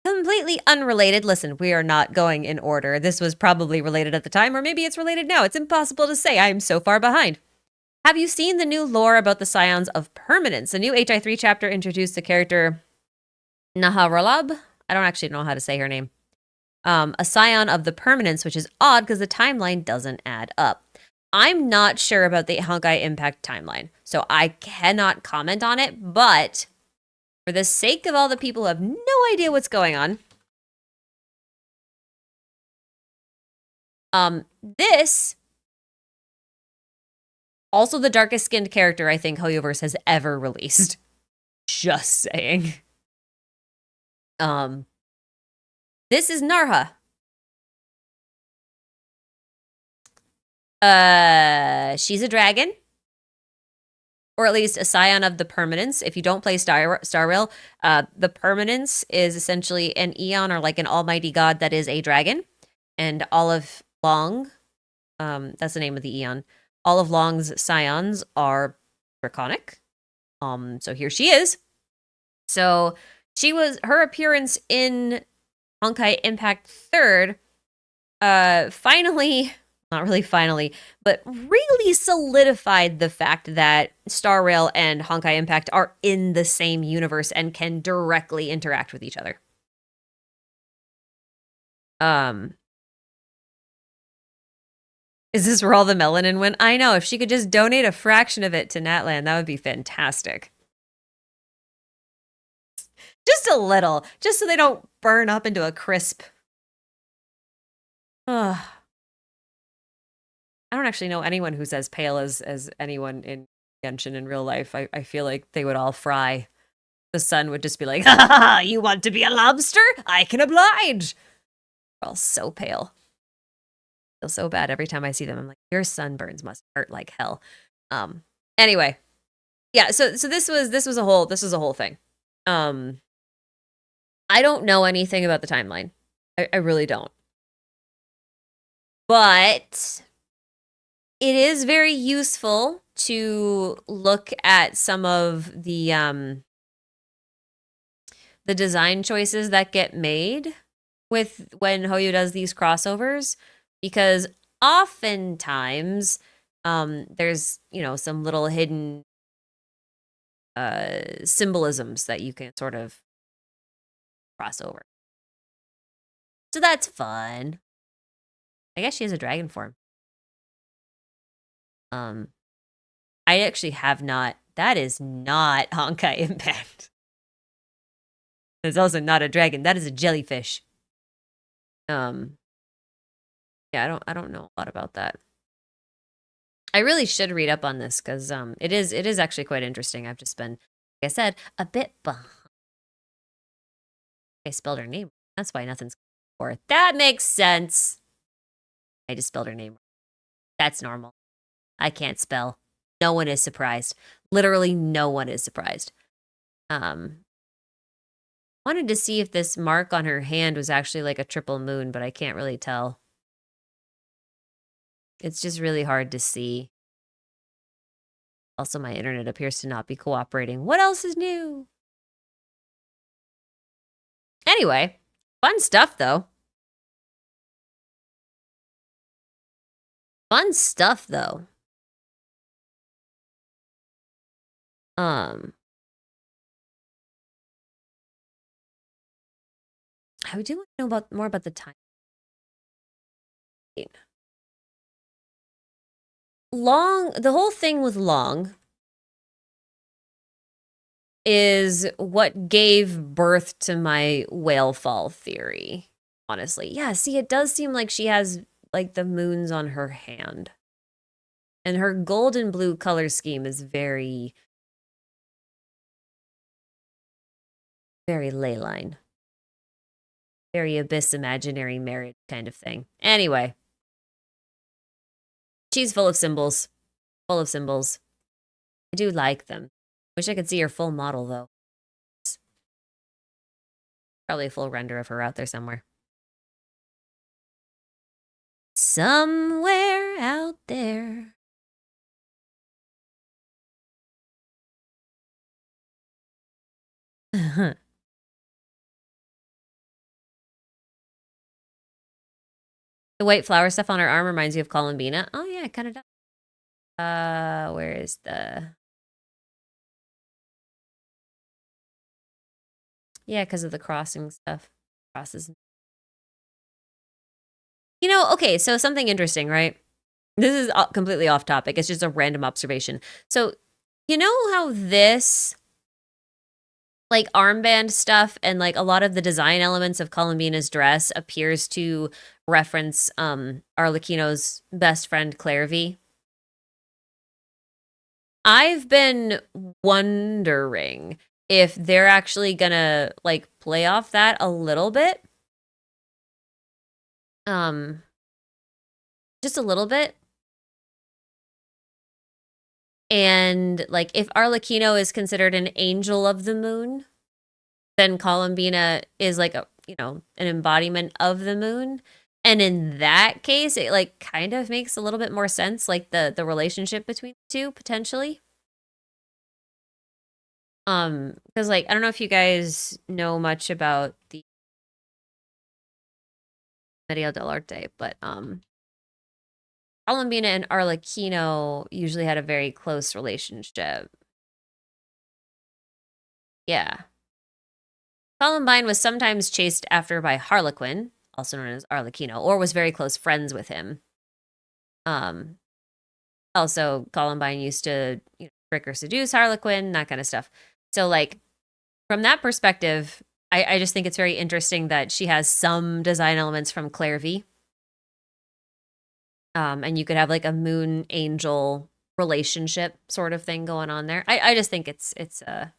Speaker 1: Completely unrelated. Listen, we are not going in order. This was probably related at the time, or maybe it's related now. It's impossible to say. I'm so far behind. Have you seen the new lore about the Scions of Permanence? The new HI3 chapter introduced the character Naharalab. I don't actually know how to say her name. A Scion of the Permanence, which is odd because the timeline doesn't add up. I'm not sure about the Honkai Impact timeline, so I cannot comment on it, but for the sake of all the people who have no idea what's going on, this also the darkest skinned character I think Hoyoverse has ever released. Just saying. This is Narha. She's a dragon. Or at least a Scion of the Permanence. If you don't play Star Rail, the Permanence is essentially an Eon or like an almighty god that is a dragon. And Olive Long, that's the name of the Eon. Olive Long's Scions are draconic. So here she is. So her appearance in Honkai Impact 3rd, finally, not really finally, but really solidified the fact that Star Rail and Honkai Impact are in the same universe and can directly interact with each other. Is this where all the melanin went? I know, if she could just donate a fraction of it to Natlan, that would be fantastic. Just a little, just so they don't burn up into a crisp. Ugh. I don't actually know anyone who's as pale as anyone in Genshin in real life. I feel like they would all fry. The sun would just be like, ha ha ha, you want to be a lobster? I can oblige. They're all so pale. I feel so bad every time I see them. I'm like, your sunburns must hurt like hell. Anyway. Yeah, so this was a whole thing. I don't know anything about the timeline. I really don't. But it is very useful to look at some of the design choices that get made with when Hoyo does these crossovers, because oftentimes there's, you know, some little hidden symbolisms that you can sort of cross over. So that's fun. I guess she has a dragon form. I actually have not. That is not Honkai Impact. It's also not a dragon. That is a jellyfish. Yeah, I don't know a lot about that. I really should read up on this because it is actually quite interesting. I've just been, like I said, a bit behind. I spelled her name. That's why nothing's for it. That makes sense. I just spelled her name. That's normal. I can't spell. No one is surprised. Literally no one is surprised. Wanted to see if this mark on her hand was actually like a triple moon, but I can't really tell. It's just really hard to see. Also, my internet appears to not be cooperating. What else is new? Anyway, fun stuff though. Fun stuff though. I do want to know more about the time. Long, the whole thing with Long is what gave birth to my whale fall theory, honestly. Yeah, see, it does seem like she has like the moons on her hand. And her golden blue color scheme is very Very ley line. Very abyss imaginary marriage kind of thing. Anyway. She's full of symbols. Full of symbols. I do like them. Wish I could see her full model, though. Probably a full render of her out there somewhere. Somewhere out there. The white flower stuff on her arm reminds you of Colombina. Oh, yeah, it kind of does. Where is the... Yeah, because of the crossing stuff. Crosses. You know, okay, so something interesting, right? This is completely off topic. It's just a random observation. So, you know how this, like, armband stuff and, like, a lot of the design elements of Colombina's dress appears to reference Arlecchino's best friend, Claire V? I've been wondering if they're actually gonna, like, play off that a little bit. Just a little bit. And, like, if Arlecchino is considered an angel of the moon, then Colombina is, like, a, you know, an embodiment of the moon. And in that case, it, like, kind of makes a little bit more sense, like, the relationship between the two, potentially. Because, like, I don't know if you guys know much about the Media dell'Arte, but, Colombina and Arlecchino usually had a very close relationship. Yeah. Columbine was sometimes chased after by Harlequin, also known as Arlecchino, or was very close friends with him. Also, Columbine used to, you know, trick or seduce Harlequin, that kind of stuff. So, like, from that perspective, I just think it's very interesting that she has some design elements from Claire V. And you could have, like, a moon angel relationship sort of thing going on there. I just think it's I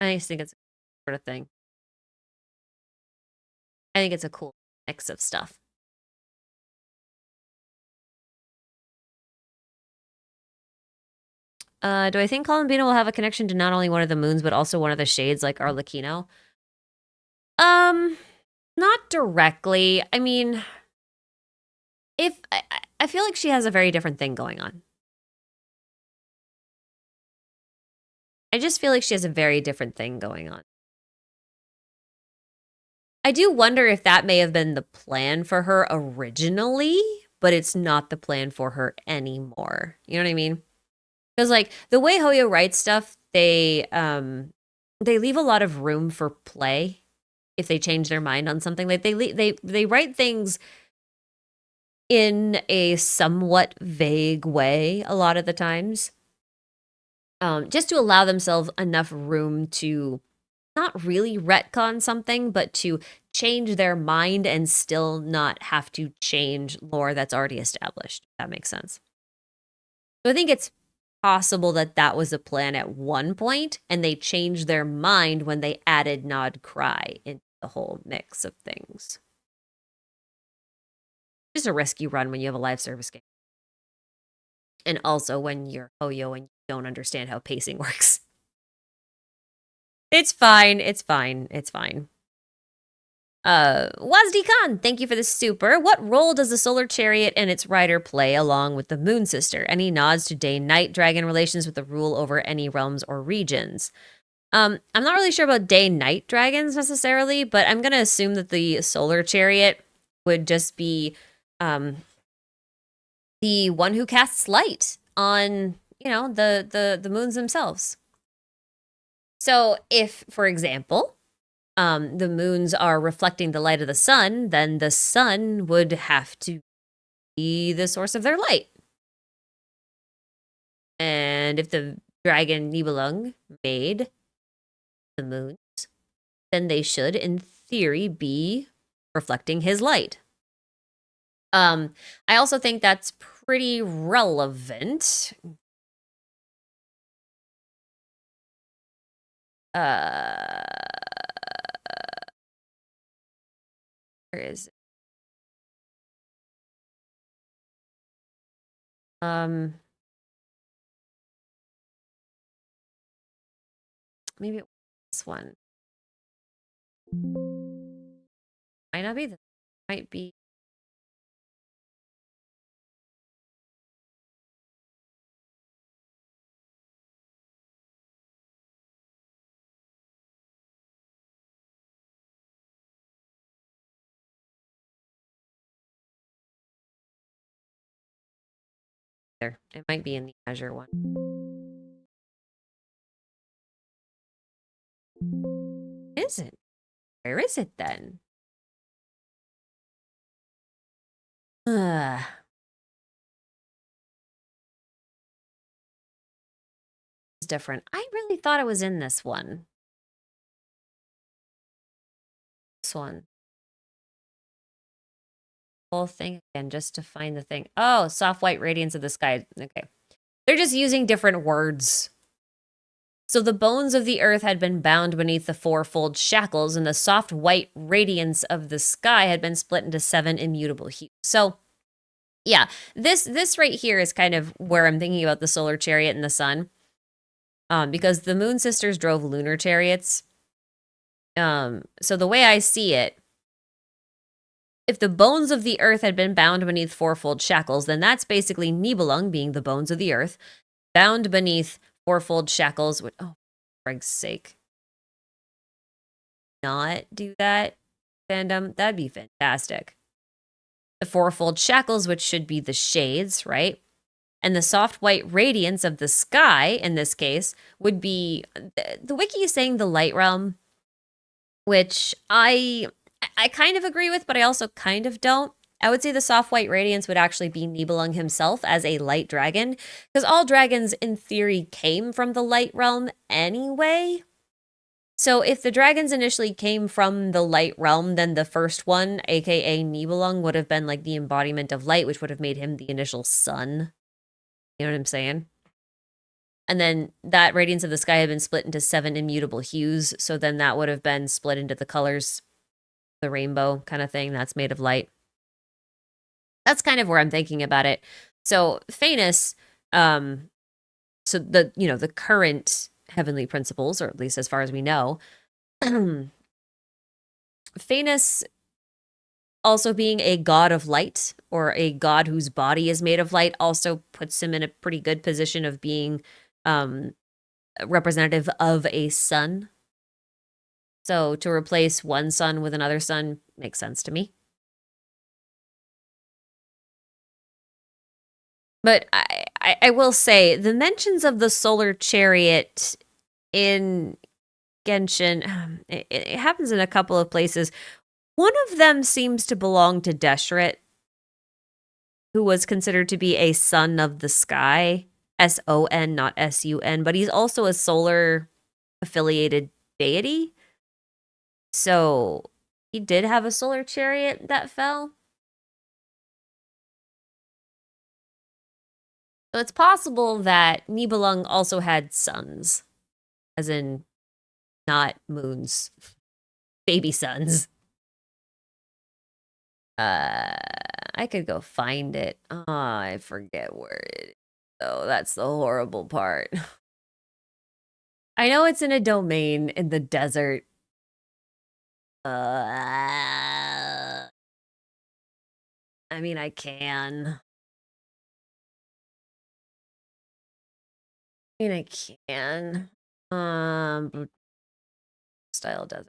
Speaker 1: just think it's a sort of thing. I think it's a cool mix of stuff. Do I think Colombina will have a connection to not only one of the moons, but also one of the shades like Arlecchino? Not directly. I mean, if I feel like she has a very different thing going on. I just feel like she has a very different thing going on. I do wonder if that may have been the plan for her originally, but it's not the plan for her anymore. You know what I mean? Because, like, the way Hoyo writes stuff, they leave a lot of room for play if they change their mind on something. Like, they write things in a somewhat vague way a lot of the times, just to allow themselves enough room to not really retcon something, but to change their mind and still not have to change lore that's already established. If that makes sense. So I think it's possible that that was a plan at one point, and they changed their mind when they added Nod Krai into the whole mix of things. Just a risky run when you have a live service game. And also when you're Hoyo and you don't understand how pacing works. It's fine. It's fine. It's fine. Wazdi Khan, thank you for the super. What role does the solar chariot and its rider play along with the moon sister? Any nods to day-night dragon relations with the rule over any realms or regions? I'm not really sure about day-night dragons necessarily, but I'm gonna assume that the solar chariot would just be the one who casts light on, you know, the moons themselves. So if, for example, the moons are reflecting the light of the sun, then the sun would have to be the source of their light. And if the dragon Nibelung made the moons, then they should, in theory, be reflecting his light. I also think that's pretty relevant. Maybe this one. Might not be this. Might be. There. It might be in the Azure one. Is it? Where is it then? It's different. I really thought it was in this one. This one. Whole thing again, just to find the thing. Oh, soft white radiance of the sky. Okay. They're just using different words. So the bones of the earth had been bound beneath the fourfold shackles, and the soft white radiance of the sky had been split into 7 immutable hues. So, yeah, this right here is kind of where I'm thinking about the solar chariot and the sun. Because the Moon Sisters drove lunar chariots. So the way I see it, if the bones of the earth had been bound beneath fourfold shackles, then that's basically Nibelung being the bones of the earth, bound beneath fourfold shackles. Oh, for Greg's sake. Not do that, fandom. That'd be fantastic. The fourfold shackles, which should be the shades, right? And the soft white radiance of the sky, in this case, would be... The wiki is saying the light realm, which I kind of agree with, but I also kind of don't. I would say the soft white radiance would actually be Nibelung himself as a light dragon, because all dragons, in theory, came from the light realm anyway. So if the dragons initially came from the light realm, then the first one, aka Nibelung, would have been like the embodiment of light, which would have made him the initial sun. You know what I'm saying? And then that radiance of the sky had been split into 7 immutable hues, so then that would have been split into the colors, the rainbow kind of thing that's made of light. That's kind of where I'm thinking about it. So Phanes, so the current heavenly principles, or at least as far as we know, Phanes also being a god of light, or a god whose body is made of light, also puts him in a pretty good position of being representative of a sun. So to replace one sun with another sun makes sense to me. But I will say, the mentions of the solar chariot in Genshin, it happens in a couple of places. One of them seems to belong to Deshret, who was considered to be a son of the sky. S-O-N, not S-U-N. But he's also a solar affiliated deity. So he did have a solar chariot that fell. So it's possible that Nibelung also had sons, as in not moons, baby sons. I could go find it. Oh, I forget where it is. Oh, that's the horrible part. I know it's in a domain in the desert. I mean, I can. Style desert.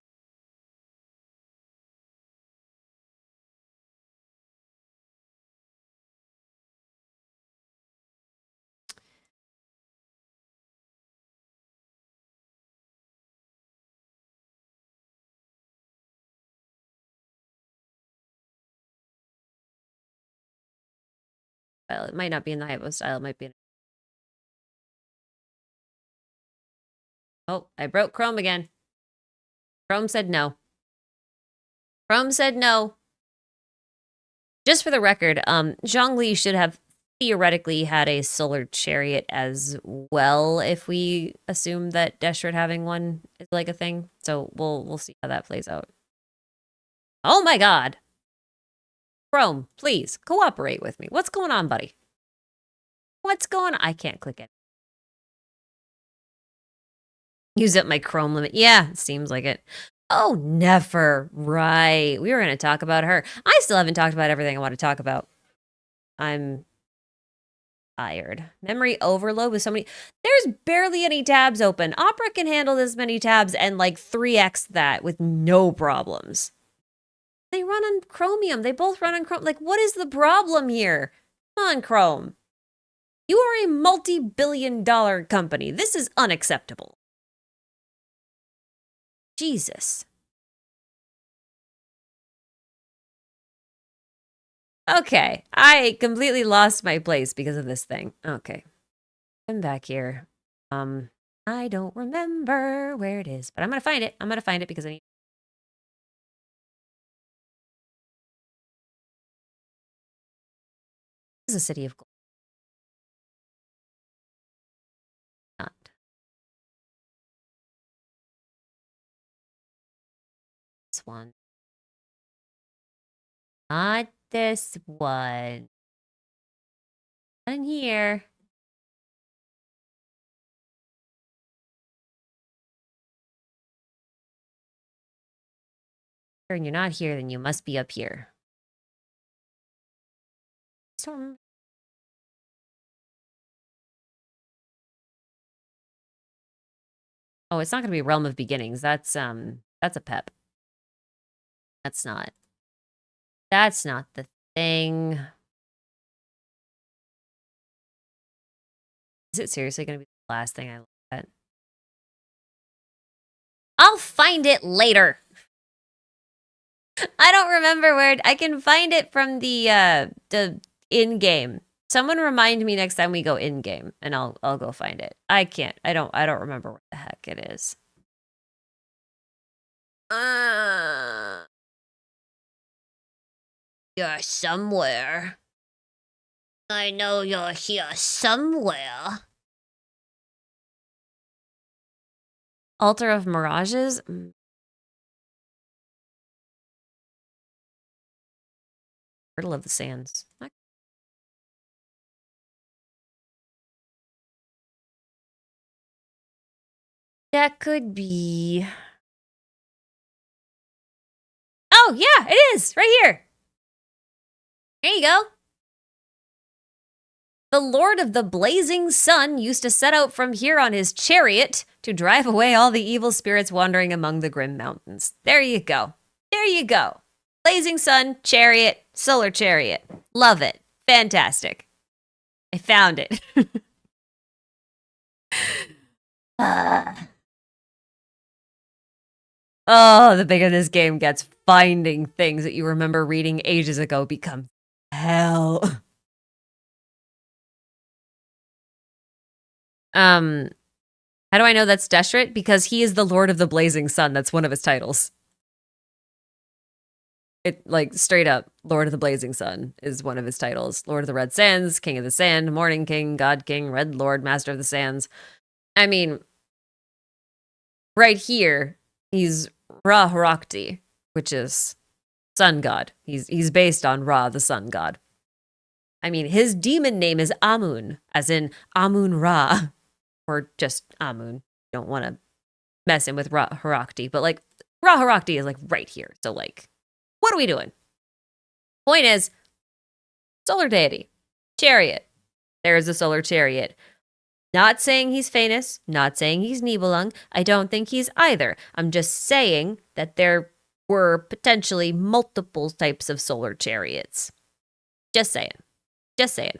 Speaker 1: It might not be in the hypo style. It might be in... Oh, I broke Chrome again. Chrome said no. Chrome said no. Just for the record, Zhongli should have theoretically had a solar chariot as well, if we assume that Deshret having one is like a thing. So we'll see how that plays out. Oh my god. Chrome, please cooperate with me. What's going on, buddy? What's going on? I can't click it. Use up my Chrome limit. Yeah, it seems like it. Oh, never. Right. We were going to talk about her. I still haven't talked about everything I want to talk about. I'm tired. Memory overload with so many. There's barely any tabs open. Opera can handle this many tabs and like 3x that with no problems. They run on Chromium. They both run on Chrome. Like, what is the problem here? Come on, Chrome. You are a multi-billion-dollar company. This is unacceptable. Jesus. Okay, I completely lost my place because of this thing. Okay. I'm back here. I don't remember where it is, but I'm gonna find it. I'm gonna find it because I need. This is a city of gold. Not. This one. Not this one. Not in here. And you're not here, then you must be up here. Storm. Oh, it's not gonna be Realm of Beginnings. That's a pep. That's not. That's not the thing. Is it seriously gonna be the last thing I look at? I'll find it later. I don't remember where I can find it from the in-game. Someone remind me next time we go in-game and I'll go find it. I can't. I don't remember what the heck it is. You're somewhere. I know you're here somewhere. Altar of Mirages? Riddle of the Sands. That could be... Oh, yeah, it is! Right here! There you go. The Lord of the Blazing Sun used to set out from here on his chariot to drive away all the evil spirits wandering among the grim mountains. There you go. There you go. Blazing Sun, chariot, solar chariot. Love it. Fantastic. I found it. Oh, the bigger this game gets, finding things that you remember reading ages ago becomes hell. How do I know that's Deshret? Because he is the Lord of the Blazing Sun. That's one of his titles. It, like, straight up, Lord of the Blazing Sun is one of his titles. Lord of the Red Sands, King of the Sand, Morning King, God King, Red Lord, Master of the Sands. I mean, right here, he's Ra Harakti, which is sun god. He's based on Ra, the sun god. I mean, his demon name is Amun, as in Amun Ra, or just Amun. Don't want to mess in with Ra Harakti, but like Ra Harakti is like right here. So like, what are we doing? Point is, solar deity, chariot. There's a solar chariot. Not saying he's Phanes, not saying he's Nibelung. I don't think he's either. I'm just saying that there were potentially multiple types of solar chariots. Just saying. Just saying.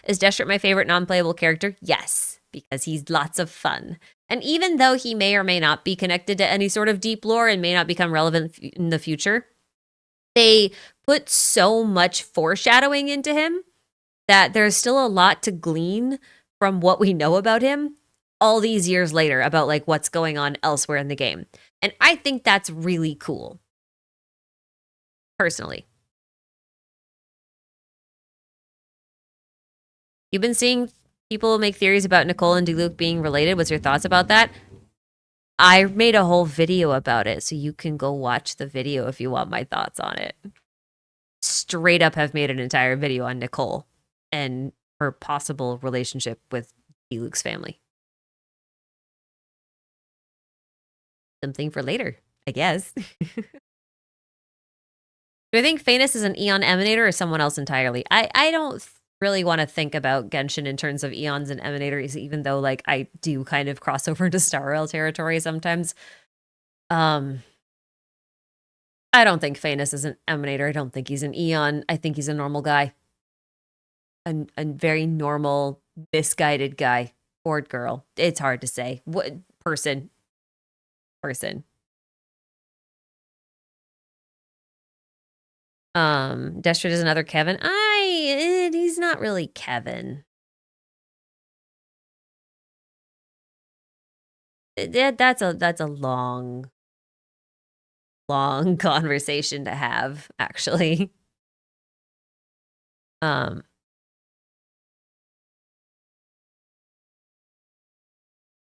Speaker 1: Is Deshret my favorite non-playable character? Yes, because he's lots of fun. And even though he may or may not be connected to any sort of deep lore and may not become relevant in the future, they put so much foreshadowing into him that there's still a lot to glean from what we know about him all these years later about like what's going on elsewhere in the game. And I think that's really cool. Personally. You've been seeing people make theories about Nicole and Diluc being related. What's your thoughts about that? I made a whole video about it, so you can go watch the video if you want my thoughts on it. Straight up have made an entire video on Nicole and her possible relationship with Luke's family. Something for later, I guess. Do I think Phanes is an Eon emanator or someone else entirely? I don't really want to think about Genshin in terms of Eons and emanators, even though like I do kind of cross over into Star Rail territory sometimes. I don't think Phanes is an emanator. I don't think he's an Eon. I think he's a normal guy. A very normal, misguided guy. Or girl. It's hard to say. What person. Destrid is another Kevin. He's not really Kevin. That's a long conversation to have, actually.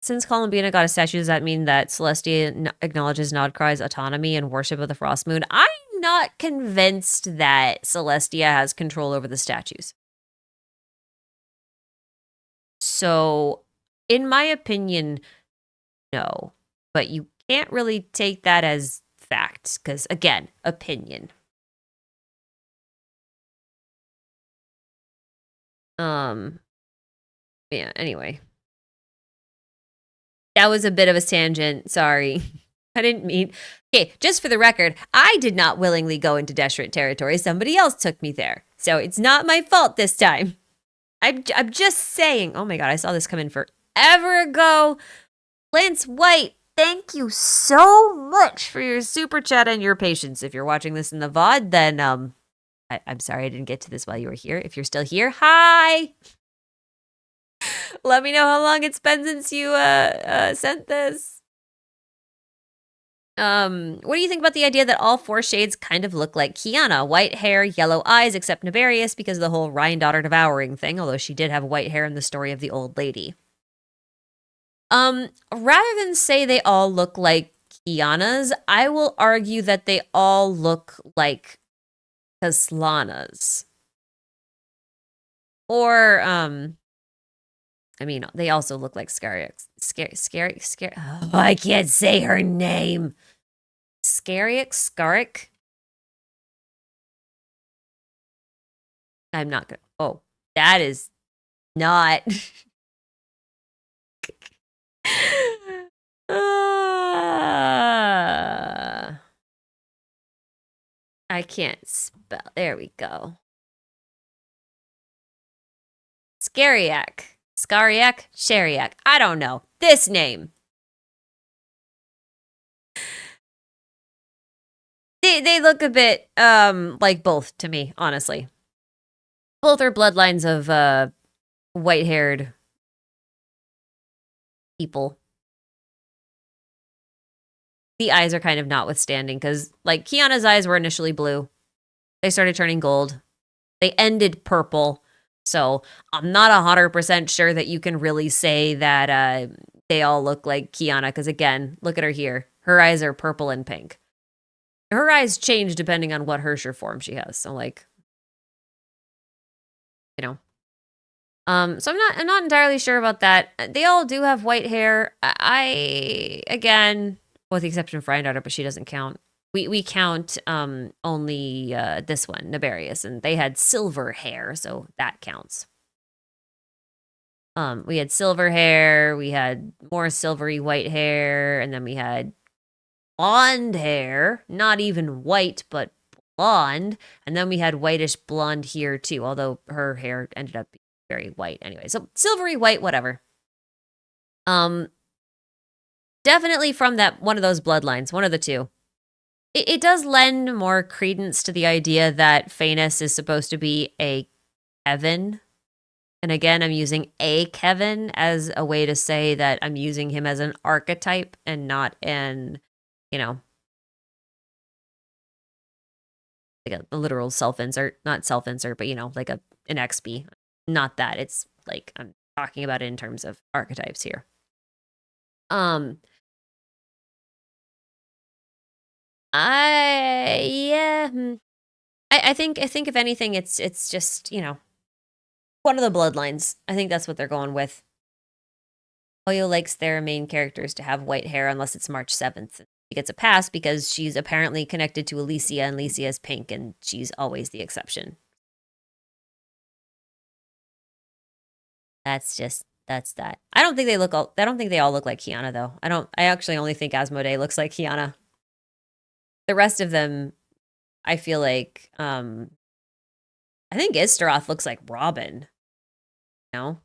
Speaker 1: Since Colombina got a statue, does that mean that Celestia acknowledges Nod Krai's autonomy and worship of the Frost Moon? I'm not convinced that Celestia has control over the statues. So, in my opinion, no. But you can't really take that as fact, because, again, opinion. Yeah, anyway. That was a bit of a tangent. Sorry. I didn't mean... Okay, just for the record, I did not willingly go into Deshret territory. Somebody else took me there. So it's not my fault this time. I'm just saying... Oh my god, I saw this come in forever ago. Lance White, thank you so much for your super chat and your patience. If you're watching this in the VOD, then I'm sorry I didn't get to this while you were here. If you're still here, hi! Let me know how long it's been since you sent this. What do you think about the idea that all four shades kind of look like Kiana? White hair, yellow eyes, except Nefarious because of the whole Rhine daughter devouring thing, although she did have white hair in the story of the old lady. Rather than say they all look like Kiana's, I will argue that they all look like Kaslana's. Or, I mean, they also look like Skariak. Oh, I can't say her name. Skarik? I'm not gonna. Oh, that is not. I can't spell. There we go. Skariak. Shariak. I don't know. This name. They look a bit like both to me, honestly. Both are bloodlines of white-haired people. The eyes are kind of notwithstanding because like Kiana's eyes were initially blue. They started turning gold. They ended purple. So I'm not 100% sure that you can really say that they all look like Kiana. Because again, look at her here. Her eyes are purple and pink. Her eyes change depending on what Hersher form she has. So like, you know. So I'm not entirely sure about that. They all do have white hair. Again, with the exception of Rhine daughter, but she doesn't count. We count only this one, Nefarious, and they had silver hair, so that counts. We had silver hair, we had more silvery white hair, and then we had blonde hair, not even white, but blonde, and then we had whitish blonde here too, although her hair ended up being very white anyway. So silvery white, whatever. Definitely from that one of those bloodlines, one of the two. It does lend more credence to the idea that Phanes is supposed to be a Kevin. And again, I'm using a Kevin as a way to say that I'm using him as an archetype and not an, you know, like a literal self-insert. Not self-insert, but, you know, like an XP. Not that. It's like I'm talking about it in terms of archetypes here. Yeah. I think if anything, it's just, you know, One of the bloodlines. I think that's what they're going with. Hoyo likes their main characters to have white hair unless it's March 7th. She gets a pass because she's apparently connected to Alicia, and Alicia is pink, and she's always the exception. That's that. I don't think they all look like Kiana though. I actually only think Asmodee looks like Kiana. The rest of them, I feel like I think Istaroth looks like Robin. No?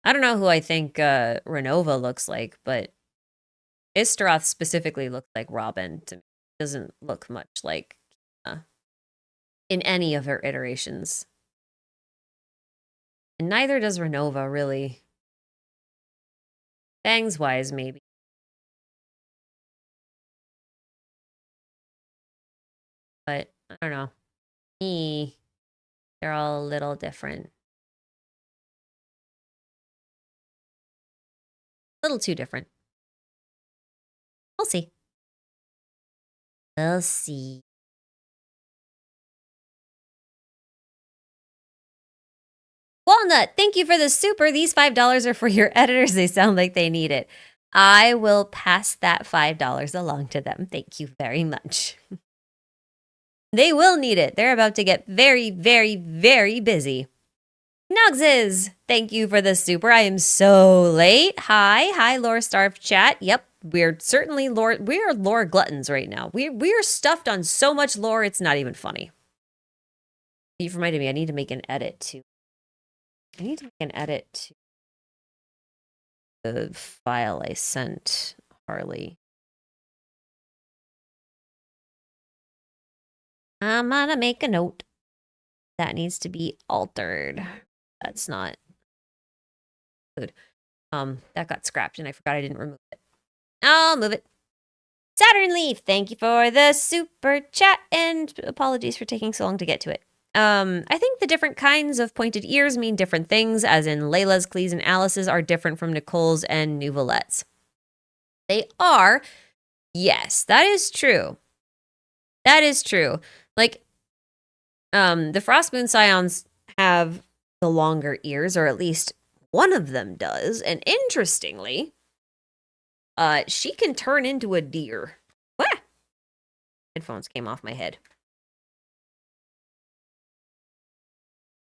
Speaker 1: I don't know who I think Renova looks like, but Istaroth specifically looks like Robin to me. Doesn't look much like in any of her iterations. And neither does Renova, really. Bangs-wise, maybe. But, I don't know. They're all a little different. A little too different. We'll see. We'll see. Walnut, thank you for the super. These $5 are for your editors. They sound like they need it. I will pass that $5 along to them. Thank you very much. They will need it. They're about to get very, very, very busy. Nugses, thank you for the super. I am so late. Hi, lore starved chat. Yep, we're certainly lore. We are lore gluttons right now. We are stuffed on so much lore, it's not even funny. You've reminded me. I need to make an edit to the file I sent Harley. I'm gonna make a note. That needs to be altered. That's not good. That got scrapped and I forgot I didn't remove it. I'll move it. Saturn Leaf, thank you for the super chat and apologies for taking so long to get to it. I think the different kinds of pointed ears mean different things, as in Layla's, Clee's, and Alice's are different from Nicole's and Nouvelette's. They are. Yes, that is true. That is true. Like, the Frostmoon Scions have the longer ears, or at least one of them does. And interestingly, she can turn into a deer. What? Headphones came off my head.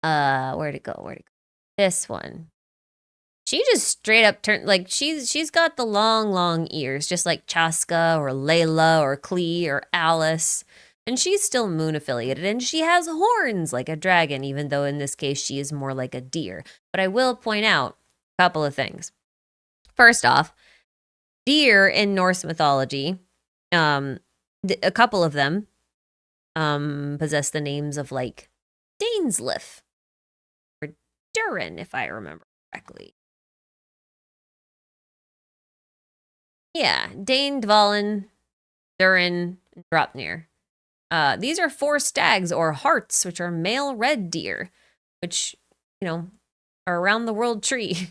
Speaker 1: Where'd it go? This one. She just straight up turned, like, she's got the long ears, just like Chaska or Layla or Clee or Alice. And she's still moon affiliated, and she has horns like a dragon, even though in this case she is more like a deer. But I will point out a couple of things. First off, deer in Norse mythology, a couple of them possess the names of, like, Daneslif or Durin, if I remember correctly. Yeah, Dane, Dvalin, Durin, and Dropnir. These are 4 stags or harts, which are male red deer, which, you know, are around the world tree.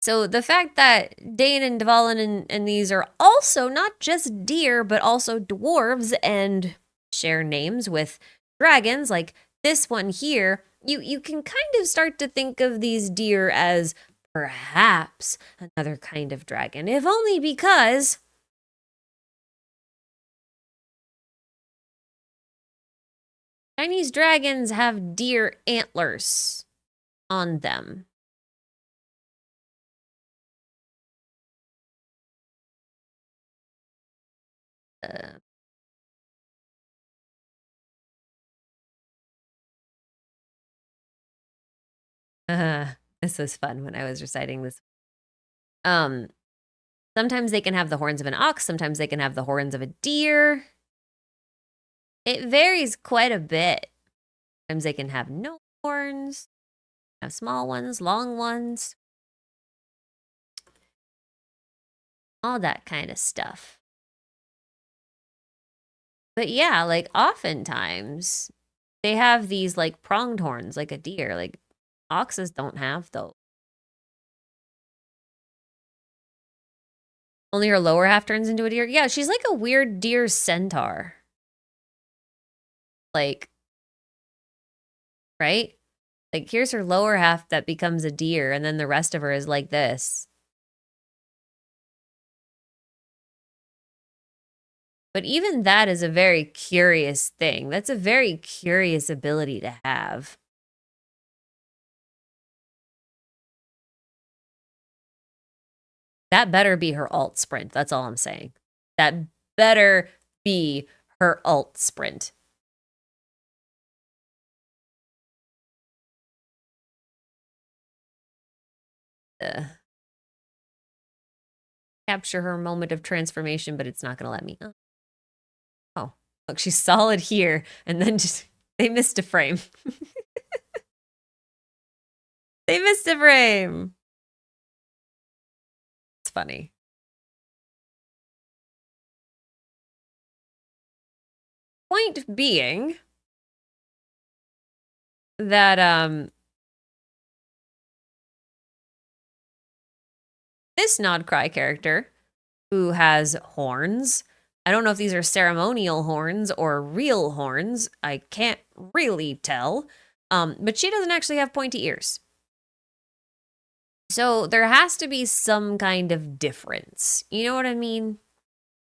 Speaker 1: So the fact that Dane and Dvalin and these are also not just deer, but also dwarves and share names with dragons, like this one here, you can kind of start to think of these deer as perhaps another kind of dragon, if only because Chinese dragons have deer antlers on them. This was fun when I was reciting this. Sometimes they can have the horns of an ox, sometimes they can have the horns of a deer. It varies quite a bit. Sometimes they can have no horns, have small ones, long ones. All that kind of stuff. But yeah, like oftentimes they have these like pronged horns like a deer. Like oxes don't have those. Only her lower half turns into a deer. Yeah, she's like a weird deer centaur. Like, right? Like, here's her lower half that becomes a deer, and then the rest of her is like this. But even that is a very curious thing. That's a very curious ability to have. That better be her alt sprint. That's all I'm saying. That better be her alt sprint. Capture her moment of transformation, but it's not going to let me. Oh, look, she's solid here, and then just they missed a frame. They missed a frame. It's funny. Point being that this Nod Krai character, who has horns, I don't know if these are ceremonial horns or real horns. I can't really tell. But she doesn't actually have pointy ears. So there has to be some kind of difference. You know what I mean?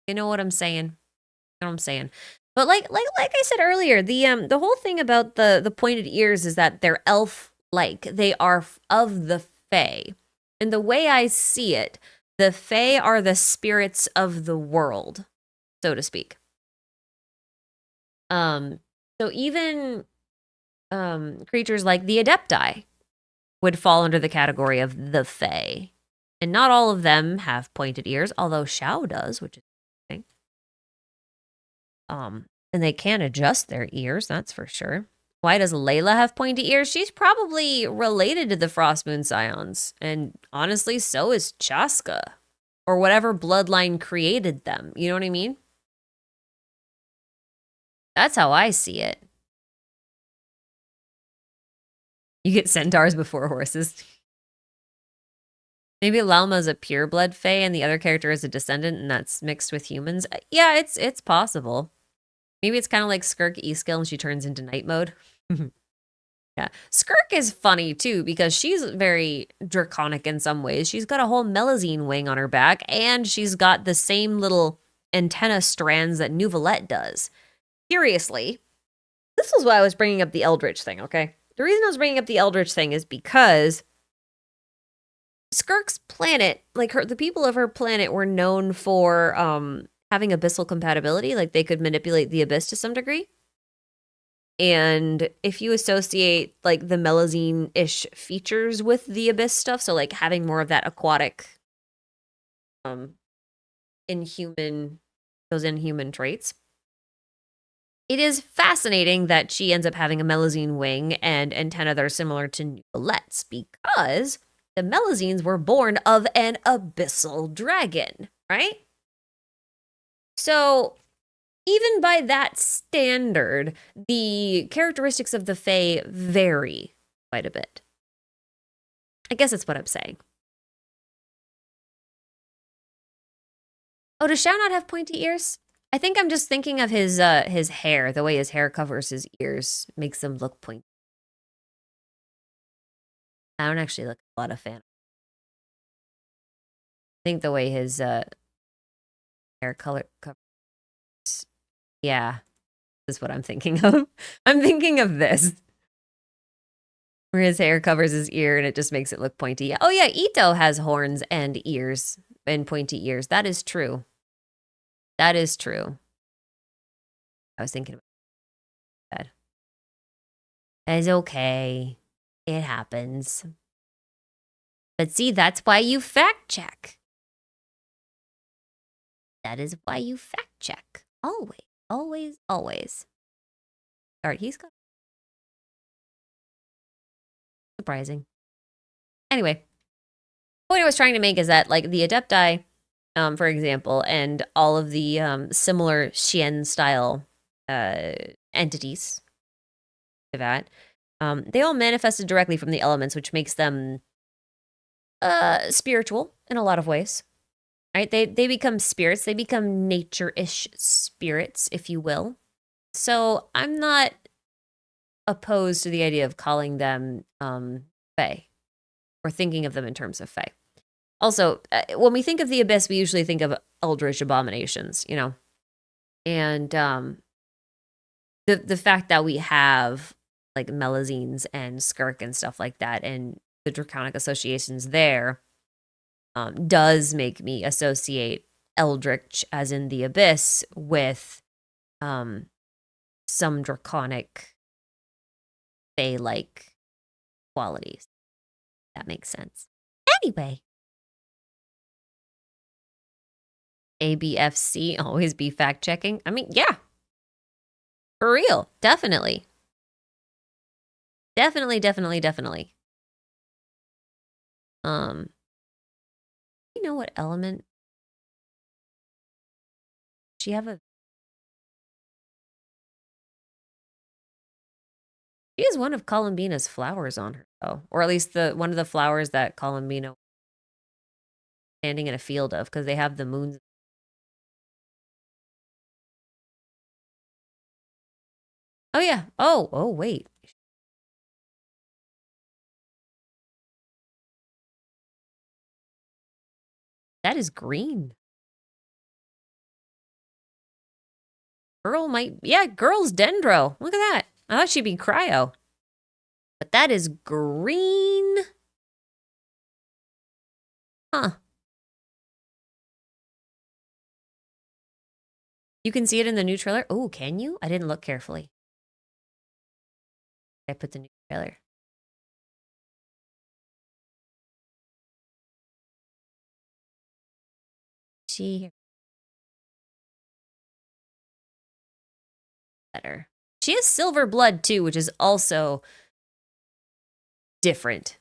Speaker 1: You know what I'm saying? You know what I'm saying? But like I said earlier, the whole thing about the pointed ears is that they're elf-like. They are of the Fae. And the way I see it, the Fae are the spirits of the world, so to speak. So even creatures like the Adepti would fall under the category of the Fae. And not all of them have pointed ears, although Xiao does, which is interesting. And they can adjust their ears, that's for sure. Why does Layla have pointy ears? She's probably related to the Frost Moon Scions. And honestly, so is Chaska. Or whatever bloodline created them. You know what I mean? That's how I see it. You get centaurs before horses. Maybe Lalma's a pureblood fae and the other character is a descendant and that's mixed with humans. Yeah, it's possible. Maybe it's kind of like Skirk E-Skill and she turns into night mode. Yeah. Skirk is funny too because she's very draconic in some ways. She's got a whole Melusine wing on her back and she's got the same little antenna strands that Nuvolette does. Seriously, this was why I was bringing up the Eldritch thing, okay? The reason I was bringing up the Eldritch thing is because Skirk's planet, like the people of her planet were known for having abyssal compatibility, like they could manipulate the abyss to some degree. And if you associate like the Melusine-ish features with the abyss stuff, so like having more of that aquatic those inhuman traits, it is fascinating that she ends up having a Melusine wing and antenna that are similar to Nuvolette's because the Melusines were born of an abyssal dragon, right? So even by that standard, the characteristics of the Fae vary quite a bit. I guess that's what I'm saying. Oh, does Xiao not have pointy ears? I think I'm just thinking of his hair. The way his hair covers his ears makes them look pointy. I don't actually look a lot of fan. I think the way his hair color covers. Yeah, this is what I'm thinking of. I'm thinking of this. Where his hair covers his ear and it just makes it look pointy. Oh yeah, Ito has horns and ears and pointy ears. That is true. That is true. I was thinking about that. It's okay. It happens. But see, that's why you fact check. That is why you fact check. Always, always, always. All right, he's got... Surprising. Anyway, the point I was trying to make is that, like, the Adepti, for example, and all of the similar Xian-style entities to that, they all manifested directly from the elements, which makes them spiritual in a lot of ways. Right? They become spirits. They become nature-ish spirits, if you will. So I'm not opposed to the idea of calling them fae or thinking of them in terms of fae. Also, when we think of the abyss, we usually think of eldritch abominations, you know, and the fact that we have like Melusines and Skirk and stuff like that, and the draconic associations there, does make me associate eldritch, as in the abyss, with some draconic fae-like qualities. That makes sense. Anyway. ABFC, always be fact-checking. I mean, yeah. For real. Definitely. Definitely. You know what element? She have a... She has one of Colombina's flowers on her, though. Or at least one of the flowers that Colombina standing in a field of, because they have the moons. Oh, yeah. Oh, wait. That is green. Girl might... Yeah, girl's dendro. Look at that. I thought she'd be cryo. But that is green. Huh. You can see it in the new trailer? Oh, can you? I didn't look carefully. I put the new trailer. See here. Better. She has silver blood too, which is also different.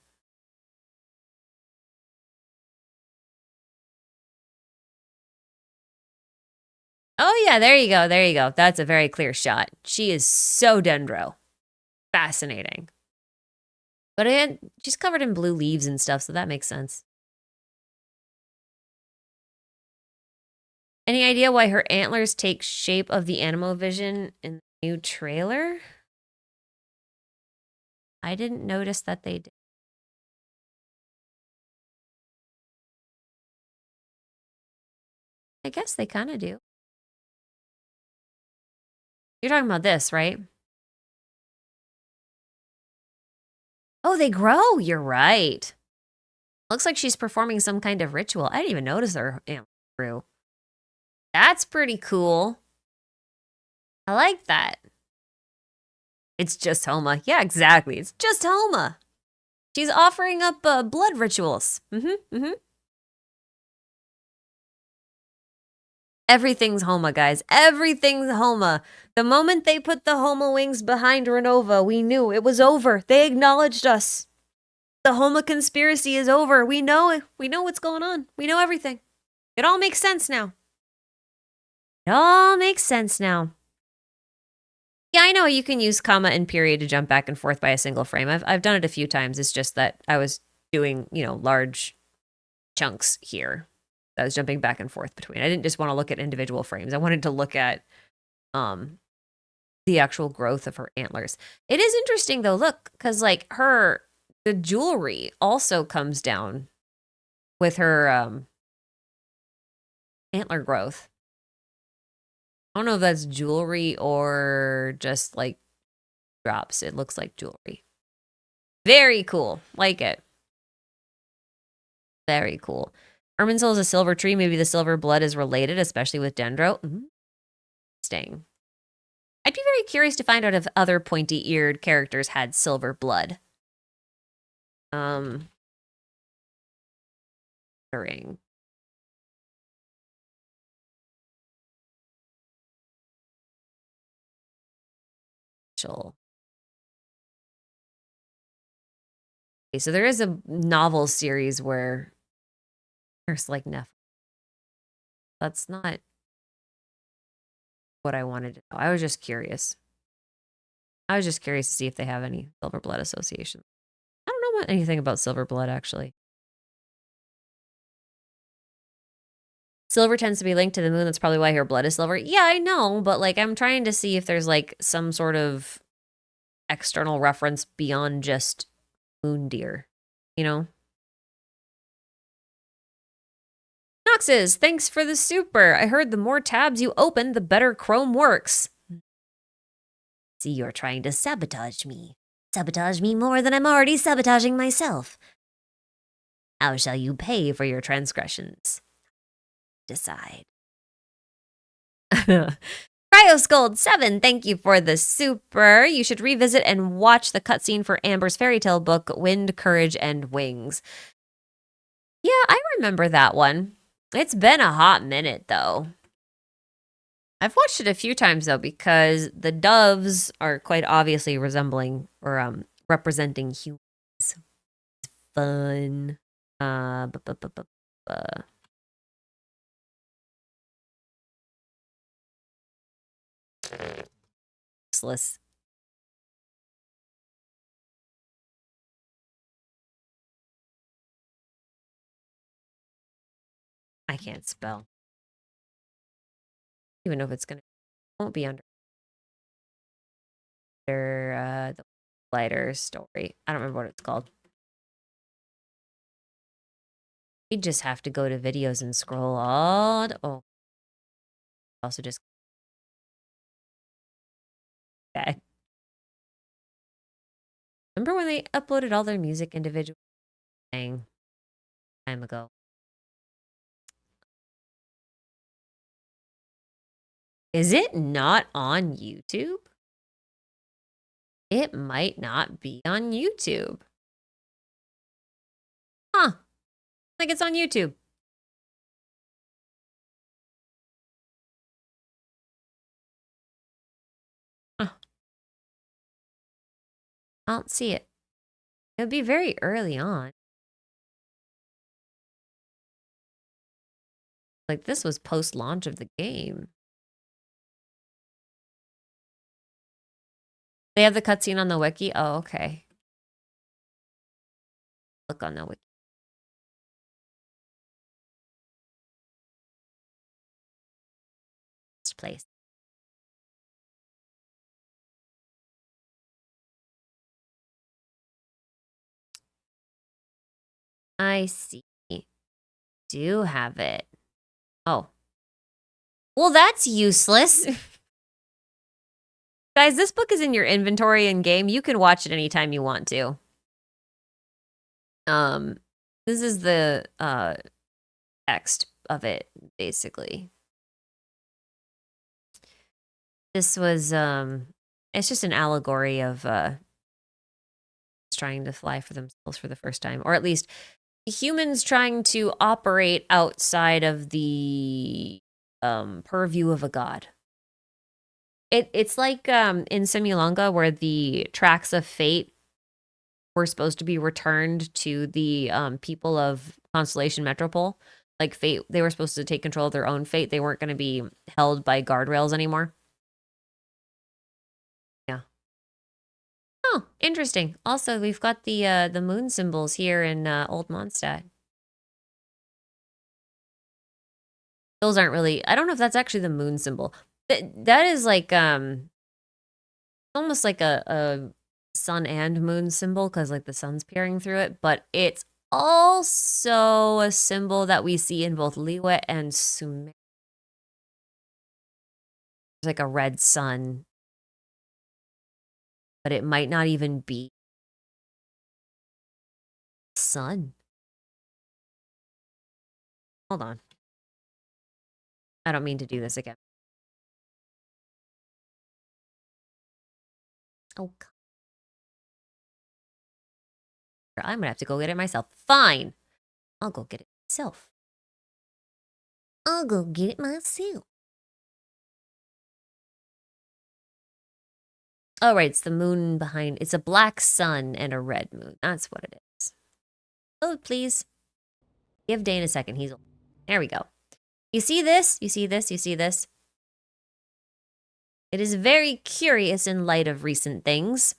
Speaker 1: Oh yeah, there you go. There you go. That's a very clear shot. She is so dendro. Fascinating. But she's covered in blue leaves and stuff, so that makes sense. Any idea why her antlers take shape of the animal vision in the new trailer? I didn't notice that they did. I guess they kind of do. You're talking about this, right? Oh, they grow. You're right. Looks like she's performing some kind of ritual. I didn't even notice her antlers grew. That's pretty cool. I like that. It's just Homa. Yeah, exactly. It's just Homa. She's offering up blood rituals. Everything's Homa, guys. Everything's Homa. The moment they put the Homa wings behind Renova, we knew it was over. They acknowledged us. The Homa conspiracy is over. We know it. We know what's going on. We know everything. It all makes sense now. It all makes sense now. Yeah, I know you can use comma and period to jump back and forth by a single frame. I've done it a few times. It's just that I was doing, you know, large chunks here. I was jumping back and forth between. I didn't just want to look at individual frames. I wanted to look at the actual growth of her antlers. It is interesting though, look, because like the jewelry also comes down with her antler growth. I don't know if that's jewelry or just like drops. It looks like jewelry. Very cool. Like it. Very cool. Irminsul is a silver tree. Maybe the silver blood is related, especially with dendro. Interesting. I'd be very curious to find out if other pointy-eared characters had silver blood. Ring. Okay, so there is a novel series where there's like Nephilim. That's not what I wanted to know. I was just curious. I was just curious to see if they have any silver blood association. I don't know anything about silver blood, actually. Silver tends to be linked to the moon. That's probably why her blood is silver. Yeah, I know, but like I'm trying to see if there's like some sort of external reference beyond just moon deer, you know? Noxes, thanks for the super. I heard the more tabs you open, the better Chrome works. See, you're trying to sabotage me. Sabotage me more than I'm already sabotaging myself. How shall you pay for your transgressions? Decide. Cryoscold7, thank you for the super. You should revisit and watch the cutscene for Amber's fairy tale book, Wind, Courage, and Wings. Yeah, I remember that one. It's been a hot minute, though. I've watched it a few times, though, because the doves are quite obviously resembling or representing humans. It's fun. Useless. I can't spell. Even know if it's gonna won't be under the lighter story. I don't remember what it's called. You just have to go to videos and scroll all. Oh, also just okay. Remember when they uploaded all their music individually? Time ago. Is it not on YouTube? It might not be on YouTube. Huh. Like it's on YouTube. Huh. I don't see it. It would be very early on. Like this was post-launch of the game. They have the cutscene on the wiki? Oh, okay. Look on the wiki. Place. I see. Do have it. Oh. Well, that's useless. Guys, this book is in your inventory in game. You can watch it anytime you want to. This is the text of it, basically. This was it's just an allegory of trying to fly for themselves for the first time, or at least humans trying to operate outside of the purview of a god. It's like in Simulonga where the tracks of fate were supposed to be returned to the people of Constellation Metropole. Like fate, they were supposed to take control of their own fate. They weren't going to be held by guardrails anymore. Yeah. Oh, interesting. Also, we've got the moon symbols here in Old Mondstadt. Those aren't really. I don't know if that's actually the moon symbol. That is like almost like a sun and moon symbol because like the sun's peering through it, but it's also a symbol that we see in both Liyue and Sumer. There's like a red sun, but it might not even be sun. Hold on. I don't mean to do this again. Oh, I'm gonna have to go get it myself. Fine. I'll go get it myself. I'll go get it myself. Oh, right. It's the moon behind. It's a black sun and a red moon. That's what it is. Oh, please. Give Dane a second. He's... There we go. You see this? You see this? You see this? It is very curious in light of recent things.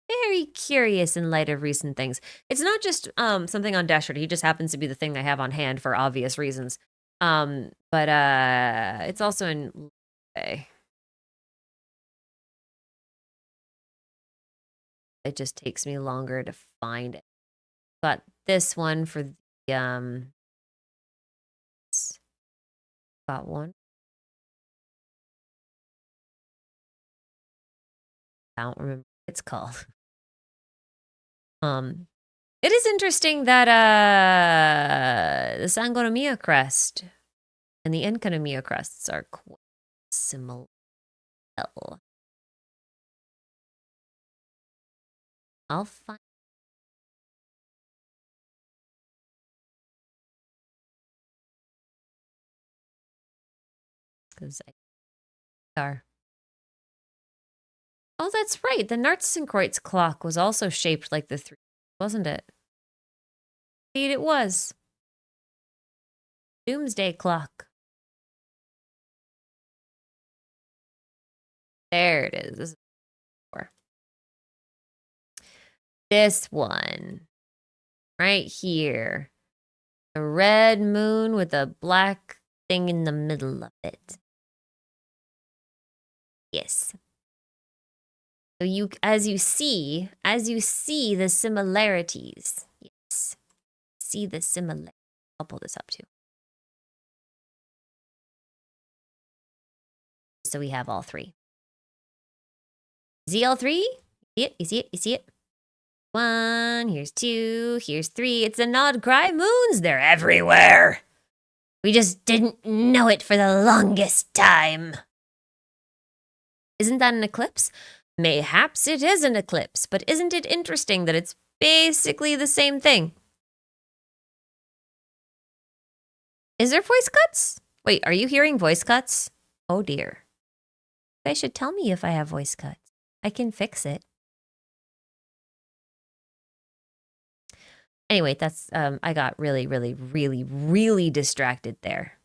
Speaker 1: Very curious in light of recent things. It's not just something on Dashard. He just happens to be the thing I have on hand for obvious reasons. But it's also in... Okay. It just takes me longer to find it. Got this one for the, got one. I don't remember what it's called. It is interesting that the Sangonomia crest and the Enconomia crests are quite similar. I'll find. Because I are. Oh, that's right. The Nartzenkreuz clock was also shaped like the three, wasn't it? Indeed, it was. Doomsday clock. There it is. This is four. This one. Right here. A red moon with a black thing in the middle of it. Yes. So as you see the similarities. Yes. See the similarities. I'll pull this up too. So we have all three. ZL3? You see it? One, here's two, here's three. It's the Nod Krai moons. They're everywhere. We just didn't know it for the longest time. Isn't that an eclipse? Mayhaps it is an eclipse, but isn't it interesting that it's basically the same thing? Is there voice cuts? Wait, are you hearing voice cuts? Oh dear. You guys should tell me if I have voice cuts. I can fix it. Anyway, that's, I got really distracted there.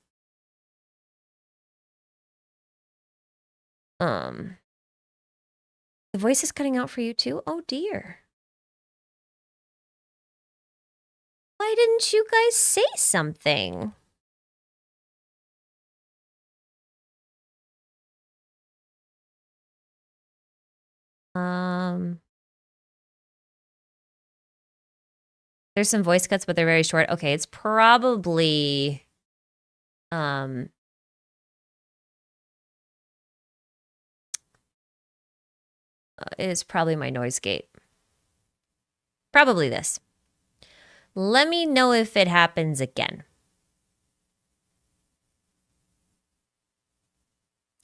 Speaker 1: The voice is cutting out for you too? Oh dear. Why didn't you guys say something? There's some voice cuts, but they're very short. Okay, it's probably it's probably my noise gate. Probably this. Let me know if it happens again.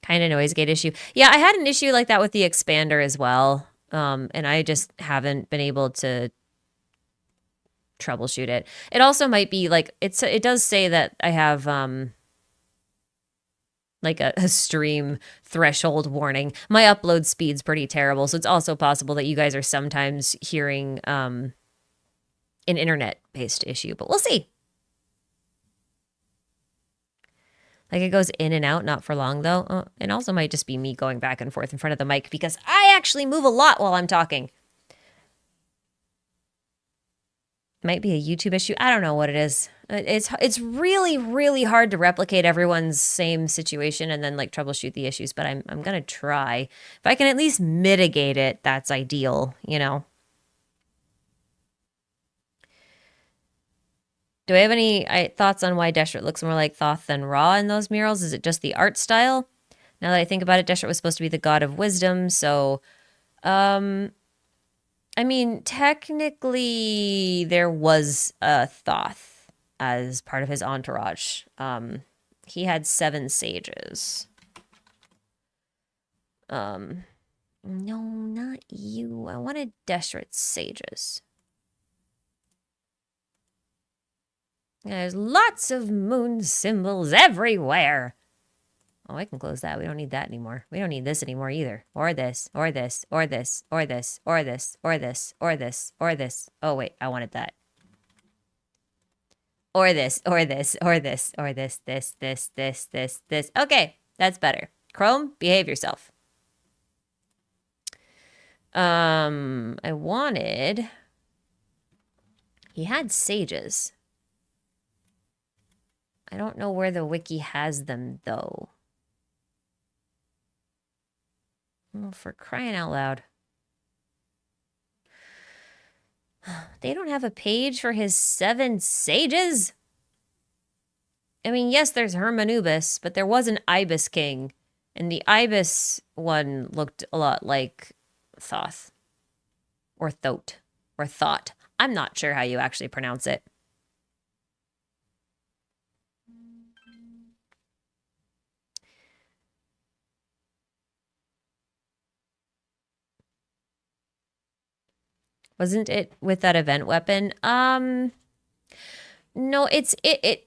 Speaker 1: Kind of noise gate issue. Yeah, I had an issue like that with the expander as well. And I just haven't been able to troubleshoot it. It also might be like it does say that I have like a stream threshold warning. My upload speed's pretty terrible, so it's also possible that you guys are sometimes hearing an internet-based issue, but we'll see. Like it goes in and out, not for long though. It also might just be me going back and forth in front of the mic because I actually move a lot while I'm talking. Might be a YouTube issue. I don't know what it is. It's really hard to replicate everyone's same situation and then like troubleshoot the issues, but I'm gonna try. If I can at least mitigate it, that's ideal, you know. Do I have any thoughts on why Deshret looks more like Thoth than Ra in those murals? Is it just the art style? Now that I think about it, Deshret was supposed to be the god of wisdom, so I mean, technically there was a Thoth as part of his entourage. He had 7 sages. No, not you. I wanted Deshret's sages. There's lots of moon symbols everywhere. Oh, I can close that. We don't need that anymore. We don't need this anymore either. Or this, or this, or this, or this, or this, or this, or this, or this. Oh, wait, I wanted that. Or this, or this, or this, or this, this. Okay, that's better. Chrome, behave yourself. I wanted... He had sages. I don't know where the wiki has them, though. Oh, for crying out loud. They don't have a page for his 7 sages? I mean, yes, there's Hermanubis, but there was an Ibis king. And the Ibis one looked a lot like Thoth. Or Thote. Or Thought. I'm not sure how you actually pronounce it. Wasn't it with that event weapon? No,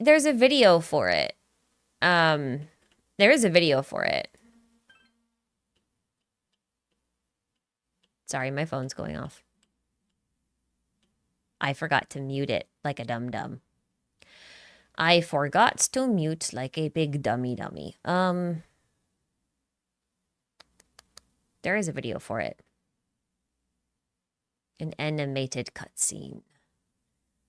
Speaker 1: there's a video for it. There is a video for it. Sorry, my phone's going off. I forgot to mute it like a dum-dum. I forgot to mute like a big dummy. There is a video for it. An animated cutscene.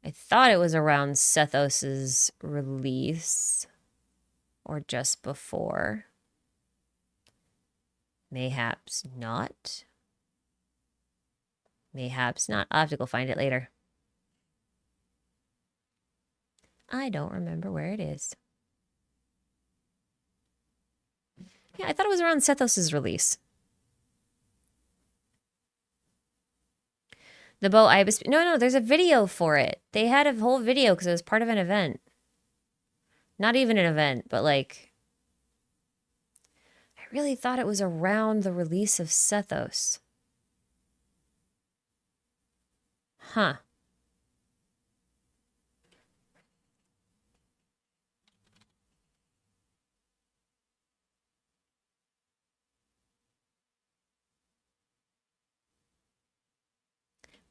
Speaker 1: I thought it was around Sethos's release. Or just before. Mayhaps not. Mayhaps not. I'll have to go find it later. I don't remember where it is. Yeah, I thought it was around Sethos's release. The bow ibis. No, there's a video for it. They had a whole video because it was part of an event. Not even an event, but like... I really thought it was around the release of Sethos. Huh.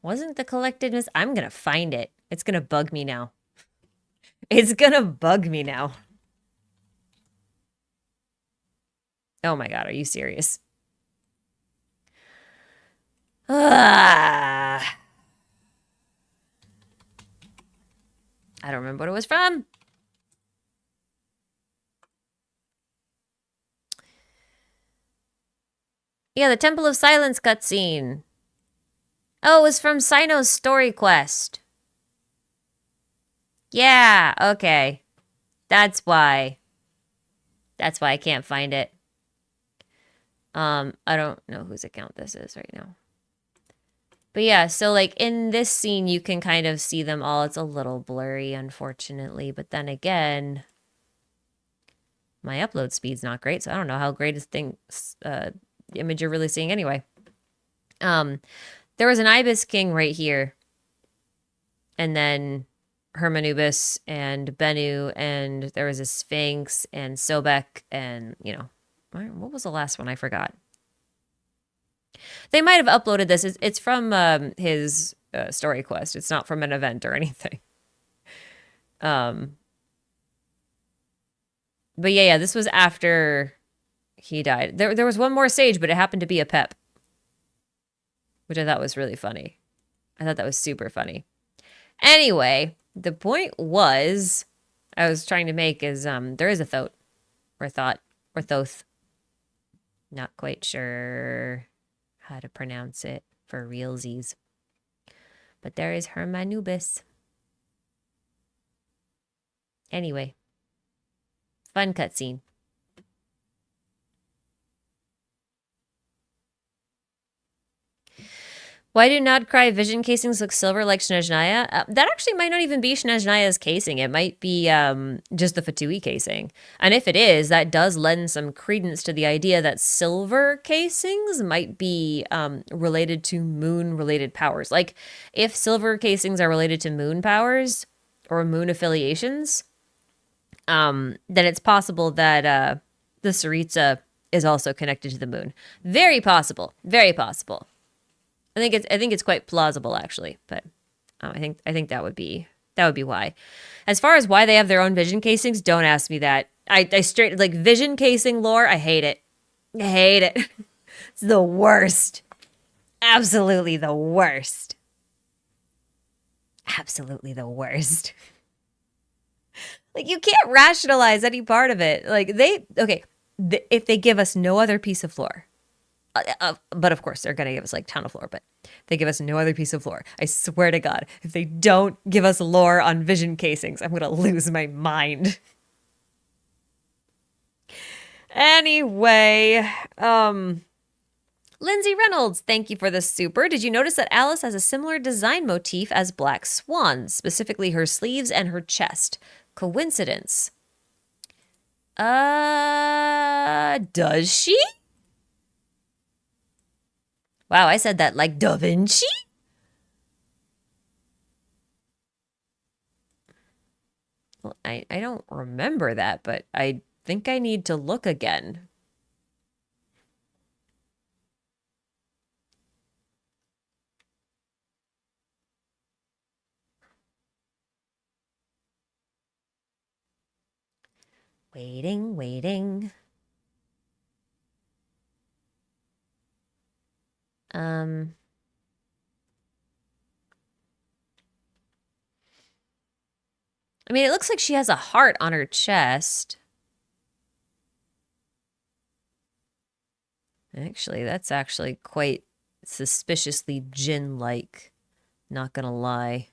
Speaker 1: Wasn't the collectedness? I'm going to find it. It's going to bug me now. It's going to bug me now. Oh my God, are you serious? I don't remember what it was from. Yeah, the Temple of Silence cutscene. Oh, it was from Sino's story quest. Yeah, okay. That's why. That's why I can't find it. I don't know whose account this is right now. But yeah, so like in this scene, you can kind of see them all. It's a little blurry, unfortunately. But then again, my upload speed's not great, so I don't know how great the image you're really seeing anyway. There was an Ibis King right here. And then Hermanubis and Bennu, and there was a Sphinx and Sobek, and, you know, what was the last one? I forgot. They might have uploaded this. It's from his story quest. It's not from an event or anything. But yeah, this was after he died. There was one more sage, but it happened to be a Pep, which I thought was really funny. I thought that was super funny. Anyway, the point was I was trying to make is there is a Thote or Thought or Thoth. Not quite sure how to pronounce it for realsies. But there is Hermanubis. Anyway, fun cutscene. Why do Nod Krai vision casings look silver like Snezhnaya? That actually might not even be Snezhnaya's casing. It might be just the Fatui casing. And if it is, that does lend some credence to the idea that silver casings might be related to moon-related powers. Like, if silver casings are related to moon powers or moon affiliations, then it's possible that the Tsaritsa is also connected to the moon. Very possible. Very possible. I think it's quite plausible actually, but I think that would be why. As far as why they have their own vision casings, don't ask me that. I straight like vision casing lore. I hate it. I hate it. It's the worst. Absolutely the worst. Absolutely the worst. Like you can't rationalize any part of it. Like if they give us no other piece of lore. But of course, they're going to give us like ton of lore. But They give us no other piece of lore. I swear to God, if they don't give us lore on vision casings, I'm going to lose my mind. Anyway, Lindsay Reynolds, thank you for the super. Did you notice that Alice has a similar design motif as Black Swan, specifically her sleeves and her chest? Coincidence? Does she? Wow, I said that like Da Vinci? Well, I don't remember that, but I think I need to look again. Waiting. I mean, it looks like she has a heart on her chest. Actually, that's actually quite suspiciously Jinn-like. Not gonna lie.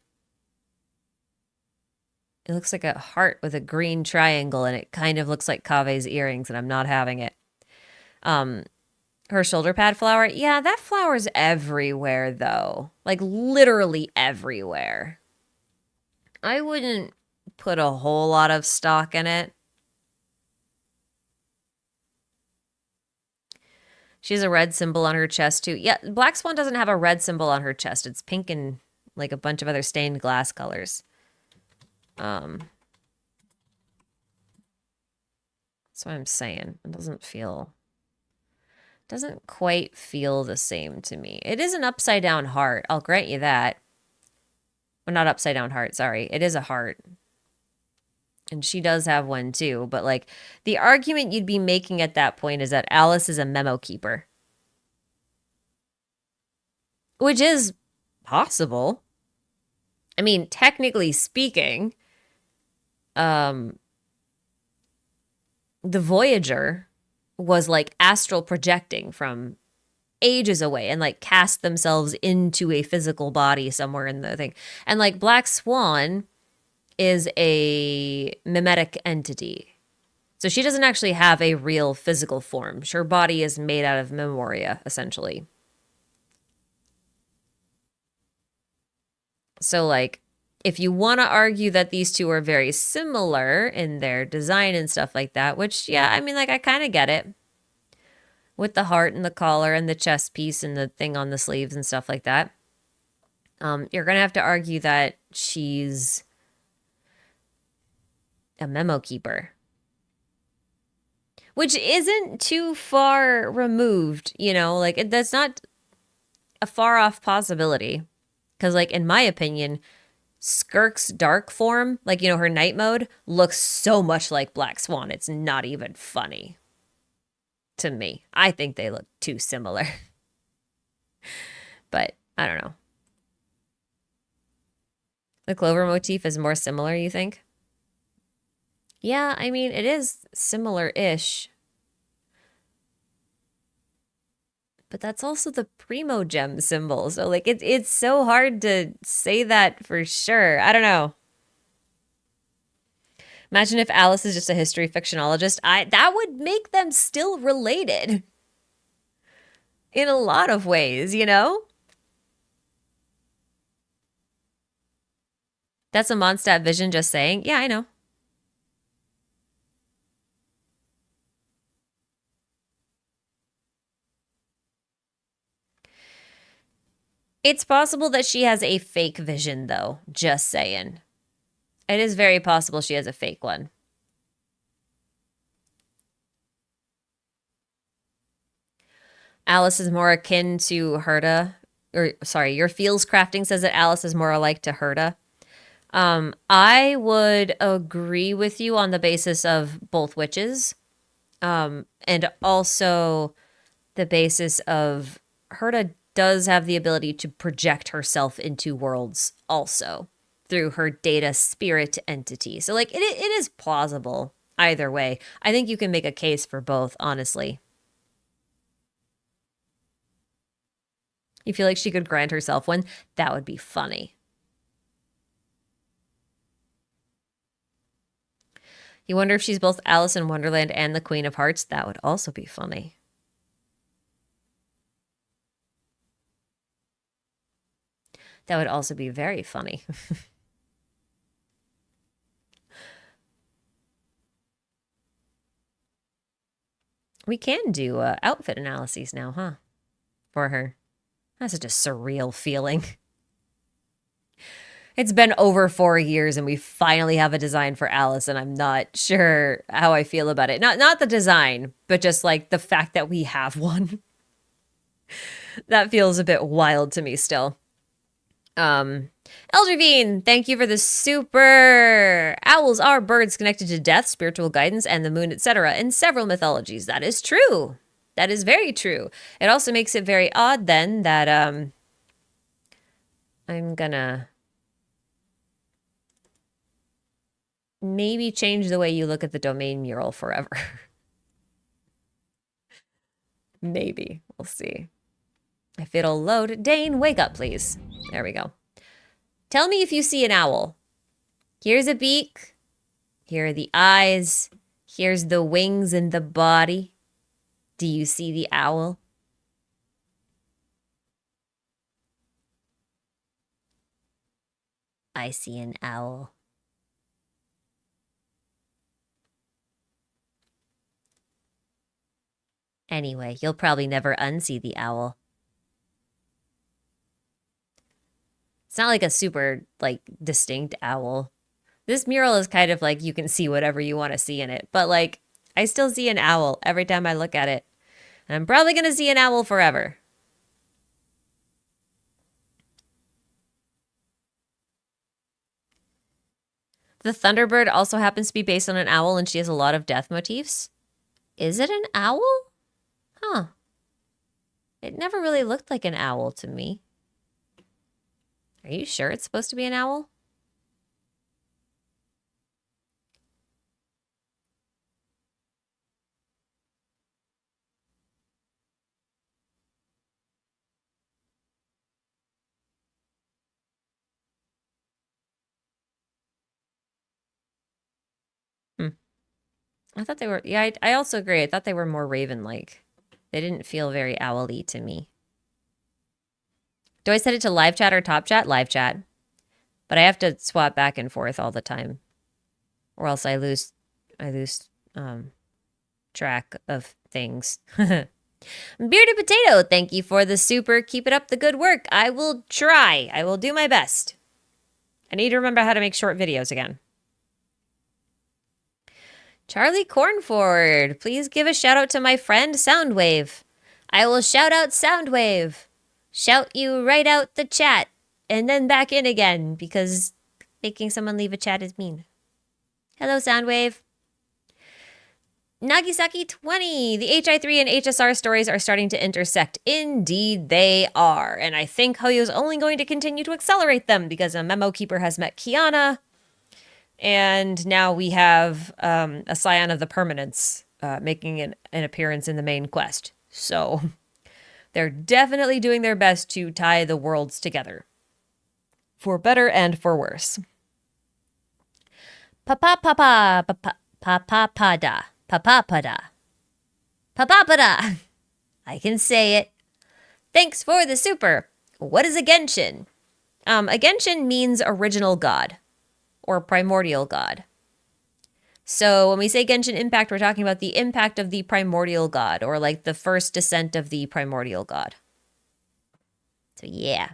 Speaker 1: It looks like a heart with a green triangle, and it kind of looks like Kave's earrings, and I'm not having it. Her shoulder pad flower. Yeah, that flower's everywhere, though. Like, literally everywhere. I wouldn't put a whole lot of stock in it. She has a red symbol on her chest, too. Yeah, Black Swan doesn't have a red symbol on her chest. It's pink and, like, a bunch of other stained glass colors. That's what I'm saying. It doesn't quite feel the same to me. It is an upside down heart. I'll grant you that. Well, not upside down heart, sorry. It is a heart. And she does have one too. But like the argument you'd be making at that point is that Alice is a memo keeper. Which is possible. I mean, technically speaking, the Voyager was like astral projecting from ages away and like cast themselves into a physical body somewhere in the thing. And like Black Swan is a mimetic entity. So she doesn't actually have a real physical form. Her body is made out of memoria, essentially. So like, if you want to argue that these two are very similar in their design and stuff like that, which, yeah, I mean, like, I kind of get it. With the heart and the collar and the chest piece and the thing on the sleeves and stuff like that. You're going to have to argue that she's a memo keeper. Which isn't too far removed, you know? Like, that's not a far-off possibility. Because, like, in my opinion, Skirk's dark form, like, you know, her night mode, looks so much like Black Swan. It's not even funny. To me. I think they look too similar. But, I don't know. The clover motif is more similar, you think? Yeah, I mean, it is similar-ish. But that's also the Primogem symbol. So, like, it's so hard to say that for sure. I don't know. Imagine if Alice is just a history fictionologist. That would make them still related. In a lot of ways, you know? That's a Mondstadt vision just saying. Yeah, I know. It's possible that she has a fake vision, though. Just saying. It is very possible she has a fake one. Alice is more akin to Herta. Or, sorry, your Feels Crafting says that Alice is more alike to Herta. I would agree with you on the basis of both witches. And also the basis of Herta does have the ability to project herself into worlds also through her data spirit entity. So like it is plausible either way. I think you can make a case for both, honestly. You feel like she could grant herself one? That would be funny. You wonder if she's both Alice in Wonderland and the Queen of Hearts? That would also be funny. That would also be very funny. We can do outfit analyses now, huh? For her. That's such a surreal feeling. It's been over 4 years and we finally have a design for Alice, and I'm not sure how I feel about it. Not the design, but just like the fact that we have one. That feels a bit wild to me still. Eldravine, thank you for the super. Owls are birds connected to death, spiritual guidance, and the moon, etc. in several mythologies. That is true. That is very true. It also makes it very odd then that I'm gonna maybe change the way you look at the domain mural forever. Maybe. We'll see. If it'll load. Dane, wake up, please. There we go. Tell me if you see an owl. Here's a beak. Here are the eyes. Here's the wings and the body. Do you see the owl? I see an owl. Anyway, you'll probably never unsee the owl. It's not like a super, like, distinct owl. This mural is kind of like you can see whatever you want to see in it. But, like, I still see an owl every time I look at it. And I'm probably going to see an owl forever. The Thunderbird also happens to be based on an owl, and she has a lot of death motifs. Is it an owl? Huh. It never really looked like an owl to me. Are you sure it's supposed to be an owl? I thought they were, yeah, I also agree. I thought they were more raven-like. They didn't feel very owl-y to me. Do I set it to live chat or top chat? Live chat. But I have to swap back and forth all the time. Or else I lose track of things. Bearded Potato, thank you for the super. Keep it up the good work. I will try. I will do my best. I need to remember how to make short videos again. Charlie Cornford, please give a shout out to my friend Soundwave. I will shout out Soundwave. Shout you right out the chat and then back in again because making someone leave a chat is mean. Hello, Soundwave. Nagisaki20, the HI3 and HSR stories are starting to intersect. Indeed, they are. And I think Hoyo's only going to continue to accelerate them because a memo keeper has met Kiana. And now we have a Scion of the Permanence making an appearance in the main quest. So they're definitely doing their best to tie the worlds together. For better and for worse. Papapada. I can say it. Thanks for the super. What is a Genshin? A Genshin means original god. Or primordial god. So when we say Genshin Impact, we're talking about the impact of the primordial god, or like the first descent of the primordial god. So yeah.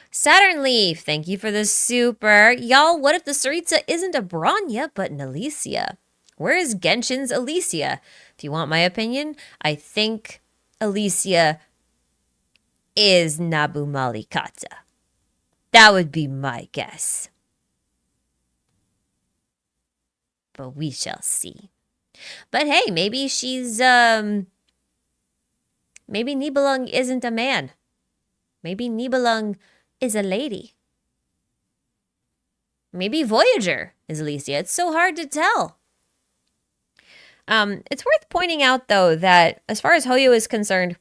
Speaker 1: Saturn Leaf, thank you for the super. Y'all, what if the Saritsa isn't a Bronya, but an Alicia? Where is Genshin's Alicia? If you want my opinion, I think Alicia is Nabu Malikata. That would be my guess. But we shall see. But hey, maybe she's, maybe Nibelung isn't a man. Maybe Nibelung is a lady. Maybe Voyager is Alicia. It's so hard to tell. It's worth pointing out, though, that as far as Hoyo is concerned,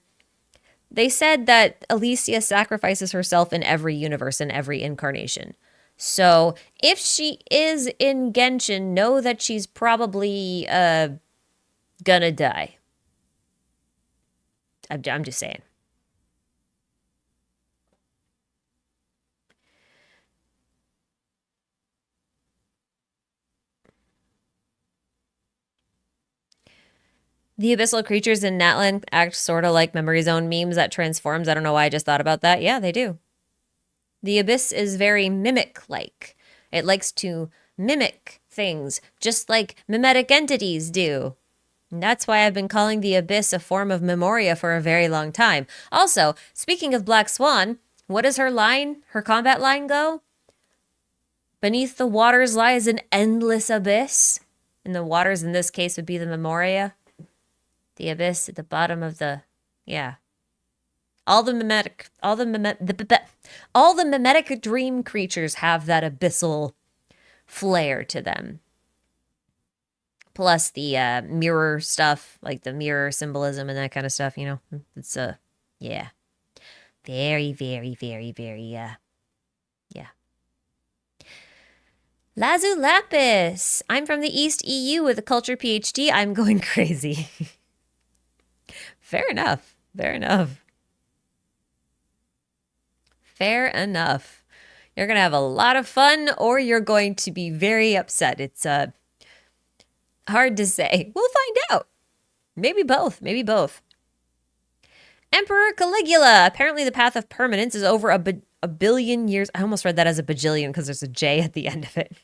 Speaker 1: they said that Alicia sacrifices herself in every universe, in every incarnation. So if she is in Genshin, know that she's probably gonna die. I'm just saying. The abyssal creatures in Natlan act sort of like Memory Zone memes that transforms. I don't know why I just thought about that. Yeah, they do. The abyss is very mimic-like. It likes to mimic things, just like mimetic entities do. And that's why I've been calling the abyss a form of Memoria for a very long time. Also, speaking of Black Swan, what does her combat line go? Beneath the waters lies an endless abyss. And the waters in this case would be the Memoria. The abyss at the bottom of the, yeah. All the mimetic dream creatures have that abyssal flair to them. Plus the mirror stuff, like the mirror symbolism and that kind of stuff, you know. It's yeah. Very, very, very, very, yeah. Lazu Lapis. I'm from the East EU with a culture PhD. I'm going crazy. Fair enough. Fair enough. Fair enough. You're going to have a lot of fun or you're going to be very upset. It's hard to say. We'll find out. Maybe both. Maybe both. Emperor Caligula. Apparently the path of permanence is over a billion years. I almost read that as a bajillion because there's a J at the end of it.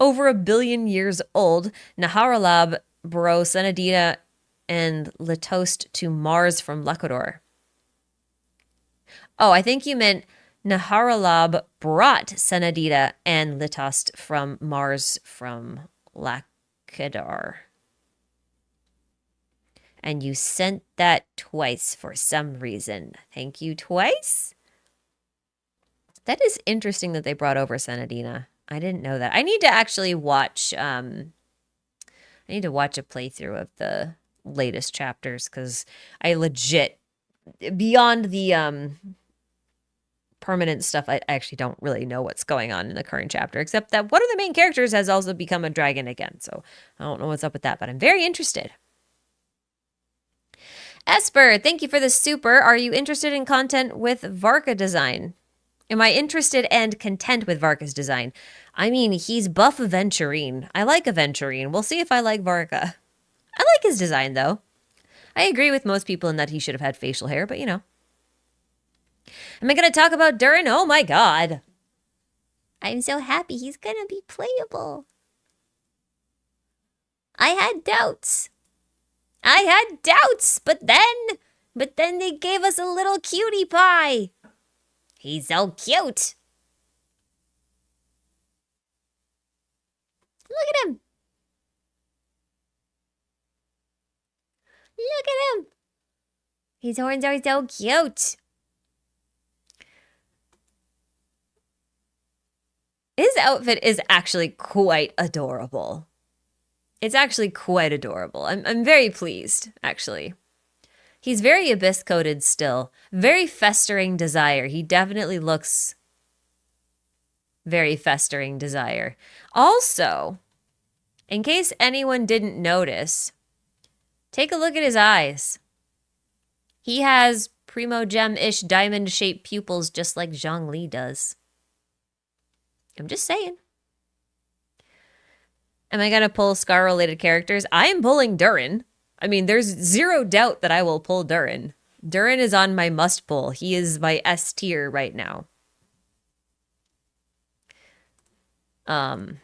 Speaker 1: Over a billion years old. Naharalab bro Senadina and Litost to Mars from Lakador. Oh, I think you meant Naharalab brought Senadita and Litost from Mars from Lakador. And you sent that twice for some reason. Thank you twice? That is interesting that they brought over Senadina. I didn't know that. I need to actually watch I need to watch a playthrough of the latest chapters because I legit, beyond the permanent stuff, I actually don't really know what's going on in the current chapter, except that one of the main characters has also become a dragon again. So I don't know what's up with that, but I'm very interested. Esper, thank you for the super. Are you interested in content with Varca design? Am I interested and content with Varca's design? I mean, he's buff Aventurine. I like Aventurine. We'll see if I like Varca. I like his design, though. I agree with most people in that he should have had facial hair, but you know. Am I going to talk about Durin? Oh my god. I'm so happy he's going to be playable. I had doubts. But then they gave us a little cutie pie. He's so cute. Look at him. Look at him. His horns are so cute. His outfit is actually quite adorable. It's actually quite adorable. I'm very pleased, actually. He's very abyss-coated still. Very festering desire. He definitely looks very festering desire. Also, in case anyone didn't notice, take a look at his eyes. He has Primogem-ish diamond-shaped pupils just like Zhongli does. I'm just saying. Am I going to pull Scar-related characters? I am pulling Durin. I mean, there's zero doubt that I will pull Durin. Durin is on my must pull. He is my S tier right now. Like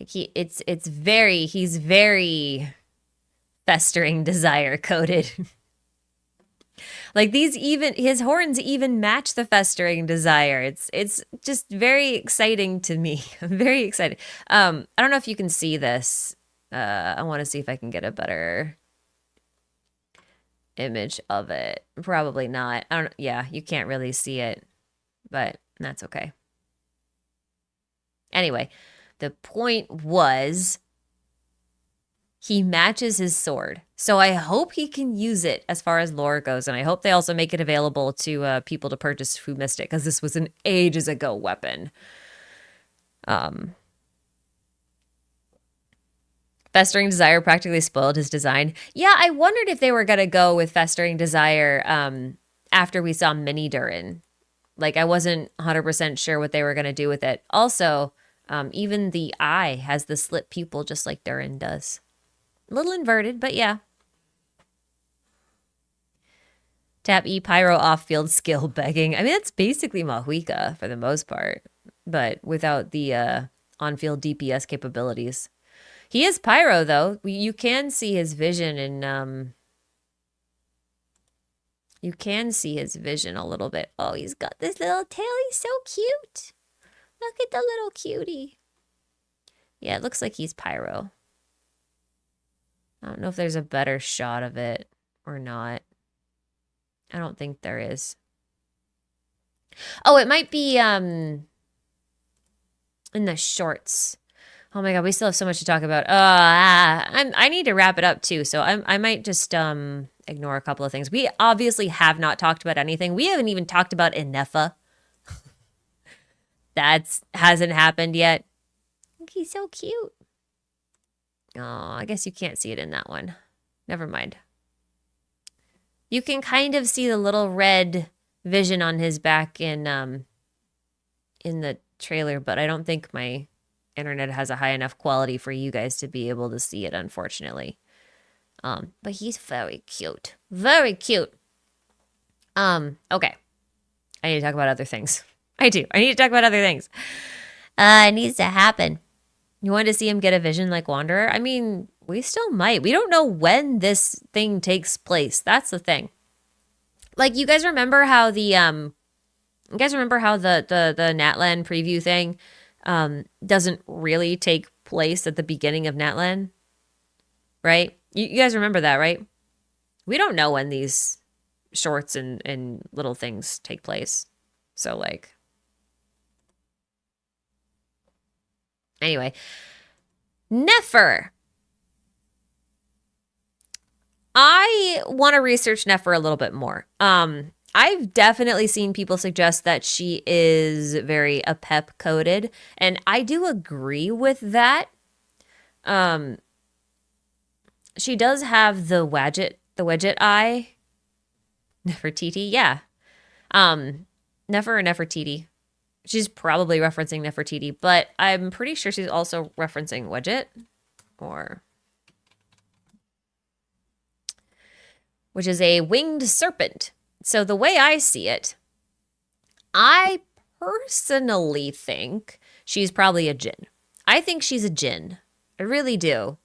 Speaker 1: he's very festering desire coded. Like his horns even match the festering desire. It's just very exciting to me. I'm very excited. I don't know if you can see this. I want to see if I can get a better image of it. Probably not. Yeah, you can't really see it, but that's okay. Anyway, the point was he matches his sword. So I hope he can use it as far as lore goes. And I hope they also make it available to people to purchase who missed it, because this was an ages ago weapon. Festering Desire practically spoiled his design. Yeah, I wondered if they were going to go with Festering Desire after we saw Mini Durin. Like, I wasn't 100% sure what they were going to do with it. Also, even the eye has the slit pupil just like Durin does. A little inverted, but yeah. Tap E, Pyro off-field skill begging. I mean, that's basically Mahuika for the most part, but without the on-field DPS capabilities. He is Pyro, though. You can see his vision in... You can see his vision a little bit. Oh, he's got this little tail. He's so cute. Look at the little cutie. Yeah, it looks like he's Pyro. I don't know if there's a better shot of it or not. I don't think there is. Oh, it might be in the shorts. Oh my god, we still have so much to talk about. I need to wrap it up too, so I might just ignore a couple of things. We obviously have not talked about anything. We haven't even talked about Inefa. That hasn't happened yet. He's so cute. Oh, I guess you can't see it in that one. Never mind. You can kind of see the little red vision on his back in the trailer, but I don't think my internet has a high enough quality for you guys to be able to see it, unfortunately. But he's very cute. Very cute. Okay. I need to talk about other things. I do. I need to talk about other things. It needs to happen. You wanted to see him get a vision like Wanderer? I mean, we still might. We don't know when this thing takes place. That's the thing. Like, you guys remember how the Natlan preview thing doesn't really take place at the beginning of Natlan? Right? You guys remember that, right? We don't know when these shorts and little things take place. So, like... Anyway, Nefer. I want to research Nefer a little bit more. I've definitely seen people suggest that she is very Apep coded, and I do agree with that. She does have the wedget eye. Nefertiti, yeah. Nefer or Nefertiti. She's probably referencing Nefertiti, but I'm pretty sure she's also referencing Wedget, which is a winged serpent. So the way I see it, I personally think she's probably a djinn. I think she's a djinn. I really do.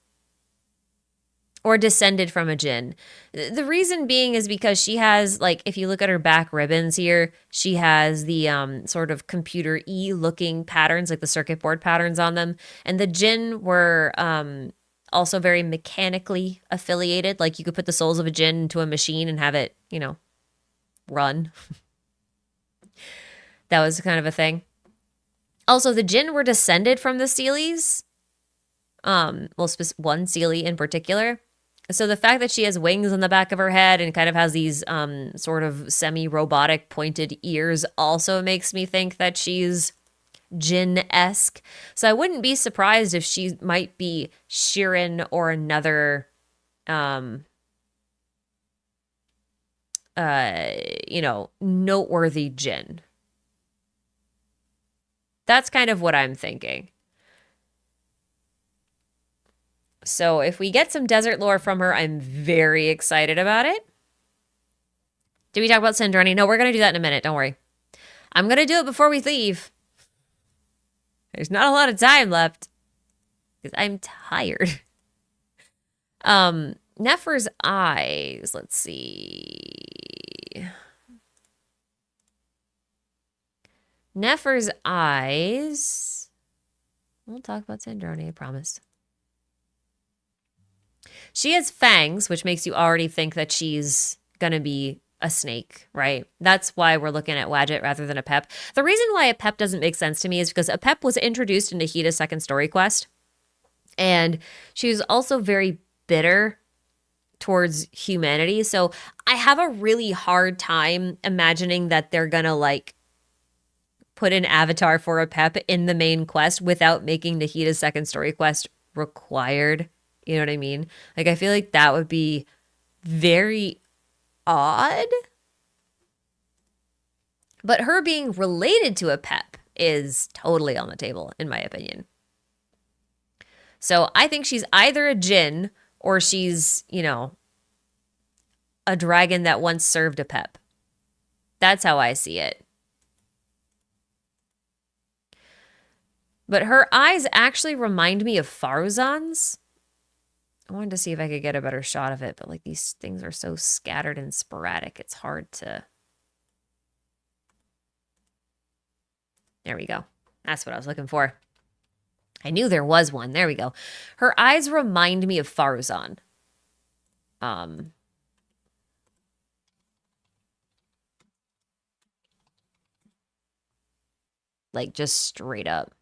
Speaker 1: Or descended from a djinn. The reason being is because she has, like, if you look at her back ribbons here, she has the sort of computer-y looking patterns, like the circuit board patterns on them. And the djinn were also very mechanically affiliated. Like, you could put the souls of a djinn into a machine and have it, you know, run. That was kind of a thing. Also, the djinn were descended from the Seelies. Well, one Seelie in particular. So the fact that she has wings on the back of her head and kind of has these sort of semi-robotic pointed ears also makes me think that she's djinn-esque. So I wouldn't be surprised if she might be Shirin or another, noteworthy djinn. That's kind of what I'm thinking. So if we get some desert lore from her, I'm very excited about it. Did we talk about Sandroni? No, we're going to do that in a minute. Don't worry. I'm going to do it before we leave. There's not a lot of time left because I'm tired. Nefer's eyes. Let's see. Nefer's eyes. We'll talk about Sandroni, I promise. She has fangs, which makes you already think that she's going to be a snake, right? That's why we're looking at Wadjet rather than Apep. The reason why Apep doesn't make sense to me is because Apep was introduced into Hida's second story quest. And she was also very bitter towards humanity. So I have a really hard time imagining that they're gonna like put an avatar for a pep in the main quest without making Nahida's second story quest required. You know what I mean? Like, I feel like that would be very odd. But her being related to a pep is totally on the table, in my opinion. So I think she's either a djinn or she's, you know, a dragon that once served a pep. That's how I see it. But her eyes actually remind me of Faruzan's. I wanted to see if I could get a better shot of it, but like these things are so scattered and sporadic, it's hard to... There we go. That's what I was looking for. I knew there was one. There we go. Her eyes remind me of Faruzan. Like just straight up.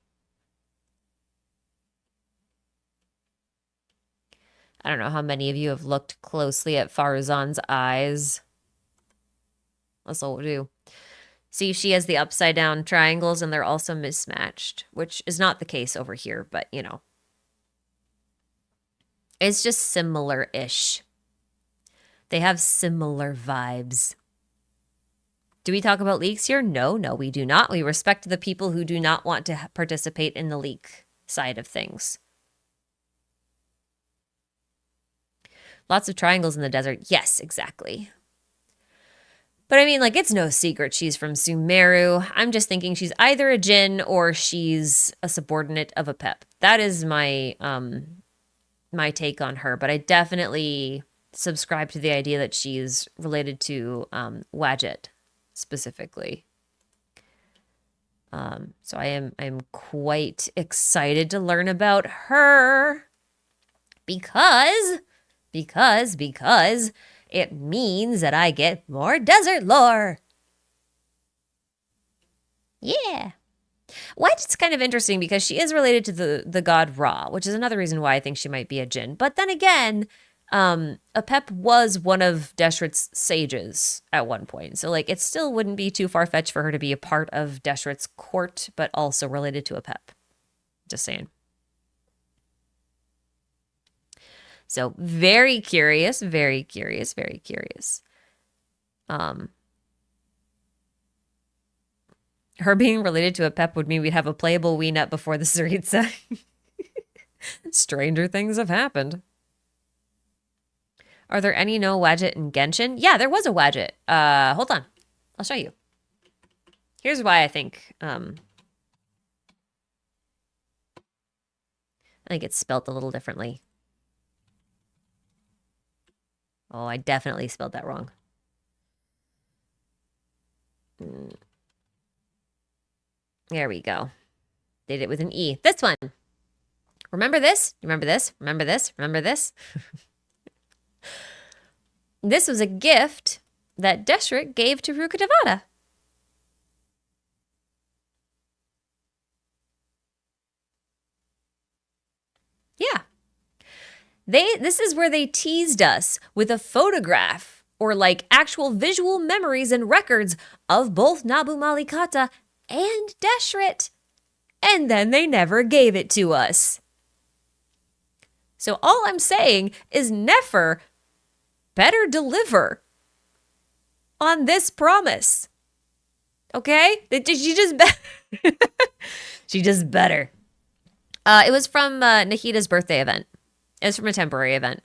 Speaker 1: I don't know how many of you have looked closely at Faruzan's eyes. That's all we'll do. See, she has the upside down triangles and they're also mismatched, which is not the case over here, but you know. It's just similar-ish. They have similar vibes. Do we talk about leaks here? No, we do not. We respect the people who do not want to participate in the leak side of things. Lots of triangles in the desert. Yes, exactly. But I mean, like, it's no secret she's from Sumeru. I'm just thinking she's either a djinn or she's a subordinate of a pep. That is my my take on her. But I definitely subscribe to the idea that she's related to Wadjet specifically. So I am quite excited to learn about her because it means that I get more desert lore. Yeah. Wadjet's kind of interesting because she is related to the god Ra, which is another reason why I think she might be a djinn. But then again, a pep was one of Deshret's sages at one point. So, like, it still wouldn't be too far-fetched for her to be a part of Deshret's court, but also related to a pep. Just saying. So, very curious, very curious, very curious. Her being related to a pep would mean we'd have a playable Weenut before the Tsaritsa. Stranger things have happened. Are there any no Wadjet in Genshin? Yeah, there was a Wadjet. Hold on. I'll show you. Here's why I think it's spelt a little differently. Oh, I definitely spelled that wrong. There we go. Did it with an E. This one. Remember this? Remember this? Remember this? Remember this? This was a gift that Deshret gave to Rukkhadevata. Yeah. This is where they teased us with a photograph or like actual visual memories and records of both Nabu Malikata and Deshret. And then they never gave it to us. So all I'm saying is Nefer better deliver on this promise. Okay? She just she just better. It was from Nahida's birthday event. It was from a temporary event.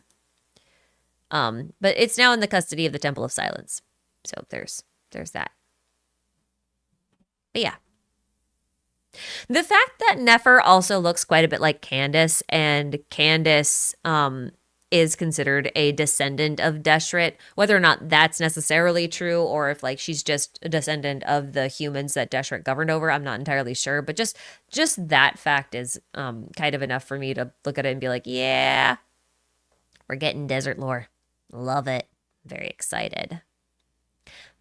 Speaker 1: But it's now in the custody of the Temple of Silence. So there's that. But yeah. The fact that Nefer also looks quite a bit like Candace, and Candace is considered a descendant of Deshret, whether or not that's necessarily true or if like she's just a descendant of the humans that Deshret governed over, I'm not entirely sure. But just that fact is kind of enough for me to look at it and be like, yeah, we're getting desert lore. Love it. Very excited.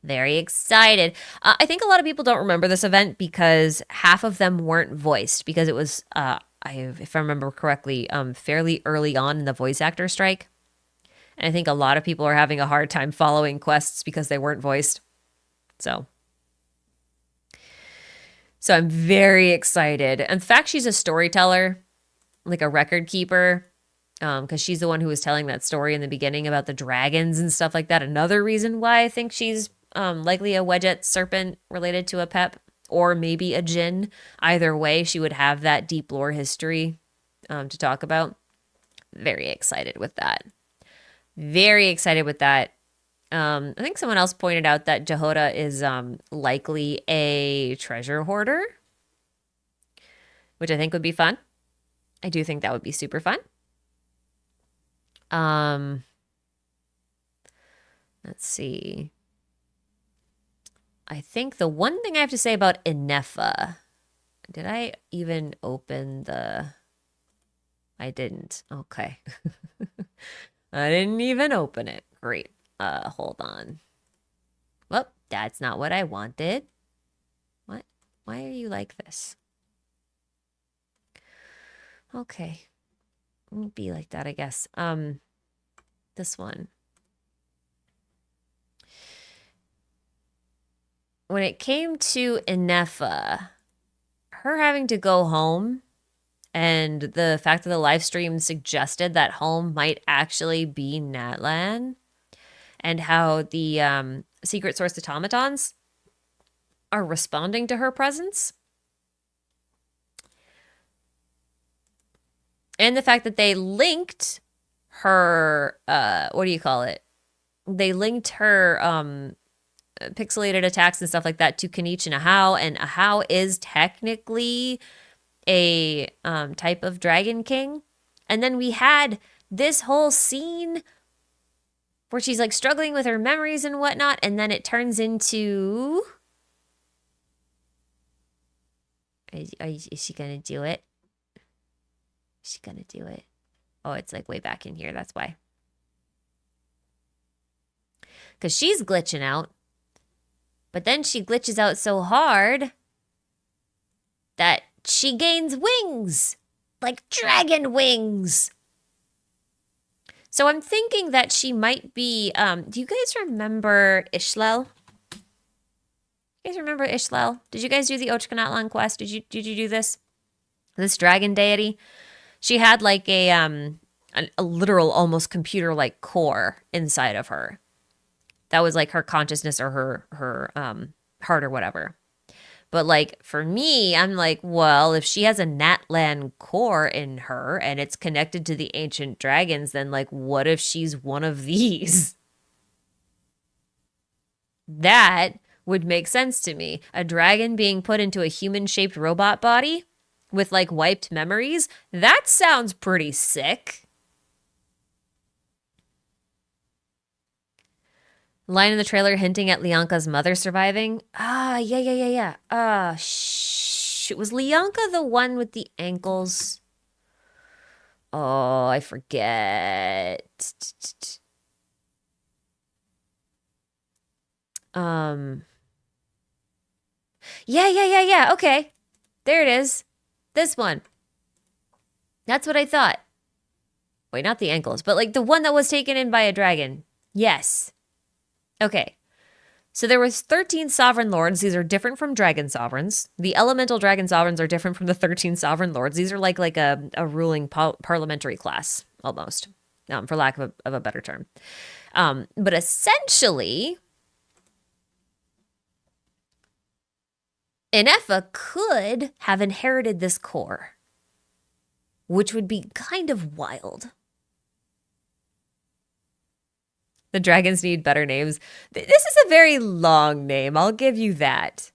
Speaker 1: Very excited. I think a lot of people don't remember this event because half of them weren't voiced because it was, I if I remember correctly, fairly early on in the voice actor strike. And I think a lot of people are having a hard time following quests because they weren't voiced. So I'm very excited. In fact, she's a storyteller, like a record keeper, because she's the one who was telling that story in the beginning about the dragons and stuff like that. Another reason why I think she's likely a Wedget serpent related to a Pep, or maybe a Jinn. Either way, she would have that deep lore history to talk about. Very excited with that. Very excited with that. I think someone else pointed out that Jehoda is likely a treasure hoarder, which I think would be fun. I do think that would be super fun. Let's see. I think the one thing I have to say about Inefa, did I even open the... I didn't. Okay. I didn't even open it. Great. Hold on. Well, that's not what I wanted. What? Why are you like this? Okay. It'll be like that, I guess. This one. When it came to Inefa, her having to go home, and the fact that the live stream suggested that home might actually be Natlan, and how the secret source automatons are responding to her presence. And the fact that they linked her, what do you call it? They linked her pixelated attacks and stuff like that to Kanich and Ahau, and Ahau is technically a type of Dragon King. And then we had this whole scene where she's like struggling with her memories and whatnot, and then it turns into... Is she gonna do it? Is she gonna do it? Oh, it's like way back in here, that's why. Because she's glitching out. But then she glitches out so hard that she gains wings. Like dragon wings. So I'm thinking that she might be... do you guys remember Ishlel? You guys remember Ishlel? Did you guys do the Ochkanatlan quest? Did you do this? This dragon deity? She had like a literal, almost computer-like core inside of her. That was like her consciousness or her heart or whatever. But like for me, I'm like, well, if she has a Natlan core in her and it's connected to the ancient dragons, then like what if she's one of these? That would make sense to me. A dragon being put into a human-shaped robot body with like wiped memories, that sounds pretty sick. Line in the trailer hinting at Lianka's mother surviving. Yeah. Shoot. Was Lianka the one with the ankles? Oh, I forget. Yeah. Okay. There it is. This one. That's what I thought. Wait, not the ankles, but like the one that was taken in by a dragon. Yes. Okay, so there was 13 sovereign lords. These are different from dragon sovereigns. The elemental dragon sovereigns are different from the 13 sovereign lords. These are like a ruling parliamentary class, almost, for lack of a better term. But essentially, Inefa could have inherited this core, which would be kind of wild. The dragons need better names. This is a very long name. I'll give you that.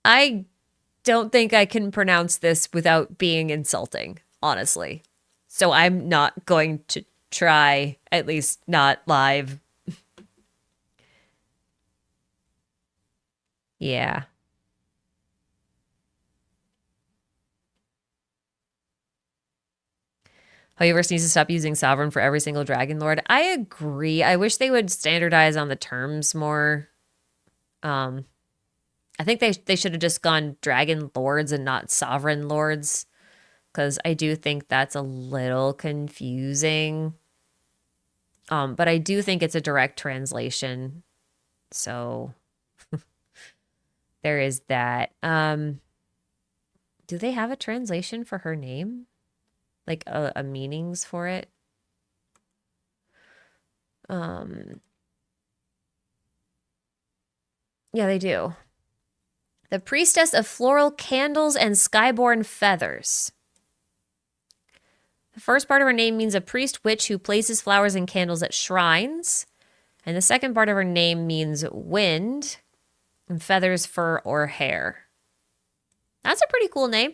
Speaker 1: I don't think I can pronounce this without being insulting, honestly. So I'm not going to try, at least not live. Yeah. Hoyoverse needs to stop using sovereign for every single dragon lord. I agree. I wish they would standardize on the terms more. I I think they should have just gone dragon lords and not sovereign lords, because I do think that's a little confusing. But I do think it's a direct translation. So there is that. Do they have a translation for her name? Like a meanings for it? Yeah, they do. The priestess of floral candles and skyborn feathers. The first part of her name means a priest witch who places flowers and candles at shrines. And the second part of her name means wind and feathers, fur, or hair. That's a pretty cool name.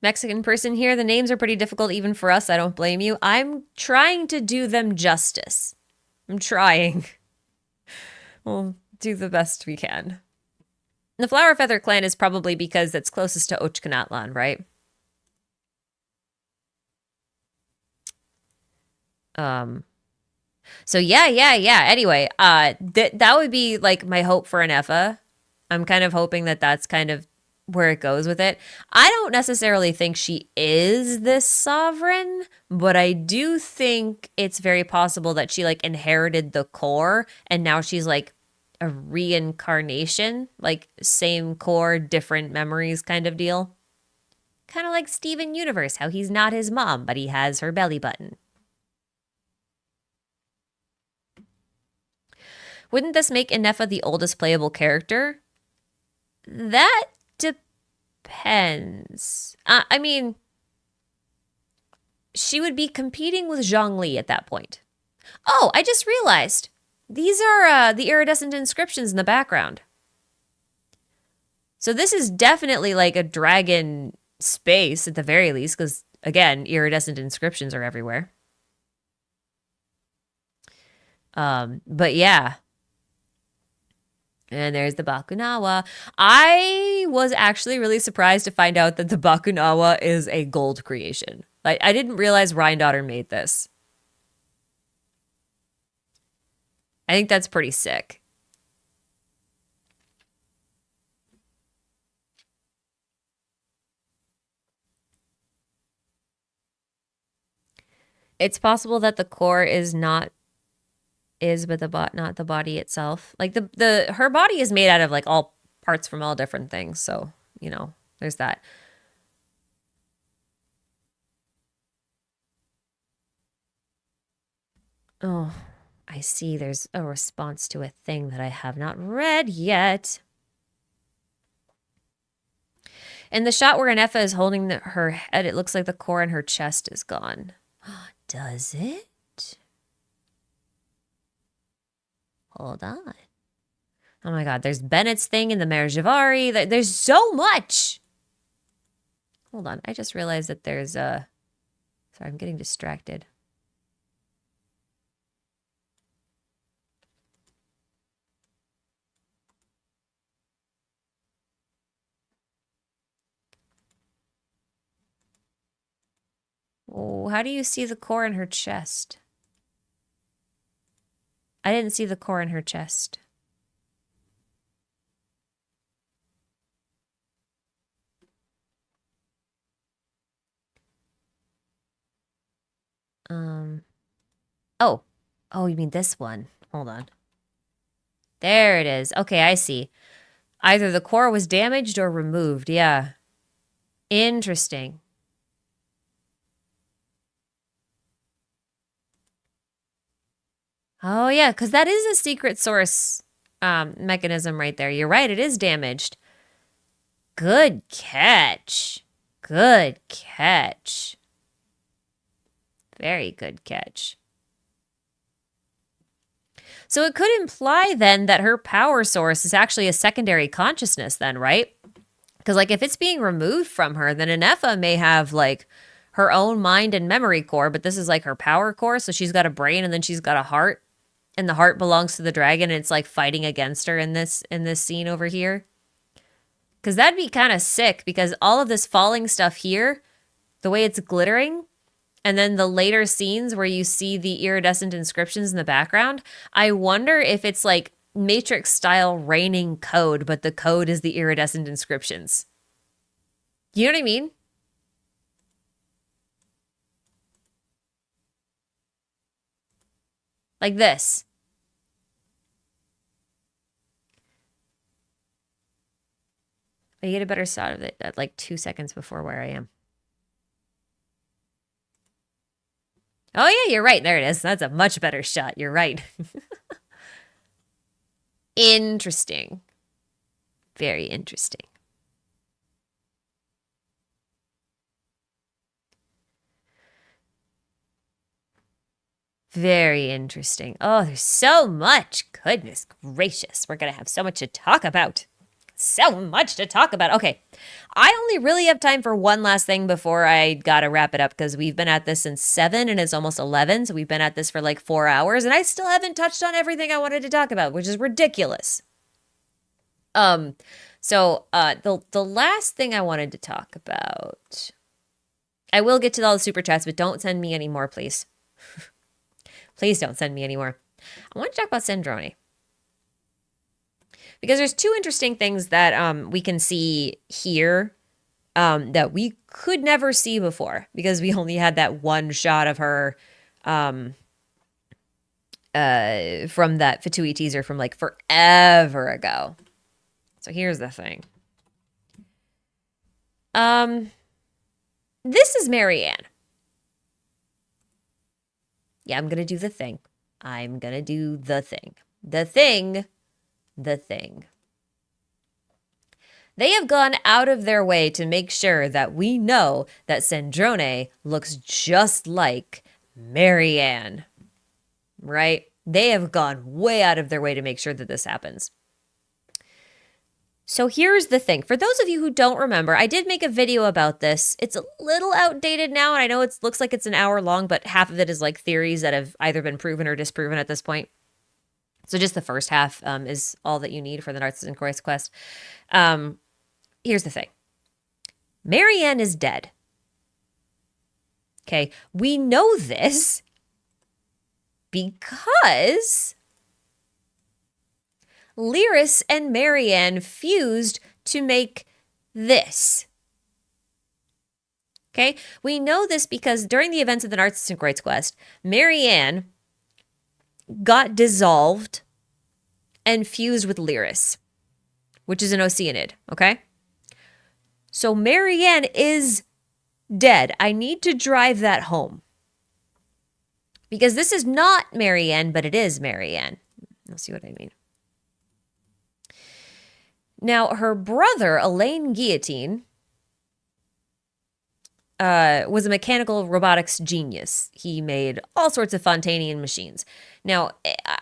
Speaker 1: Mexican person here, the names are pretty difficult even for us. I don't blame you. I'm trying to do them justice. I'm trying. We'll do the best we can. The Flower Feather clan is probably because it's closest to Ochcanatlan, right? So yeah. Anyway, that would be like my hope for an Effa. I'm kind of hoping that that's kind of where it goes with it. I don't necessarily think she is this sovereign, but I do think it's very possible that she like inherited the core and now she's like a reincarnation, like same core, different memories kind of deal. Kind of like Steven Universe, how he's not his mom, but he has her belly button. Wouldn't this make Ineffa the oldest playable character? That depends. I mean, she would be competing with Zhongli at that point. Oh, I just realized. These are the iridescent inscriptions in the background. So this is definitely like a dragon space at the very least, because, again, iridescent inscriptions are everywhere. But yeah. And there's the Bakunawa. I was actually really surprised to find out that the Bakunawa is a gold creation. Like, I didn't realize Ryandotter made this. I think that's pretty sick. It's possible that the core is not but not the body itself. Like her body is made out of like all parts from all different things. So, you know, there's that. Oh, I see. There's a response to a thing that I have not read yet. In the shot where Ineffa is holding her head, it looks like the core in her chest is gone. Does it? Hold on. Oh my god, there's Bennett's thing in the Merjavari. There's so much! Hold on, I just realized that there's a... Sorry, I'm getting distracted. Oh, how do you see the core in her chest? I didn't see the core in her chest. Oh, you mean this one? Hold on. There it is. Okay, I see. Either the core was damaged or removed. Yeah. Interesting. Oh, yeah, because that is a secret source mechanism right there. You're right, it is damaged. Good catch. Good catch. Very good catch. So it could imply then that her power source is actually a secondary consciousness then, right? Because like if it's being removed from her, then Ineffa may have like her own mind and memory core, but this is like her power core. So she's got a brain and then she's got a heart. And the heart belongs to the dragon and it's like fighting against her in this scene over here. Because that'd be kind of sick because all of this falling stuff here, the way it's glittering, and then the later scenes where you see the iridescent inscriptions in the background, I wonder if it's like Matrix style raining code, but the code is the iridescent inscriptions. You know what I mean? Like this. I get a better shot of it at like 2 seconds before where I am. Oh yeah, you're right. There it is. That's a much better shot. You're right. Interesting. Very interesting. Very interesting. Oh, there's so much. Goodness gracious. We're going to have so much to talk about. So much to talk about. Okay. I only really have time for one last thing before I got to wrap it up because we've been at this since 7 and it's almost 11. So we've been at this for like 4 hours and I still haven't touched on everything I wanted to talk about, which is ridiculous. So the last thing I wanted to talk about, I will get to all the super chats, but don't send me any more, please. Please don't send me any more. I want to talk about Sandrone. Because there's 2 interesting things that we can see here that we could never see before. Because we only had that one shot of her from that Fatui teaser from like forever ago. So here's the thing. This is Marianne. Yeah, I'm going to do the thing. I'm going to do the thing. The thing. They have gone out of their way to make sure that we know that Sandrone looks just like Marianne. Right? They have gone way out of their way to make sure that this happens. So here's the thing. For those of you who don't remember, I did make a video about this. It's a little outdated now, and I know it looks like it's an hour long, but half of it is like theories that have either been proven or disproven at this point. So just the first half is all that you need for the Narcissist Christ quest. Here's the thing. Marianne is dead. Okay, we know this because Lyris and Marianne fused to make this. Okay, we know this because during the events of the Narcissist Rights Quest, Marianne got dissolved and fused with Lyris, which is an Oceanid, okay? So Marianne is dead. I need to drive that home. Because this is not Marianne, but it is Marianne. You'll see what I mean. Now, her brother, Elaine Guillotine, was a mechanical robotics genius. He made all sorts of Fontanian machines. Now,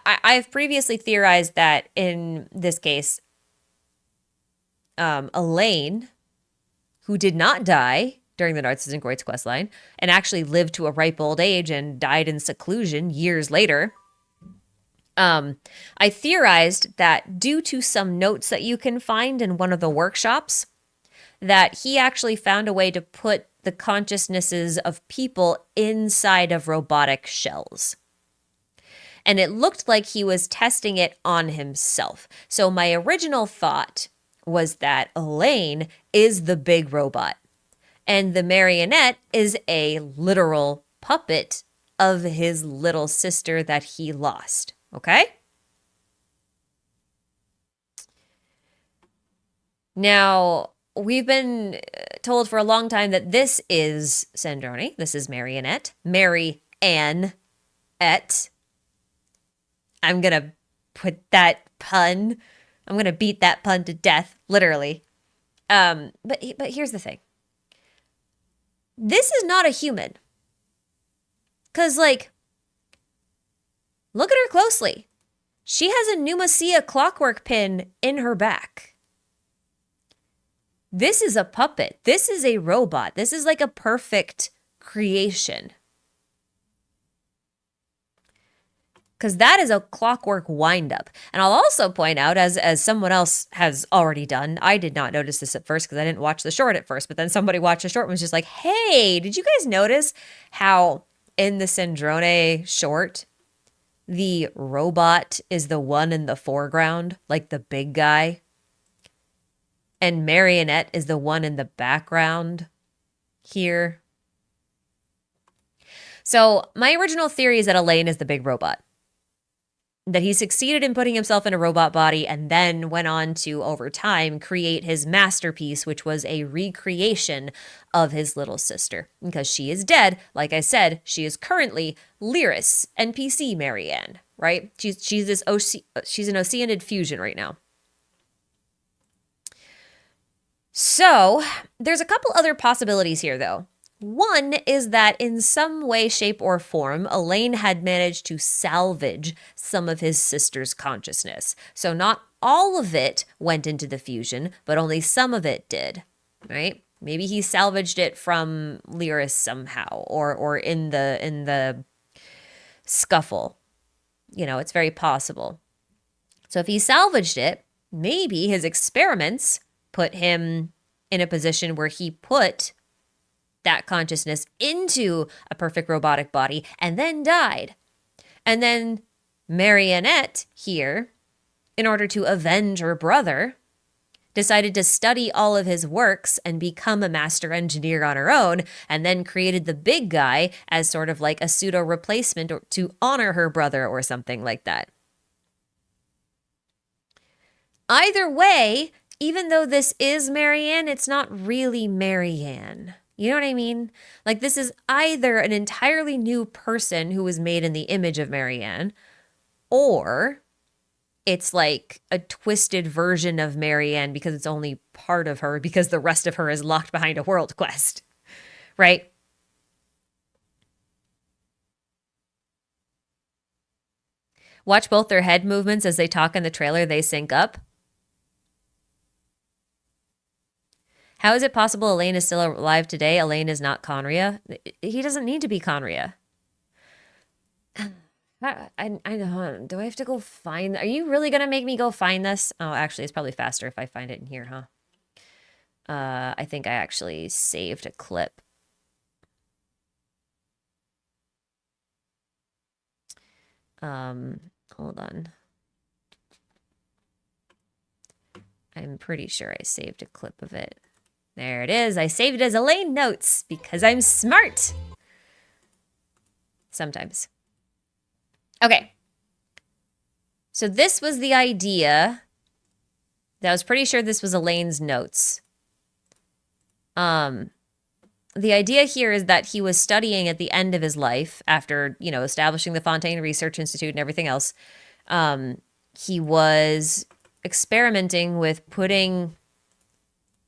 Speaker 1: I've previously theorized that in this case, Elaine, who did not die during the Narcissist and Groit's questline, and actually lived to a ripe old age and died in seclusion years later, I theorized that due to some notes that you can find in one of the workshops, that he actually found a way to put the consciousnesses of people inside of robotic shells. And it looked like he was testing it on himself. So my original thought was that Elaine is the big robot, and the marionette is a literal puppet of his little sister that he lost. Okay? Now, we've been told for a long time that this is Sandrone. This is Marionette. Mary-Ann-ette. I'm going to put that pun. I'm going to beat that pun to death, literally. But here's the thing. This is not a human. Because, like, look at her closely. She has a Pneumacia clockwork pin in her back. This is a puppet. This is a robot. This is like a perfect creation. because that is a clockwork windup. And I'll also point out, as someone else has already done, I did not notice this at first because I didn't watch the short at first, but then somebody watched the short and was just like, hey, did you guys notice how in the Syndrome short, the robot is the one in the foreground, like the big guy, and Marionette is the one in the background here? So my original theory is that Elaine is the big robot, that he succeeded in putting himself in a robot body and then went on to, over time, create his masterpiece, which was a recreation of his little sister. Because she is dead, like I said, she is currently Lyris, NPC Marianne, right? She's an Oceanid fusion right now. So there's a couple other possibilities here, though. One is that in some way, shape, or form, Elaine had managed to salvage some of his sister's consciousness. So not all of it went into the fusion, but only some of it did, right? Maybe he salvaged it from Lyris somehow, or in the scuffle. You know, it's very possible. So if he salvaged it, maybe his experiments put him in a position where he put that consciousness into a perfect robotic body and then died. And then Marionette here, in order to avenge her brother, decided to study all of his works and become a master engineer on her own, and then created the big guy as sort of like a pseudo replacement or to honor her brother or something like that. Either way, even though this is Marianne, it's not really Marianne. You know what I mean? Like, this is either an entirely new person who was made in the image of Marianne, or it's like a twisted version of Marianne because it's only part of her because the rest of her is locked behind a world quest, right? Watch both their head movements as they talk in the trailer. They sync up. How is it possible Elaine is still alive today? Elaine is not Conria. He doesn't need to be Conria. I don't. Do I have to go find? Are you really gonna make me go find this? Oh, actually, it's probably faster if I find it in here, huh? I think I actually saved a clip. Hold on. I'm pretty sure I saved a clip of it. There it is. I saved it as Elaine notes because I'm smart. Sometimes. Okay. So this was the idea. I was pretty sure this was Elaine's notes. The idea here is that he was studying at the end of his life after, you know, establishing the Fontaine Research Institute and everything else. He was experimenting with putting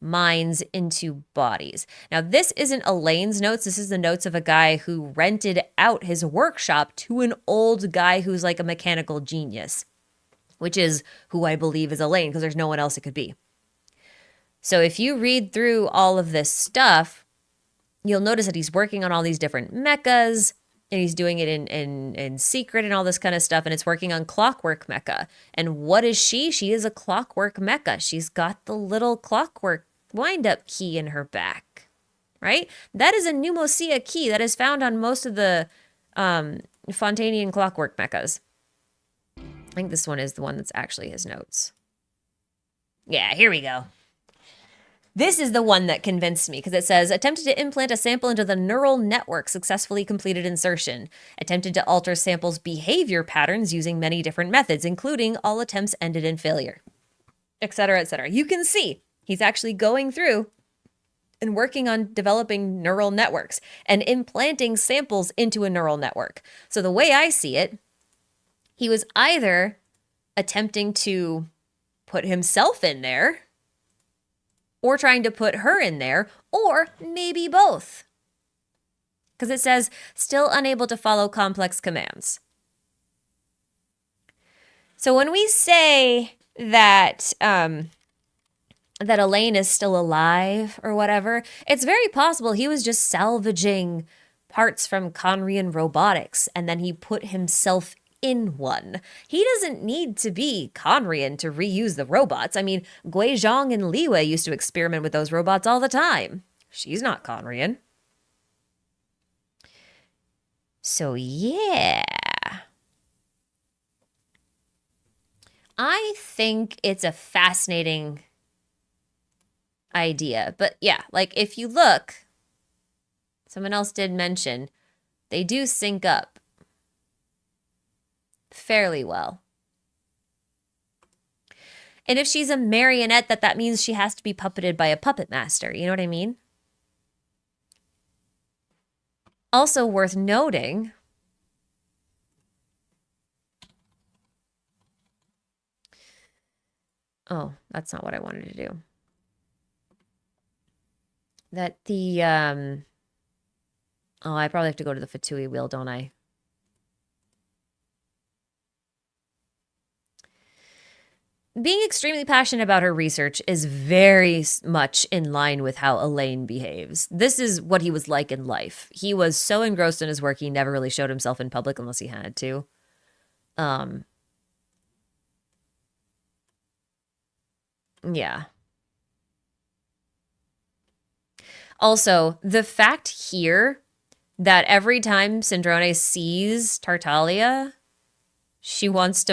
Speaker 1: minds into bodies. Now, this isn't Elaine's notes. This is the notes of a guy who rented out his workshop to an old guy who's like a mechanical genius, which is who I believe is Elaine because there's no one else it could be. So if you read through all of this stuff, you'll notice that he's working on all these different mechas and he's doing it in secret and all this kind of stuff. And it's working on Clockwork Mecha. And what is she? She is a Clockwork Mecha. She's got the little clockwork wind-up key in her back, right? That is a Pneumosia key that is found on most of the Fontanian Clockwork Mechas. I think this one is the one that's actually his notes. Yeah, here we go. This is the one that convinced me because it says, attempted to implant a sample into the neural network, successfully completed insertion. Attempted to alter sample's behavior patterns using many different methods, including all attempts ended in failure, etc., etc. You can see he's actually going through and working on developing neural networks and implanting samples into a neural network. So the way I see it, he was either attempting to put himself in there or trying to put her in there, or maybe both. Because it says, still unable to follow complex commands. So when we say that that Elaine is still alive or whatever, it's very possible he was just salvaging parts from Conrian robotics and then he put himself in one. He doesn't need to be Conrian to reuse the robots. I mean, Guizhong and Liwei used to experiment with those robots all the time. She's not Conrian. So yeah. I think it's a fascinating idea. But yeah, like if you look, someone else did mention, they do sync up fairly well. And if she's a marionette, that means she has to be puppeted by a puppet master. You know what I mean? Also worth noting, oh, that's not what I wanted to do. That the, oh, I probably have to go to the Fatui wheel, don't I? Being extremely passionate about her research is very much in line with how Elaine behaves. This is what he was like in life. He was so engrossed in his work, he never really showed himself in public unless he had to. Yeah. Also, the fact here that every time Sindrone sees Tartaglia, she looks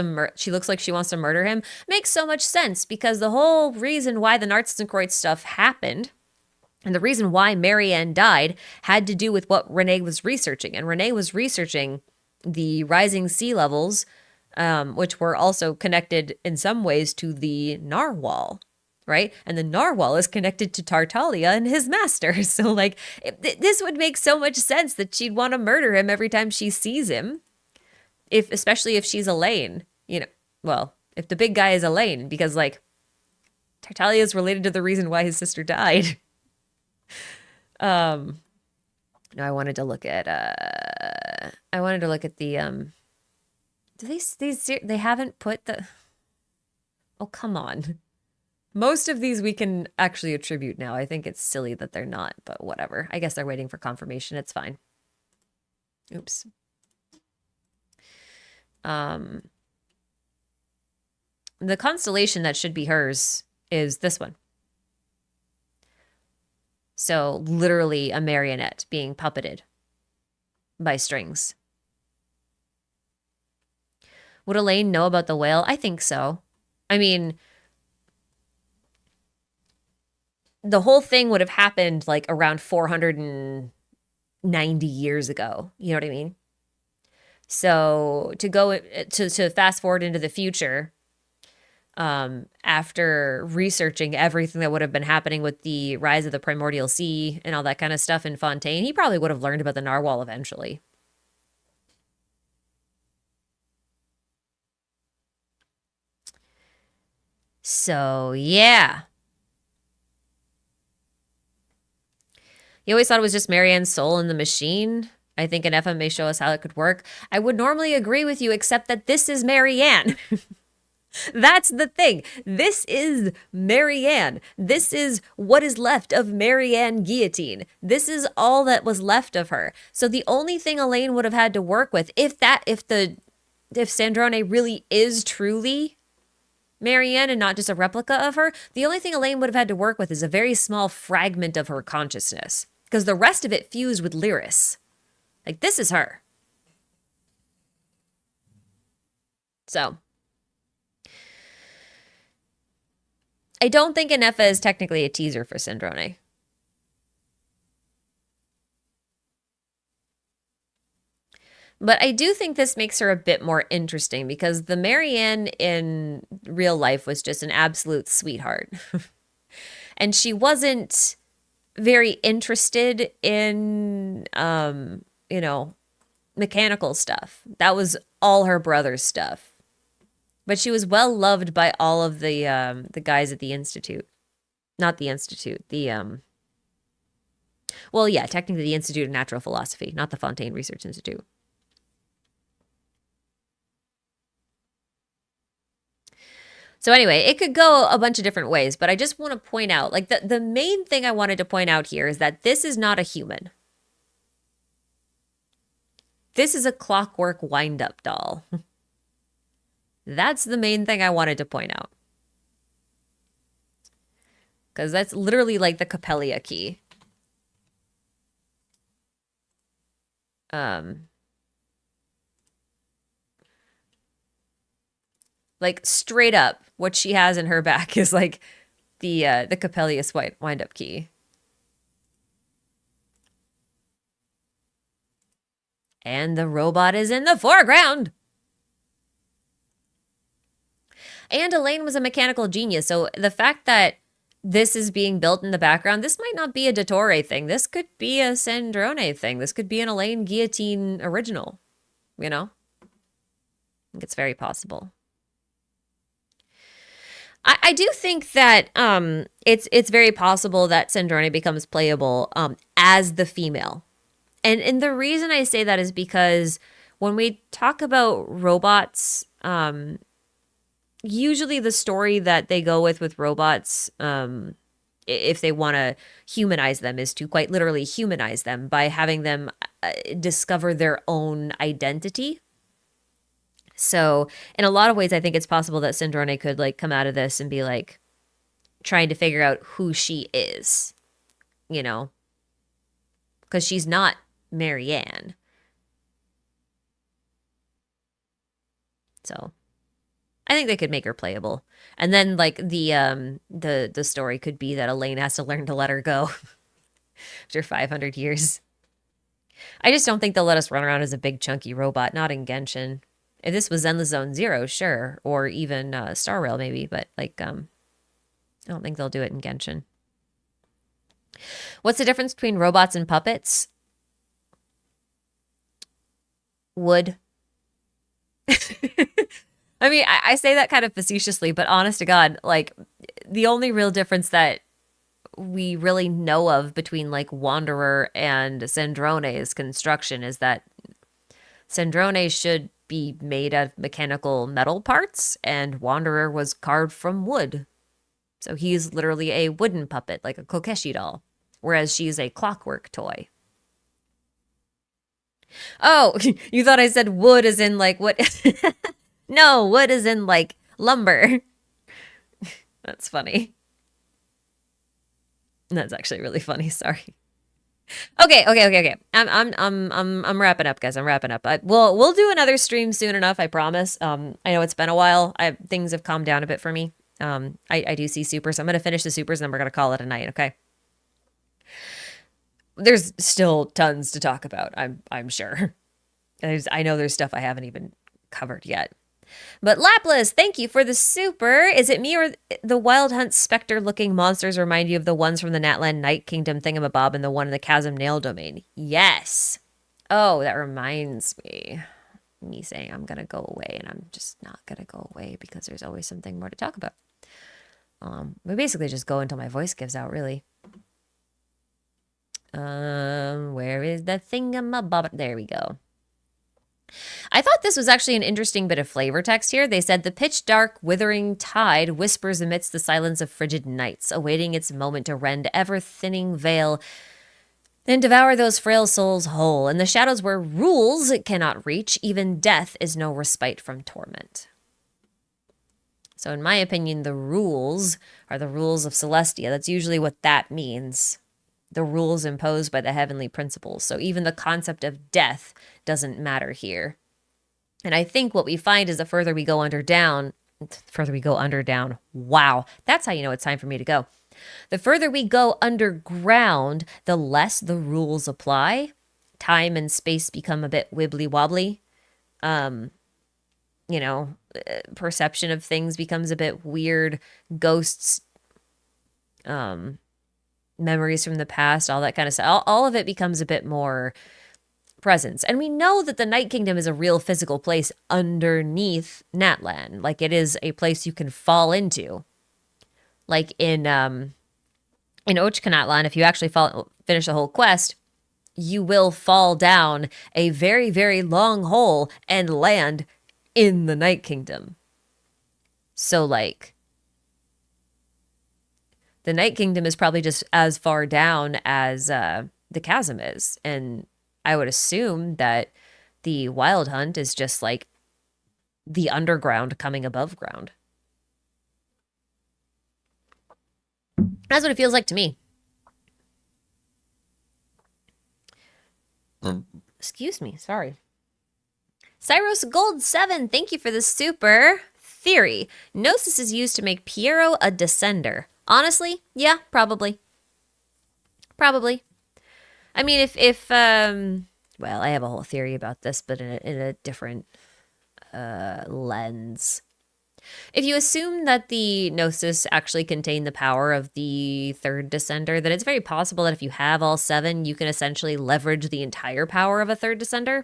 Speaker 1: like she wants to murder him, makes so much sense, because the whole reason why the Narzenskreuz stuff happened and the reason why Marianne died had to do with what Renee was researching. And Renee was researching the rising sea levels, which were also connected in some ways to the narwhal, right? And the narwhal is connected to Tartaglia and his master. So like, this would make so much sense that she'd want to murder him every time she sees him. Especially if she's Elaine, you know, well, if the big guy is Elaine, because like Tartaglia is related to the reason why his sister died. No, I wanted to look at the they haven't put the, oh, come on. Most of these we can actually attribute now. I think it's silly that they're not, but whatever. I guess they're waiting for confirmation. It's fine. Oops. The constellation that should be hers is this one. So literally a marionette being puppeted by strings. Would Elaine know about the whale? I think so. I mean, the whole thing would have happened like around 490 years ago. You know what I mean? So to go to fast forward into the future, after researching everything that would have been happening with the rise of the primordial sea and all that kind of stuff in Fontaine, he probably would have learned about the narwhal eventually. So yeah. He always thought it was just Marianne's soul in the machine. I think an FM may show us how it could work. I would normally agree with you, except that this is Marianne. That's the thing. This is Marianne. This is what is left of Marianne Guillotine. This is all that was left of her. So the only thing Elaine would have had to work with, if Sandrone really is truly Marianne and not just a replica of her, the only thing Elaine would have had to work with is a very small fragment of her consciousness, because the rest of it fused with Lyris. Like, this is her. So, I don't think Inefa is technically a teaser for Sandrone. But I do think this makes her a bit more interesting, because the Marianne in real life was just an absolute sweetheart. And she wasn't very interested in, mechanical stuff. That was all her brother's stuff. But she was well loved by all of the guys at the Institute. Not the Institute, well, yeah, technically the Institute of Natural Philosophy, not the Fontaine Research Institute. So anyway, it could go a bunch of different ways, but I just want to point out, like, the main thing I wanted to point out here is that this is not a human. This is a clockwork wind-up doll. That's the main thing I wanted to point out. Because that's literally like the Coppelia key. Like straight up, what she has in her back is like the Coppelius wind-up key. And the robot is in the foreground. And Elaine was a mechanical genius, so the fact that this is being built in the background, this might not be a Dottore thing. This could be a Sandrone thing. This could be an Elaine Guillotine original, you know? I think it's very possible. I do think that it's very possible that Sandrone becomes playable as the female. And the reason I say that is because when we talk about robots, usually the story that they go with robots, if they want to humanize them, is to quite literally humanize them by having them discover their own identity. So in a lot of ways, I think it's possible that Sandrone could like come out of this and be like trying to figure out who she is, you know, because she's not Marianne. So I think they could make her playable. And then like the story could be that Elaine has to learn to let her go after 500 years. I just don't think they'll let us run around as a big chunky robot, not in Genshin. If this was Zenless Zone Zero, sure, or even Star Rail maybe, but like I don't think they'll do it in Genshin. What's the difference between robots and puppets? Wood. I mean, I say that kind of facetiously, but honest to God, like the only real difference that we really know of between like Wanderer and Sandrone's construction is that Sandrone should be made of mechanical metal parts, and Wanderer was carved from wood. So he's literally a wooden puppet, like a Kokeshi doll, whereas she's a clockwork toy. Oh, you thought I said wood as in like what? No, wood as in like lumber. That's funny. That's actually really funny. Sorry. Okay. I'm wrapping up, guys. I'm wrapping up. We'll do another stream soon enough. I promise. I know it's been a while. Things have calmed down a bit for me. I do see supers. So I'm gonna finish the supers, and then we're gonna call it a night. Okay. There's still tons to talk about. I'm sure. I know there's stuff I haven't even covered yet. But Laplace, thank you for the super. Is it me or the Wild Hunt Spectre-looking monsters remind you of the ones from the Natlan Night Kingdom thingamabob and the one in the Chasm Nail domain? Yes. Oh, that reminds me. Me saying I'm going to go away, and I'm just not going to go away because there's always something more to talk about. We basically just go until my voice gives out, really. Where is the thingamabob? There we go. I thought this was actually an interesting bit of flavor text here. They said, the pitch dark, withering tide whispers amidst the silence of frigid nights, awaiting its moment to rend ever-thinning veil and devour those frail souls whole. In the shadows where rules it cannot reach, even death is no respite from torment. So in my opinion, the rules are the rules of Celestia. That's usually what that means. The rules imposed by the heavenly principles. So even the concept of death doesn't matter here. And I think what we find is the further we go down, wow, that's how you know it's time for me to go. The further we go underground, the less the rules apply. Time and space become a bit wibbly wobbly. Perception of things becomes a bit weird. Ghosts, memories from the past, all that kind of stuff. All of it becomes a bit more presence. And we know that the Night Kingdom is a real physical place underneath Natlan. Like it is a place you can fall into. Like in Ochkanatlan, if you actually finish the whole quest, you will fall down a very, very long hole and land in the Night Kingdom. So like the Night Kingdom is probably just as far down as the chasm is. And I would assume that the Wild Hunt is just like the underground coming above ground. That's what it feels like to me. Excuse me, sorry. Cyros Gold 7, thank you for the super. Theory. Gnosis is used to make Piero a descender. Honestly, yeah, probably. Probably. I mean, well, I have a whole theory about this, but in a different lens. If you assume that the Gnosis actually contain the power of the third descender, then it's very possible that if you have all 7, you can essentially leverage the entire power of a third descender.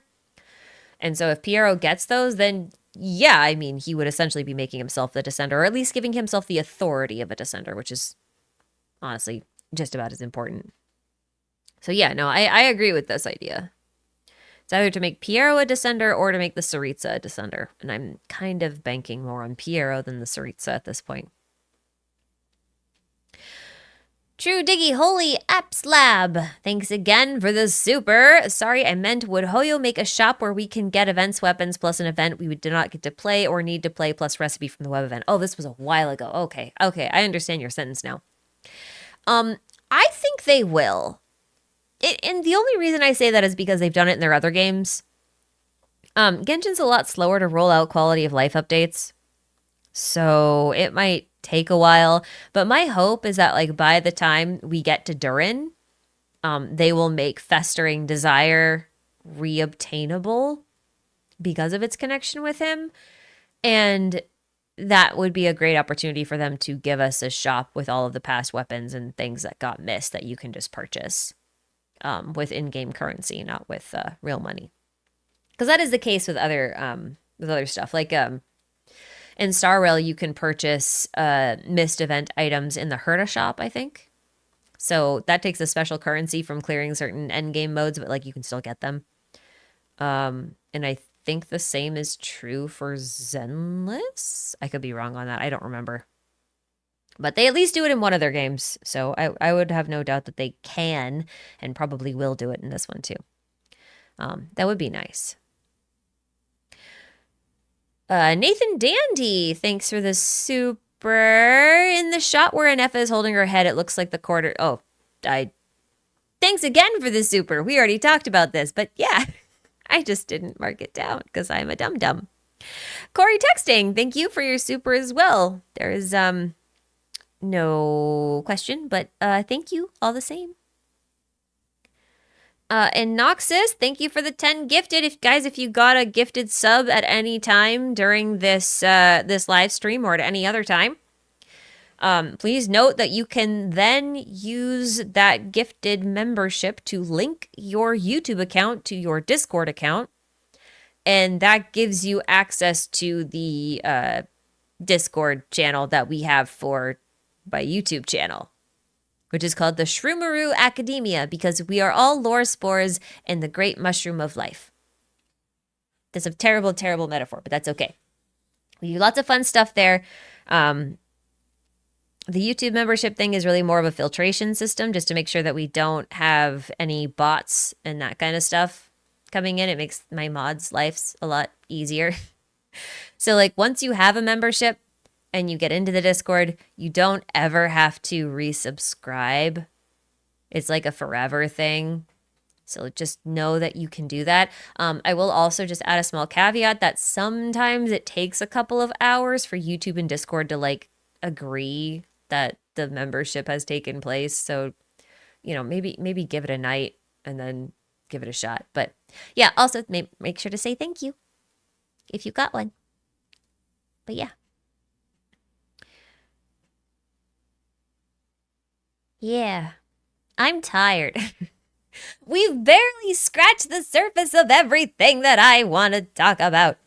Speaker 1: And so if Piero gets those, then yeah, I mean, he would essentially be making himself the descender, or at least giving himself the authority of a descender, which is honestly just about as important. So yeah, no, I agree with this idea. It's either to make Piero a descender or to make the Tsaritsa a descender. And I'm kind of banking more on Piero than the Tsaritsa at this point. True Diggy Holy Apps Lab. Thanks again for the super. Sorry, I meant, would Hoyo make a shop where we can get events weapons plus an event we do not get to play or need to play plus recipe from the web event? Oh, this was a while ago. Okay, I understand your sentence now. I think they will. And the only reason I say that is because they've done it in their other games. Genshin's a lot slower to roll out quality of life updates. So it might take a while. But my hope is that like by the time we get to Durin, they will make Festering Desire reobtainable because of its connection with him. And that would be a great opportunity for them to give us a shop with all of the past weapons and things that got missed that you can just purchase. With in-game currency, not with real money, because that is the case with other stuff. Like in Star Rail, you can purchase missed event items in the Herta shop, I think. So that takes a special currency from clearing certain end-game modes, but like you can still get them. And I think the same is true for Zenless. I could be wrong on that. I don't remember. But they at least do it in one of their games, so I would have no doubt that they can and probably will do it in this one too. That would be nice. Nathan Dandy, thanks for the super. In the shot where Anefa is holding her head, it looks like the quarter... Oh, thanks again for the super. We already talked about this, but yeah, I just didn't mark it down because I'm a dum-dum. Corey Texting, thank you for your super as well. There is... no question, but thank you all the same. And Noxus, thank you for the 10 gifted. If you got a gifted sub at any time during this this live stream or at any other time, please note that you can then use that gifted membership to link your YouTube account to your Discord account, and that gives you access to the Discord channel that we have for my YouTube channel, which is called the Shroomaroo Academia, because we are all lore spores in the great mushroom of life. That's a terrible, terrible metaphor, but that's okay. We do lots of fun stuff there. The YouTube membership thing is really more of a filtration system just to make sure that we don't have any bots and that kind of stuff coming in. It makes my mods' lives a lot easier. So like once you have a membership, and you get into the Discord, you don't ever have to resubscribe. It's like a forever thing. So just know that you can do that. I will also just add a small caveat that sometimes it takes a couple of hours for YouTube and Discord to like agree that the membership has taken place. So, you know, maybe give it a night and then give it a shot. But yeah, also make sure to say thank you if you got one. But yeah. Yeah, I'm tired. We've barely scratched the surface of everything that I want to talk about.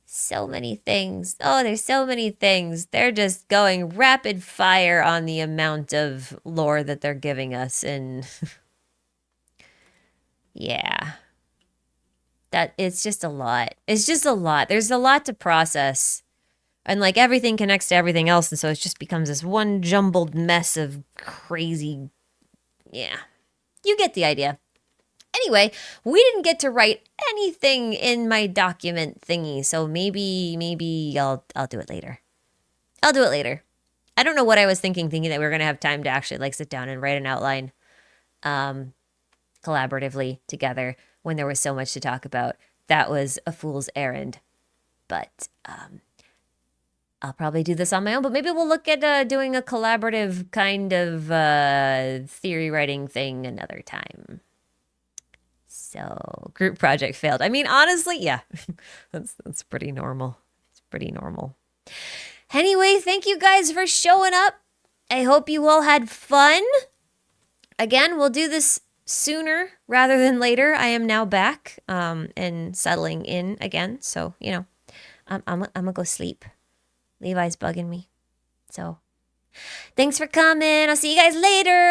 Speaker 1: So many things. Oh, there's so many things. They're just going rapid fire on the amount of lore that they're giving us. And yeah, it's just a lot. It's just a lot. There's a lot to process. And like everything connects to everything else. And so it just becomes this one jumbled mess of crazy. Yeah, you get the idea. Anyway, we didn't get to write anything in my document thingy, so maybe I'll do it later. I'll do it later. I don't know what I was thinking that we were going to have time to actually like sit down and write an outline collaboratively together when there was so much to talk about. That was a fool's errand. But I'll probably do this on my own, but maybe we'll look at doing a collaborative kind of theory writing thing another time. So, group project failed. I mean, honestly, yeah, that's pretty normal. It's pretty normal. Anyway, thank you guys for showing up. I hope you all had fun. Again, we'll do this sooner rather than later. I am now back and settling in again. So, you know, I'm gonna go sleep. Levi's bugging me. So, thanks for coming. I'll see you guys later.